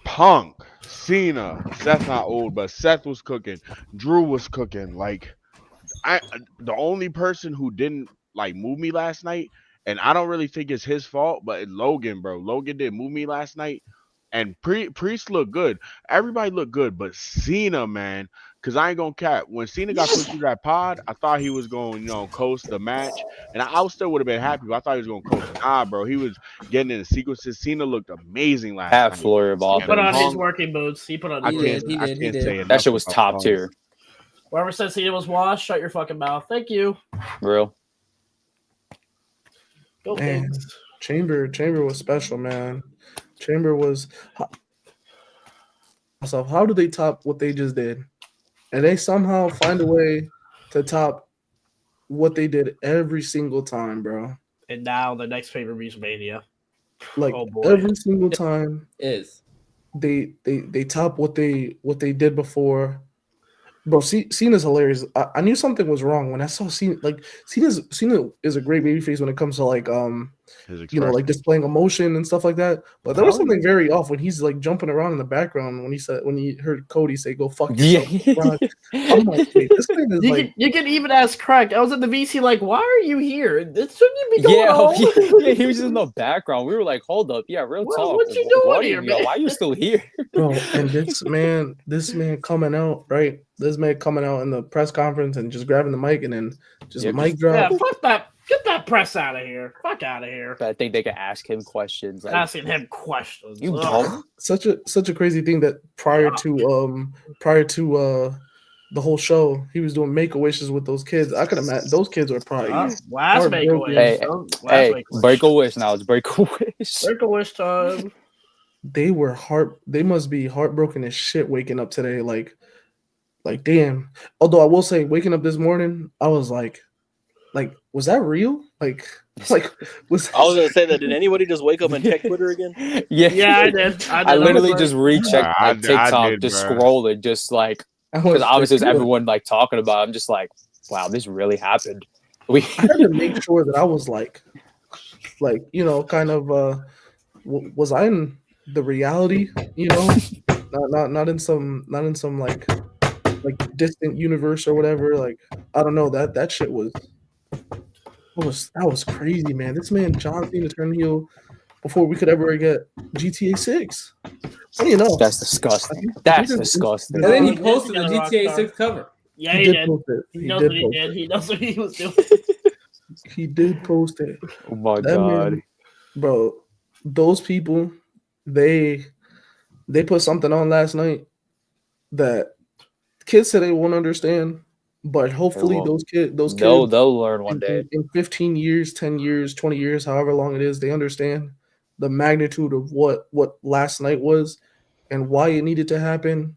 Punk, Cena, Seth not old, but Seth was cooking. Drew was cooking. Like the only person who didn't like move me last night, and I don't really think it's his fault, but it's Logan, bro. Logan didn't move me last night, and Priest looked good. Everybody looked good, but Cena, man, because I ain't gonna cap. When Cena got put through that pod, I thought he was going, coast the match, and I still would have been happy. But I thought he was gonna coast. Nah, bro, he was getting in the sequences. Cena looked amazing last Half night. flurry of He put on offense. his working boots. He put on I his can't. working He I did, he can't did. say enough That shit was about top Punk. tier. Whoever said Cena was washed, shut your fucking mouth. Thank you. Real. Go Man. Kings. Chamber was special, man. Chamber was how do they top what they just did? And they somehow find a way to top what they did every single time, bro. And now the next pay-per-view is Mania. Like Oh, boy. every single time. Is they top what they did before. Bro, Cena's hilarious. I knew something was wrong when I saw Cena. Like Cena is a great babyface when it comes to like His like expression. displaying emotion and stuff like that. But there was something very off when he's like jumping around in the background when he heard Cody say "Go fuck Yeah. yourself." I'm like, wait, this thing is like, You can even ask Craig. I was at the VC like, why are you here? This shouldn't you be going Yeah, home? yeah, he was just in the background. We were like, hold up, yeah, real talk. What you doing What are here, you, man? why are you still here? bro. And this man coming out right. This man coming out in the press conference and just grabbing the mic and then just Yeah, mic Yeah, drop. fuck that. Get that press out of here. Fuck out of here. I think they could ask him questions. Like, Asking him questions. you Ugh. dumb? Such a crazy thing that prior to the whole show, he was doing make a wishes with those kids. I could imagine those kids were probably Last make a heartbroken. wish. Hey, break a wish now. It's break a wish. Break a wish time. They must be heartbroken as shit waking up today. Like damn. Although I will say, waking up this morning, I was like, was that real? Like was I was gonna say that. Did anybody just wake up and check Twitter again? Yeah, Yeah, I did. I literally just rechecked I like TikTok, did, just bro. scrolling, just like I because was obviously it's like, everyone like talking about it. I'm just like, wow, this really happened. We I had to make sure that I was like kind of was I in the reality, not in some like distant universe or whatever. Like I don't know, that shit that was crazy, man. This man John Cena turned heel before we could ever get GTA 6. What do you know? that's disgusting. I That's think disgusting. And then he Yeah, posted the he got a GTA Rockstar. 6 cover. Yeah, he did. post it. He He knows did what he post did. it. He knows what he was doing. He did post it. Oh my That god. man, bro, those people, they put something on last night that kids today won't understand, but hopefully won't. those They'll kids learn one day. in 15 years, 10 years, 20 years, however long it is, they understand the magnitude of what last night was and why it needed to happen.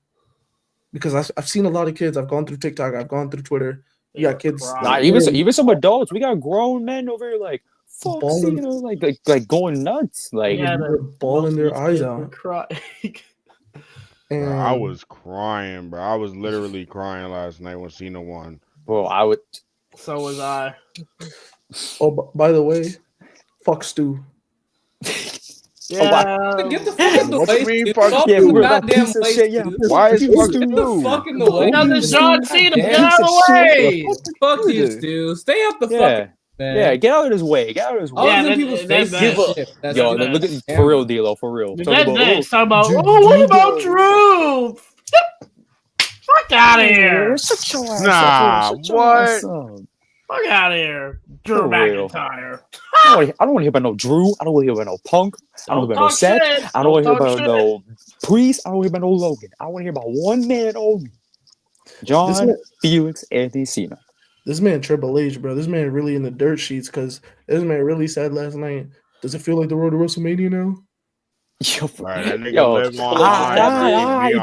Because I've seen a lot of kids. I've gone through TikTok. I've gone through Twitter. You got kids. Nah, even some adults. We got grown men over here like fuck Balling. Cena, like going nuts. Like Yeah, they're bawling their eyes out. Bro, And I was crying, bro. I was literally crying last night when Cena won. bro, I would So was I. by the way, fuck Stu. Yeah. Get the fuck out the What way. you mean, dude. fuck Fuck you? the we're that goddamn piece of way, shit, yeah. dude. Why is fuck Get the you? fuck in the way. Because dude. it's John Cena. Yeah. Get out of the way. Fuck you, Dude. Stu. Stay out the Yeah. fucking man. Yeah, get out of his way. Get out of his I way. Yeah, was in that- people's that- faces. that- and that- shit. That's Yo, that's- look at for real, D'Lo, for real. That Talk about, next, talking about, Drew- what about Drew- Drew? Fuck out of here. Shut your ass Nah, up. Shut your what? ass up. Fuck out of here. Drew For real. McIntyre. I don't want to hear about no Drew. I don't want to hear about no Punk. I don't want to hear about no talk Seth. shit. I don't want to hear Don't about talk no Priest. I don't want to hear about no Logan. I want to hear about one man only. John This man- Felix Anthony Cena. This man Triple H, bro. This man really in the dirt sheets because this man really said last night. Does it feel like the road to WrestleMania now? Yo, Right, that nigga yo, live online. He be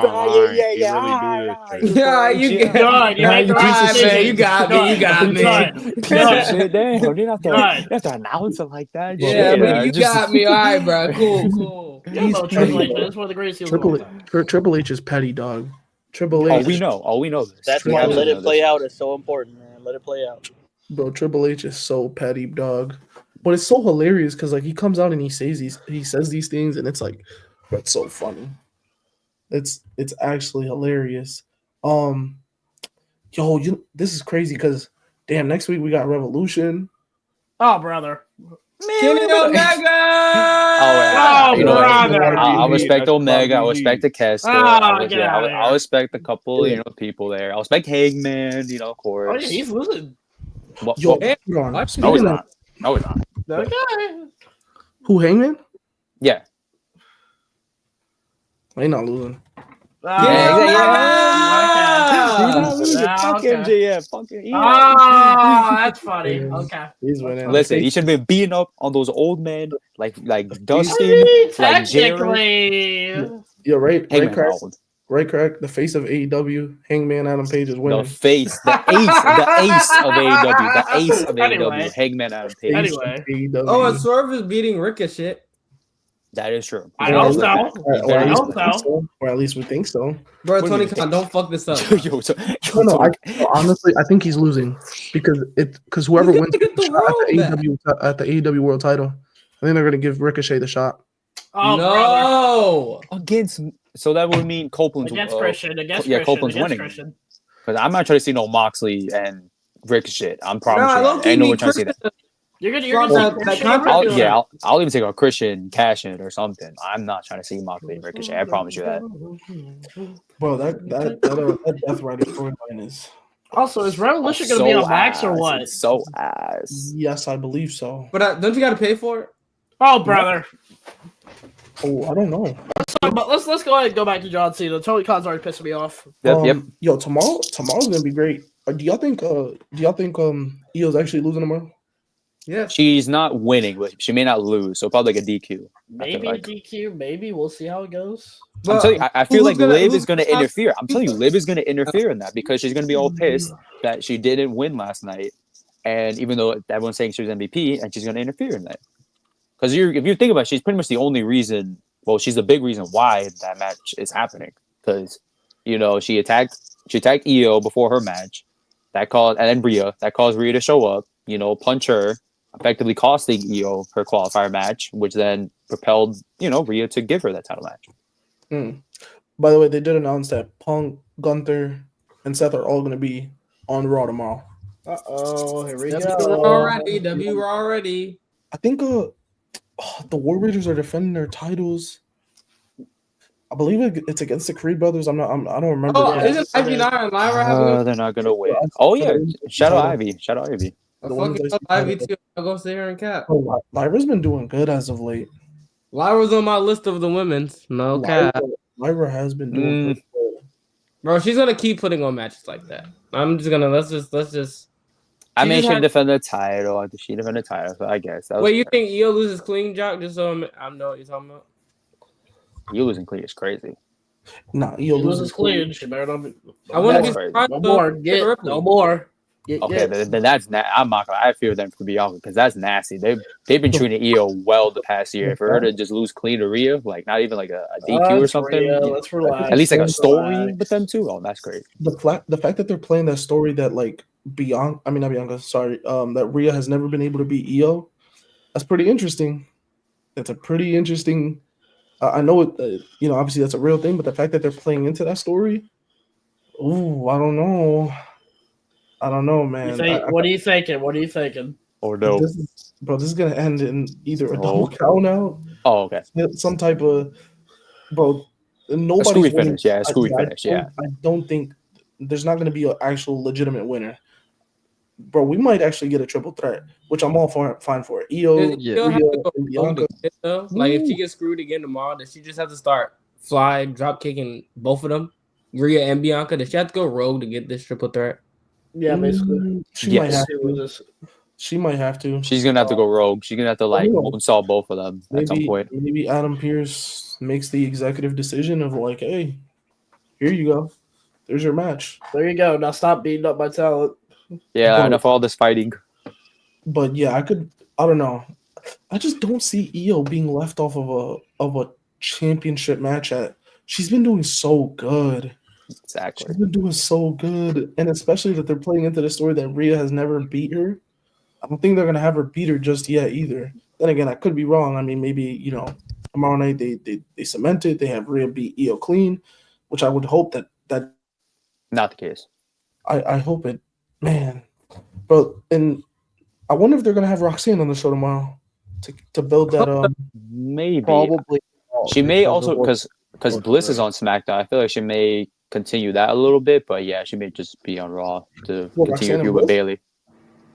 online. He really do this shit. Yeah, you get God, you Nah, make the you right piece of shit. decision. You got me. You got me. God. Piece of shit, damn. You didn't God. have to announce it like that. Yeah, shit. but you Just- got me. All right, bro. Cool. Yeah, He's no, Triple H, petty. man. That's one of the greatest heels of all time. Triple H is petty, dog. Triple Oh, H. we know. Oh, we know this. That's We why absolutely let know it play this. out is so important, man. Let it play out. Bro, Triple H is so petty, dog. But it's so hilarious because like he comes out and he says these things, and it's like that's so funny. It's actually hilarious. This is crazy because damn, next week we got Revolution. Oh, brother. Kenny Omega. Oh, You know what? brother. I respect That's Omega. I probably respect the cast. Oh, get out of here. I respect a couple, people there. I respect Hangman, of Oh, course. yeah, he's losing. What- Yo, Hey, hold on. watch no, Speaking he's of- not. No, he's not. Okay. Who Hangman? Yeah. They not losing. He's not losing. Yeah, Fuck okay. MJF. Fuck it. Oh, that's funny. Yeah. Okay. He's winning. Listen, he should have been beating up on those old men like I Dustin, mean, like Jared. technically. You're right. Hangman Crack. old. Right, crack. The face of AEW, Hangman Adam Page is The winning. face, the ace of AEW, the ace of Anyway. AEW, Hangman Adam Page. Anyway. AEW. Oh, and Swerve is beating Ricochet. That is true. I Or hope at so. least- or I at least hope we think so. so. Or at least we think so. Bro, What do Tony you Khan, think? don't fuck this up. yo, No, honestly, I think he's losing because whoever He's wins gonna get the shot at world the back. AEW World Title, I think they're gonna give Ricochet the shot. Oh, brother. No. against. So that would mean Copeland's Against Christian. Against yeah, Christian. Copeland's Against winning. Christian. Because I'm not trying to see no Moxley and Ricochet. I'm promise Nah, you low that. key, Ain't no me, one trying to see Christian. that. You're Fuck gonna see that Christian. contract over is there. I'll even take a Christian cash in or something. I'm not trying to see Moxley and Ricochet. I promise you that. Bro, that Death Rider storyline is Also, is Revolution gonna be on Max or what? It's so ass. yes, I believe so. But don't you got to pay for it? Oh, brother. Oh, I don't know. But let's go ahead and go back to John Cena. Tony Khan's already pissing me off. Yep. Yo, tomorrow's gonna be great. Do y'all think Io's actually losing tomorrow? Yes. She's not winning, but she may not lose. So probably like a DQ. Maybe like. DQ. Maybe we'll see how it goes. I'm telling you, I feel like Liv is going to who's gonna- interfere. I'm telling you, Liv is going to interfere in that because she's going to be all pissed that she didn't win last night. And even though everyone's saying she was MVP, and she's going to interfere in that. Because if you think about it, she's pretty much the only reason, well, she's the big reason why that match is happening. Because, she attacked Io before her match. And then Rhea. That caused Rhea to show up, punch her, effectively costing Io her qualifier match, which then propelled, Rhea to give her that title match. By the way, they did announce that Punk, Gunther, and Seth are all going to be on Raw tomorrow. Here we W go. already. W already. I think the War Raiders are defending their titles. I believe it's against the Creed brothers. I don't remember. Oh, Yeah, isn't Ivy and Lyra having They're not going to win. Oh, yeah. Shout out Ivy. a the fucking women's Ivy title. too? I'll go sit here and cap. Lyra's been doing good as of late. Lyra's on my list of the women's. No cap. Lyra has been doing good. Bro, she's gonna keep putting on matches like that. I'm just gonna let's just. I She mean, just she had- defend the title. She defended the title, so I guess. Wait, you think Io loses clean, Jock? Just so I know what you're talking about. you losing clean is crazy. Nah, He Io loses clean. She better not be. I wouldn't be That's crazy. surprised. No though more. if Get Ripley. no more. Get, Okay, get. then that's I'm not gonna. I fear them for Bianca because that's nasty. They've been treating Io well the past year. For her to just lose clean to Rhea, like not even like a DQ or something, Let's relax. at least like a Let's story relax. with them too. Oh, that's great. the fact that they're playing that story that like that Rhea has never been able to beat Io, that's pretty interesting. That's a pretty interesting. I know it. Obviously that's a real thing, but the fact that they're playing into that story, ooh, I don't know, man. What are you thinking? What are you thinking? Or no. This is gonna end in either a Oh. double count out, Oh, okay. some type of bro. A Nobody's screwy winning. finish. Yeah, a screwy finish. Yeah. I don't think there's not gonna be an actual legitimate winner. Bro, we might actually get a triple threat, which I'm all fine for. Io, Does Io have Rhea, to go and Bianca. again, though? Like if she gets screwed again tomorrow, does she just have to start drop kicking both of them, Rhea and Bianca? Does she have to go rogue to get this triple threat? Yeah, basically. She Yes. might have to. She might have to. She's gonna have to go rogue. She's gonna have to like Yeah. moonsault both of them at some point. Maybe Adam Pearce makes the executive decision of like, hey, here you go. There's your match. There you go. Now stop beating up my talent. Yeah, Bro. enough of all this fighting. But yeah, I don't know. I just don't see Io being left off of a championship match she's been doing so good. Exactly. She's been doing so good. And especially that they're playing into the story that Rhea has never beat her. I don't think they're gonna have her beat her just yet either. Then again, I could be wrong. I mean, maybe, tomorrow night they cement it, they have Rhea beat Io clean, which I would hope that Not the case. I hope it, man. But and I wonder if they're gonna have Roxanne on the show tomorrow to build that Maybe. Probably. She may also because Bliss is on SmackDown. I feel like she may continue that a little bit, but yeah, she may just be on Raw to What, continue Roxanne her and feud with Bliss? Bailey.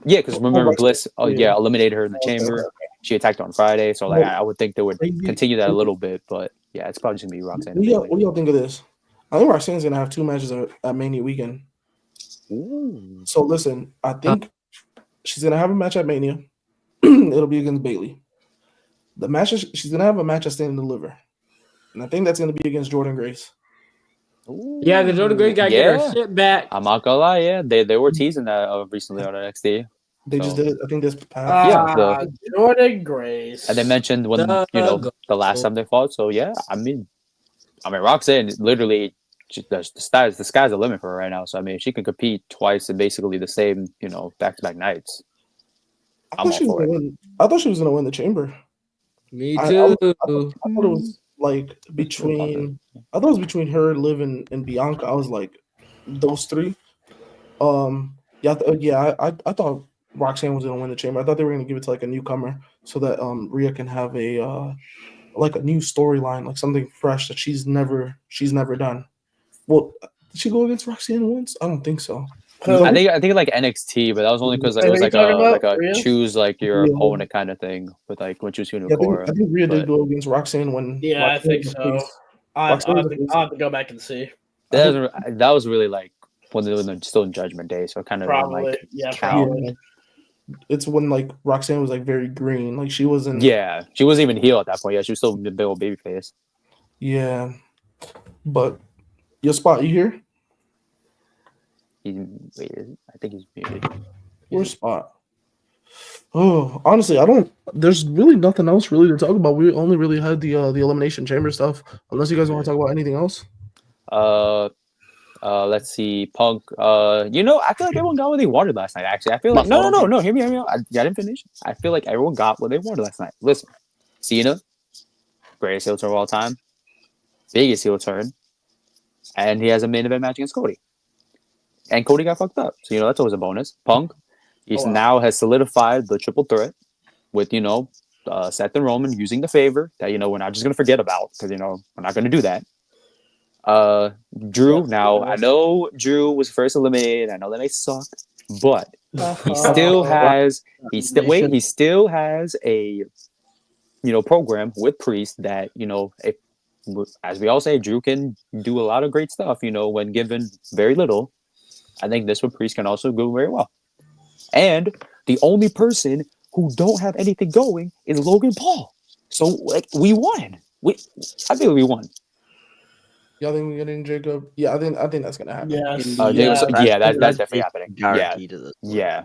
Yeah, because remember Roxanne. Bliss? Oh Yeah. yeah, eliminated her in the chamber. She attacked on Friday, so like Well, I would think they would maybe- continue that a little bit, but yeah, it's probably just gonna be Roxanne. What And do y'all think of this? I think Roxanne's gonna have 2 matches at Mania weekend. Bailey. Ooh. So listen, I think she's gonna have a match at Mania. It'll be against Bailey. The match she's gonna have a match at Stand and Deliver, and I think that's gonna be against Jordan Grace. Yeah, the Jordan Grace gotta get her shit back. I'm not gonna lie, yeah, they were teasing that recently on NXT. They just So- did it. I think this past. Yeah, Jordan Grace. And they mentioned when the last time they fought. So yeah, I mean, Roxanne literally the sky's the limit for her right now. So I mean, if she can compete twice in basically the same back-to-back nights. I thought she was gonna win. I thought she was gonna win the chamber. Me I too. thought it was like between. I thought it was between her, Liv, and Bianca. I was like, those three. I thought Roxanne was gonna win the chamber. I thought they were gonna give it to like a newcomer so that Rhea can have a like a new storyline, like something fresh that she's never done. Well, did she go against Roxanne once? I don't think so. I think like NXT, but that was only because it was like a Rhea? choose like your Rhea. opponent kind of thing with like when choosing Yeah, Cora. I think Rhea but- did go against Roxanne when. Yeah, I Roxanne think was so. face. I'll Roxanne was face. have to go back and see. That was really like when they were still in Judgment Day, so it kind of Probably, like yeah, count. probably. It's when like Roxanne was like very green, like she wasn't. Yeah, she wasn't even heel at that point. Yeah, she was still a big old baby face. Yeah, but your spot, you here? I think he's muted. Where's spot? Oh, honestly, I don't. There's really nothing else really to talk about. We only really had the elimination chamber stuff. Unless you guys want to talk about anything else. Let's see, Punk. I feel like everyone got what they wanted last night. Actually, I feel like no. Hear me out. I didn't finish. I feel like everyone got what they wanted last night. Listen, Cena, greatest heel turn of all time, biggest heel turn, and he has a main event match against Cody. And Cody got fucked up, so that's always a bonus. Punk, now has solidified the triple threat with Seth and Roman using the favor that we're not just gonna forget about because we're not gonna do that. Drew. Now I know Drew was first eliminated. I know that they suck, but he still has. He still has a program with Priest that if, as we all say, Drew can do a lot of great stuff. When given very little. I think this with Priest can also go very well. And the only person who don't have anything going is Logan Paul. So like we won. I think we won. Y'all think we're getting Jacob? Yeah, I think that's gonna happen. Yes. That's definitely happening. Guaranteed to this. Yeah.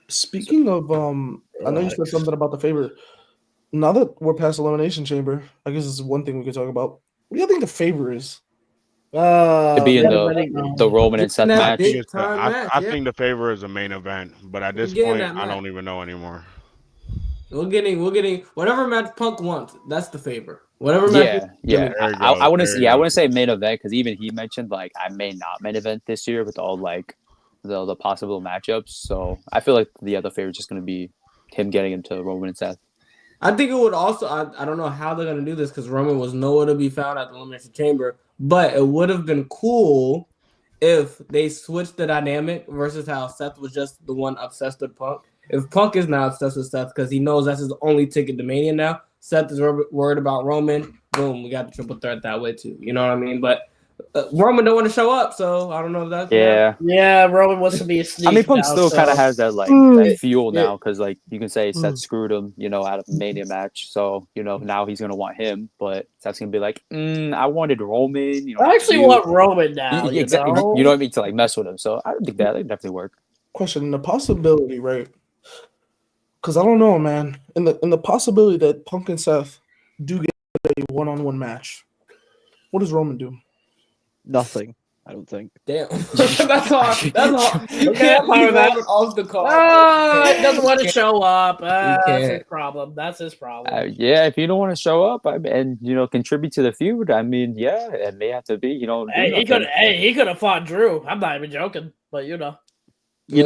Speaking of, I know you said something about the favor. Now that we're past elimination chamber, I guess this is one thing we could talk about. What do you think the favor is? To be in the Roman and Seth match. I think the favor is a main event, but at this point, I don't even know anymore. We're getting whatever match Punk wants. That's the favor. Whatever match. Yeah. I wouldn't say main event because even he mentioned like I may not main event this year with all like the possible matchups. So I feel like the other favor is just going to be him getting into Roman and Seth. I think it would also. I don't know how they're going to do this because Roman was nowhere to be found at the Elimination Chamber. But it would have been cool if they switched the dynamic versus how Seth was just the one obsessed with Punk. If Punk is now obsessed with Seth because he knows that's his only ticket to Mania now, Seth is worried about Roman. Boom, we got the triple threat that way too. You know what I mean? But Roman don't want to show up, so I don't know if that's yeah. Roman wants to be a sneak. I mean, Punk still kind of has that that fuel now because like you can say Seth screwed him, out of a Mania match. So now he's gonna want him, but Seth's gonna be like, I wanted Roman. I actually want Roman now. Exactly. You know what I mean to like mess with him. So I don't think that would definitely work. Question: the possibility, right? Because I don't know, man. In the possibility that Punk and Seth do get a one-on-one match, what does Roman do? Nothing. I don't think. Damn. That's all. Okay, that's off the card. He doesn't want to show up. That's his problem. Yeah, if you don't want to show up and contribute to the feud, I mean, yeah, it may have to be. He could have fought Drew. I'm not even joking, but You know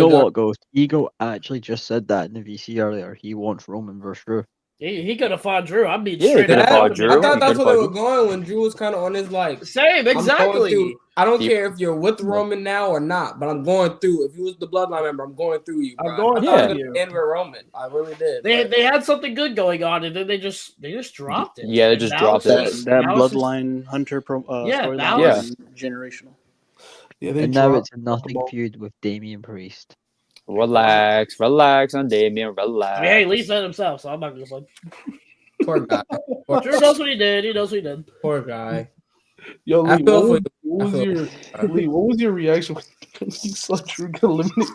what, Ghost? Ego actually just said that in the VC earlier. He wants Roman versus Drew. He could have fought Drew. I'm being straight up. I thought that's where they were going when Drew was kind of on his like same exactly. I don't care if you're with Roman now or not, but I'm going through. If you was the Bloodline member, I'm going through you. Bro. I'm going through you. End with Roman. I really did. They had something good going on, and then they just dropped it. Yeah, they just dropped it. That Bloodline Hunter storyline generational. Yeah, and now it's a nothing feud with Damian Priest. Relax on Damian. Relax. I mean, hey, Lee said himself, so I'm not just like. Poor guy. Drew knows what he did. He knows what he did. Poor guy. Yo, I Lee, feel for you. what was your reaction when you saw Drew get eliminated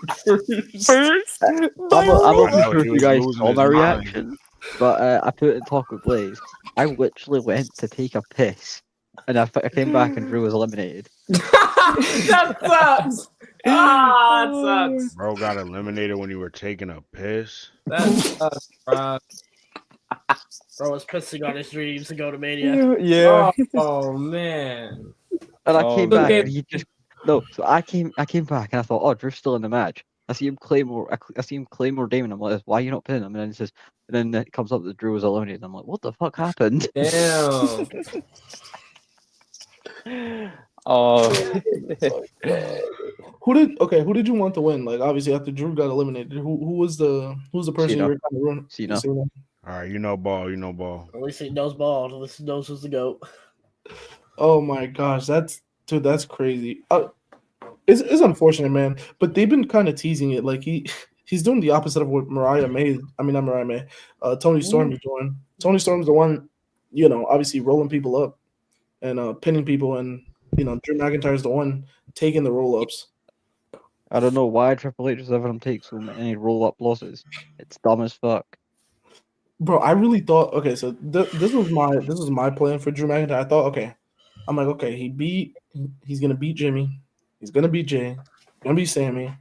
first? I'm I not too know sure he if you was guys losing saw his my mind. reaction, but I put it in Talk with Blaze. I literally went to take a piss, and I came back and Drew was eliminated. That sucks. Ah, that sucks. Bro got eliminated when you were taking a piss. That sucks, bro. Bro was pissing on his dreams to go to Mania. Yeah. Oh man. And I Oh, came back, Okay. and he just no. So I came back, and I thought, oh, Drew's still in the match. I see him Claymore. I see him Claymore Damon. I'm like, why are you not pinning him? And then it says, and then it comes up that Drew was eliminated. I'm like, what the fuck happened? Damn. Oh. Who did you want to win? Like obviously after Drew got eliminated, who was the person Cena. you were kind of running? Cena. All right, you know ball. At least he knows ball. At least he knows who's the GOAT. Oh my gosh, that's crazy. It's unfortunate, man. But they've been kind of teasing it. Like he's doing the opposite of what Mariah May. I mean, not Mariah May. Tony Storm is doing. Tony Storm's the one, obviously rolling people up and pinning people, and Drew McIntyre's the one taking the roll ups. I don't know why Triple H is having him take so many roll up losses. It's dumb as fuck. Bro, I really thought. Okay, so this was my plan for Drew McIntyre. I thought, okay, I'm like, okay, he's gonna beat Jimmy, he's gonna beat Jay, gonna beat Sammy,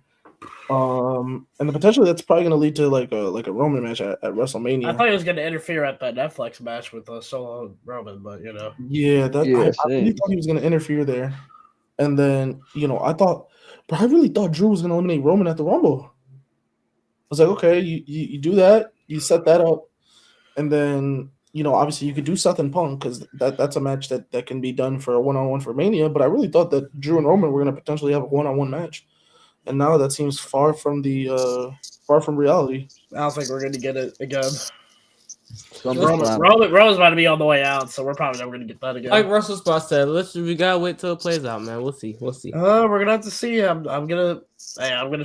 and the potentially that's probably gonna lead to like a Roman match at WrestleMania. I thought he was going to interfere at that Netflix match with Solo Roman, but Yeah, I really same. thought he was gonna interfere there, and then I really thought Drew was gonna eliminate Roman at the Rumble. I was like, okay, you do that, you set that up. And then, obviously you could do Seth and Punk because that's a match that can be done for a one-on-one for Mania. But I really thought that Drew and Roman were going to potentially have a one-on-one match. And now that seems far from reality. I don't think we're going to get it again. Roman's about to be on the way out, so we're probably never going to get that again. Like Russell Spot said, we gotta wait till it plays out, man. We'll see. We're gonna have to see. I'm gonna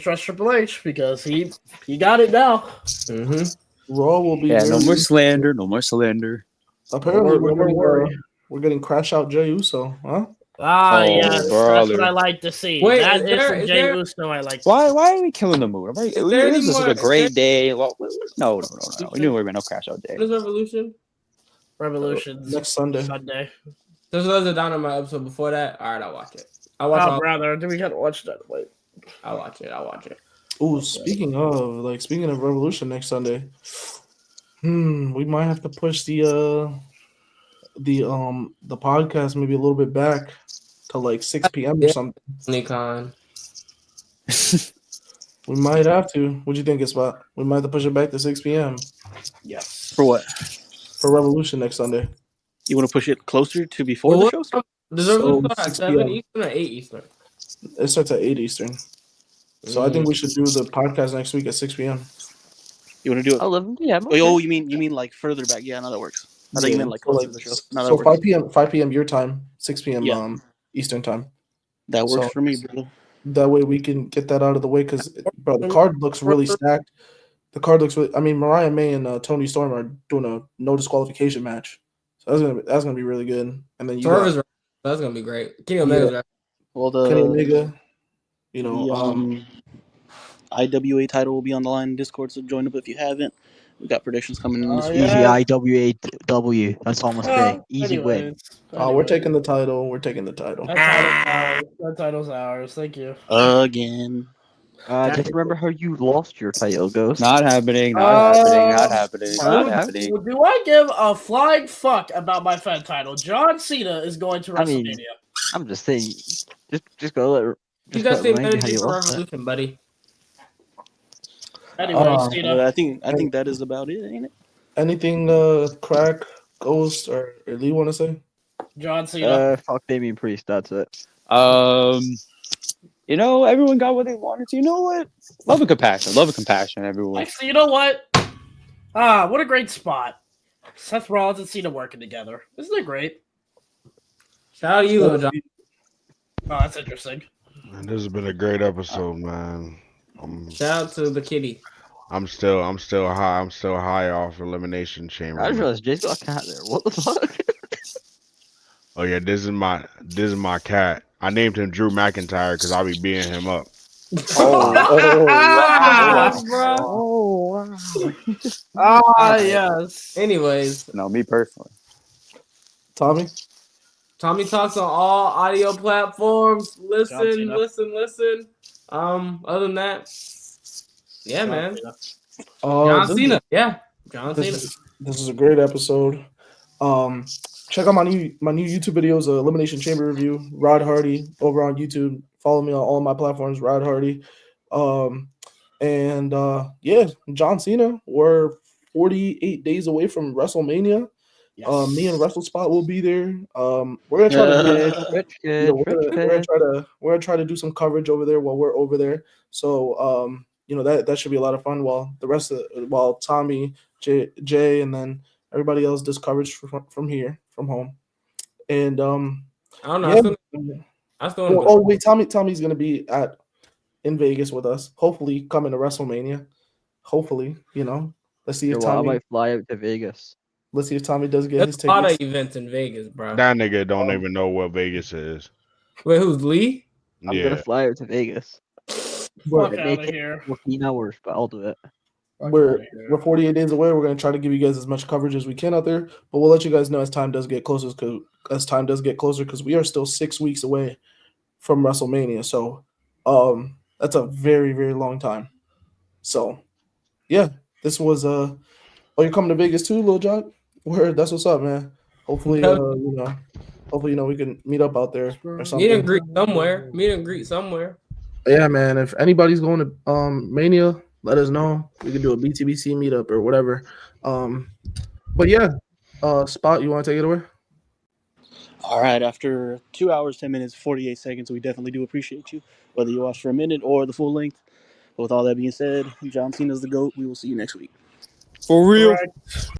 trust Triple H because he got it now. Mm-hmm. Raw will be no more slander. No more slander. Apparently, we're getting Crash Out Jey Uso, huh? Yes, brother. that's what I like to see. Wait, that is from Jey Uso. I like. Why are we killing the mood? This is such a great day. Well, no. We knew we were gonna crash out day. What is Revolution's next Sunday. There's a Dynamite episode before that. All right, I'll watch it. Brother, do we gotta watch that? Wait, I'll watch it. Oh, speaking of Revolution next Sunday, we might have to push the podcast maybe a little bit back to like 6 p.m. or something. Nikon. We might have to. What do you think, Spot? We might have to push it back to 6 p.m. Yes. For what? For Revolution next Sunday. You want to push it closer to before the show starts? Does it start at 7 Eastern or 8 Eastern? It starts at 8 Eastern. So I think we should do the podcast next week at 6 p.m. You want to do it? 11 p.m. Oh, you mean like further back? Yeah, no, that works. I think you meant like closer to the show. No, so 5 p.m. your time, 6 p.m. Eastern time. That works for me, bro. That way we can get that out of the way because the card looks really stacked. The card looks really. I mean, Mariah May and Tony Storm are doing a no disqualification match, so that's gonna be really good. And then that's gonna be great. Kenny Omega. Well, Kenny Omega. IWA title will be on the line in Discord, so join up if you haven't. We got predictions coming in this week. Easy IWAW. That's all I'm gonna say. Easy win. We're taking the title. That title's ours. Thank you. Again. Just remember how you lost your title, Ghost. Not happening. Do I give a flying fuck about my Fed title? John Cena is going to WrestleMania. I'm just saying. Just go let. You guys say manager for Revolution, buddy. Anyway, Cena. I think that is about it, ain't it? Anything Crack, Ghost, or Lee want to say? John Cena. Fuck Damian Priest. That's it. Everyone got what they wanted to. You know what? Love and compassion, everyone. Actually, you know what? What a great spot. Seth Rollins and Cena working together. Isn't it great? Shout out to you, John. Oh, that's interesting. Man, this has been a great episode, man. Shout out to the kitty. I'm still high off Elimination Chamber. I just realized Jay's got a cat there. What the fuck? Oh yeah, this is my cat. I named him Drew McIntyre because I'll be beating him up. Yes, bro. wow. Yes. Anyways, No, me personally. Tommy. Tommy talks on all audio platforms. John Listen, Cena. listen. Other than that, yeah, John man. Cena. John This, Cena. Yeah, John this Cena. is a great episode. Check out my new YouTube videos, Elimination Chamber review, Rod Hardy over on YouTube. Follow me on all my platforms, Rod Hardy. Yeah, John Cena. We're 48 days away from WrestleMania. Yes. Me and WrestleSpot will be there. We're gonna try to Rich you know, kid, rich we're gonna kid. try to do some coverage over there while we're over there. So that should be a lot of fun. While Tommy, Jay, and then everybody else does coverage from here from home. And I don't know. yeah. I still want to go. Oh wait, Tommy's gonna be in Vegas with us. Hopefully, coming to WrestleMania. Hopefully, let's see if Well, I Tommy. might fly out to Vegas. Let's see if Tommy does get his There's a lot tickets. of events in Vegas, bro. That nigga don't even know what Vegas is. Wait, who's Lee? I'm Yeah. gonna fly out to Vegas. Fuck It may out of take here. 14 hours, but I'll do it. We're 48 days away. We're gonna try to give you guys as much coverage as we can out there, but we'll let you guys know as time does get closer. Because we are still 6 weeks away from WrestleMania. So, that's a very very long time. So, yeah, this was Oh, you're coming to Vegas too, Lil John? Word, that's what's up, man. Hopefully, we can meet up out there or Meet and something. greet somewhere. Meet and greet somewhere. Yeah, man. If anybody's going to Mania, let us know. We can do a BTBC meetup or whatever. But yeah, Spot, you want to take it away? All right, after 2 hours, 10 minutes, 48 seconds, we definitely do appreciate you, whether you watch for a minute or the full length. But with all that being said, John Cena's the GOAT. We will see you next week. For real. Correct.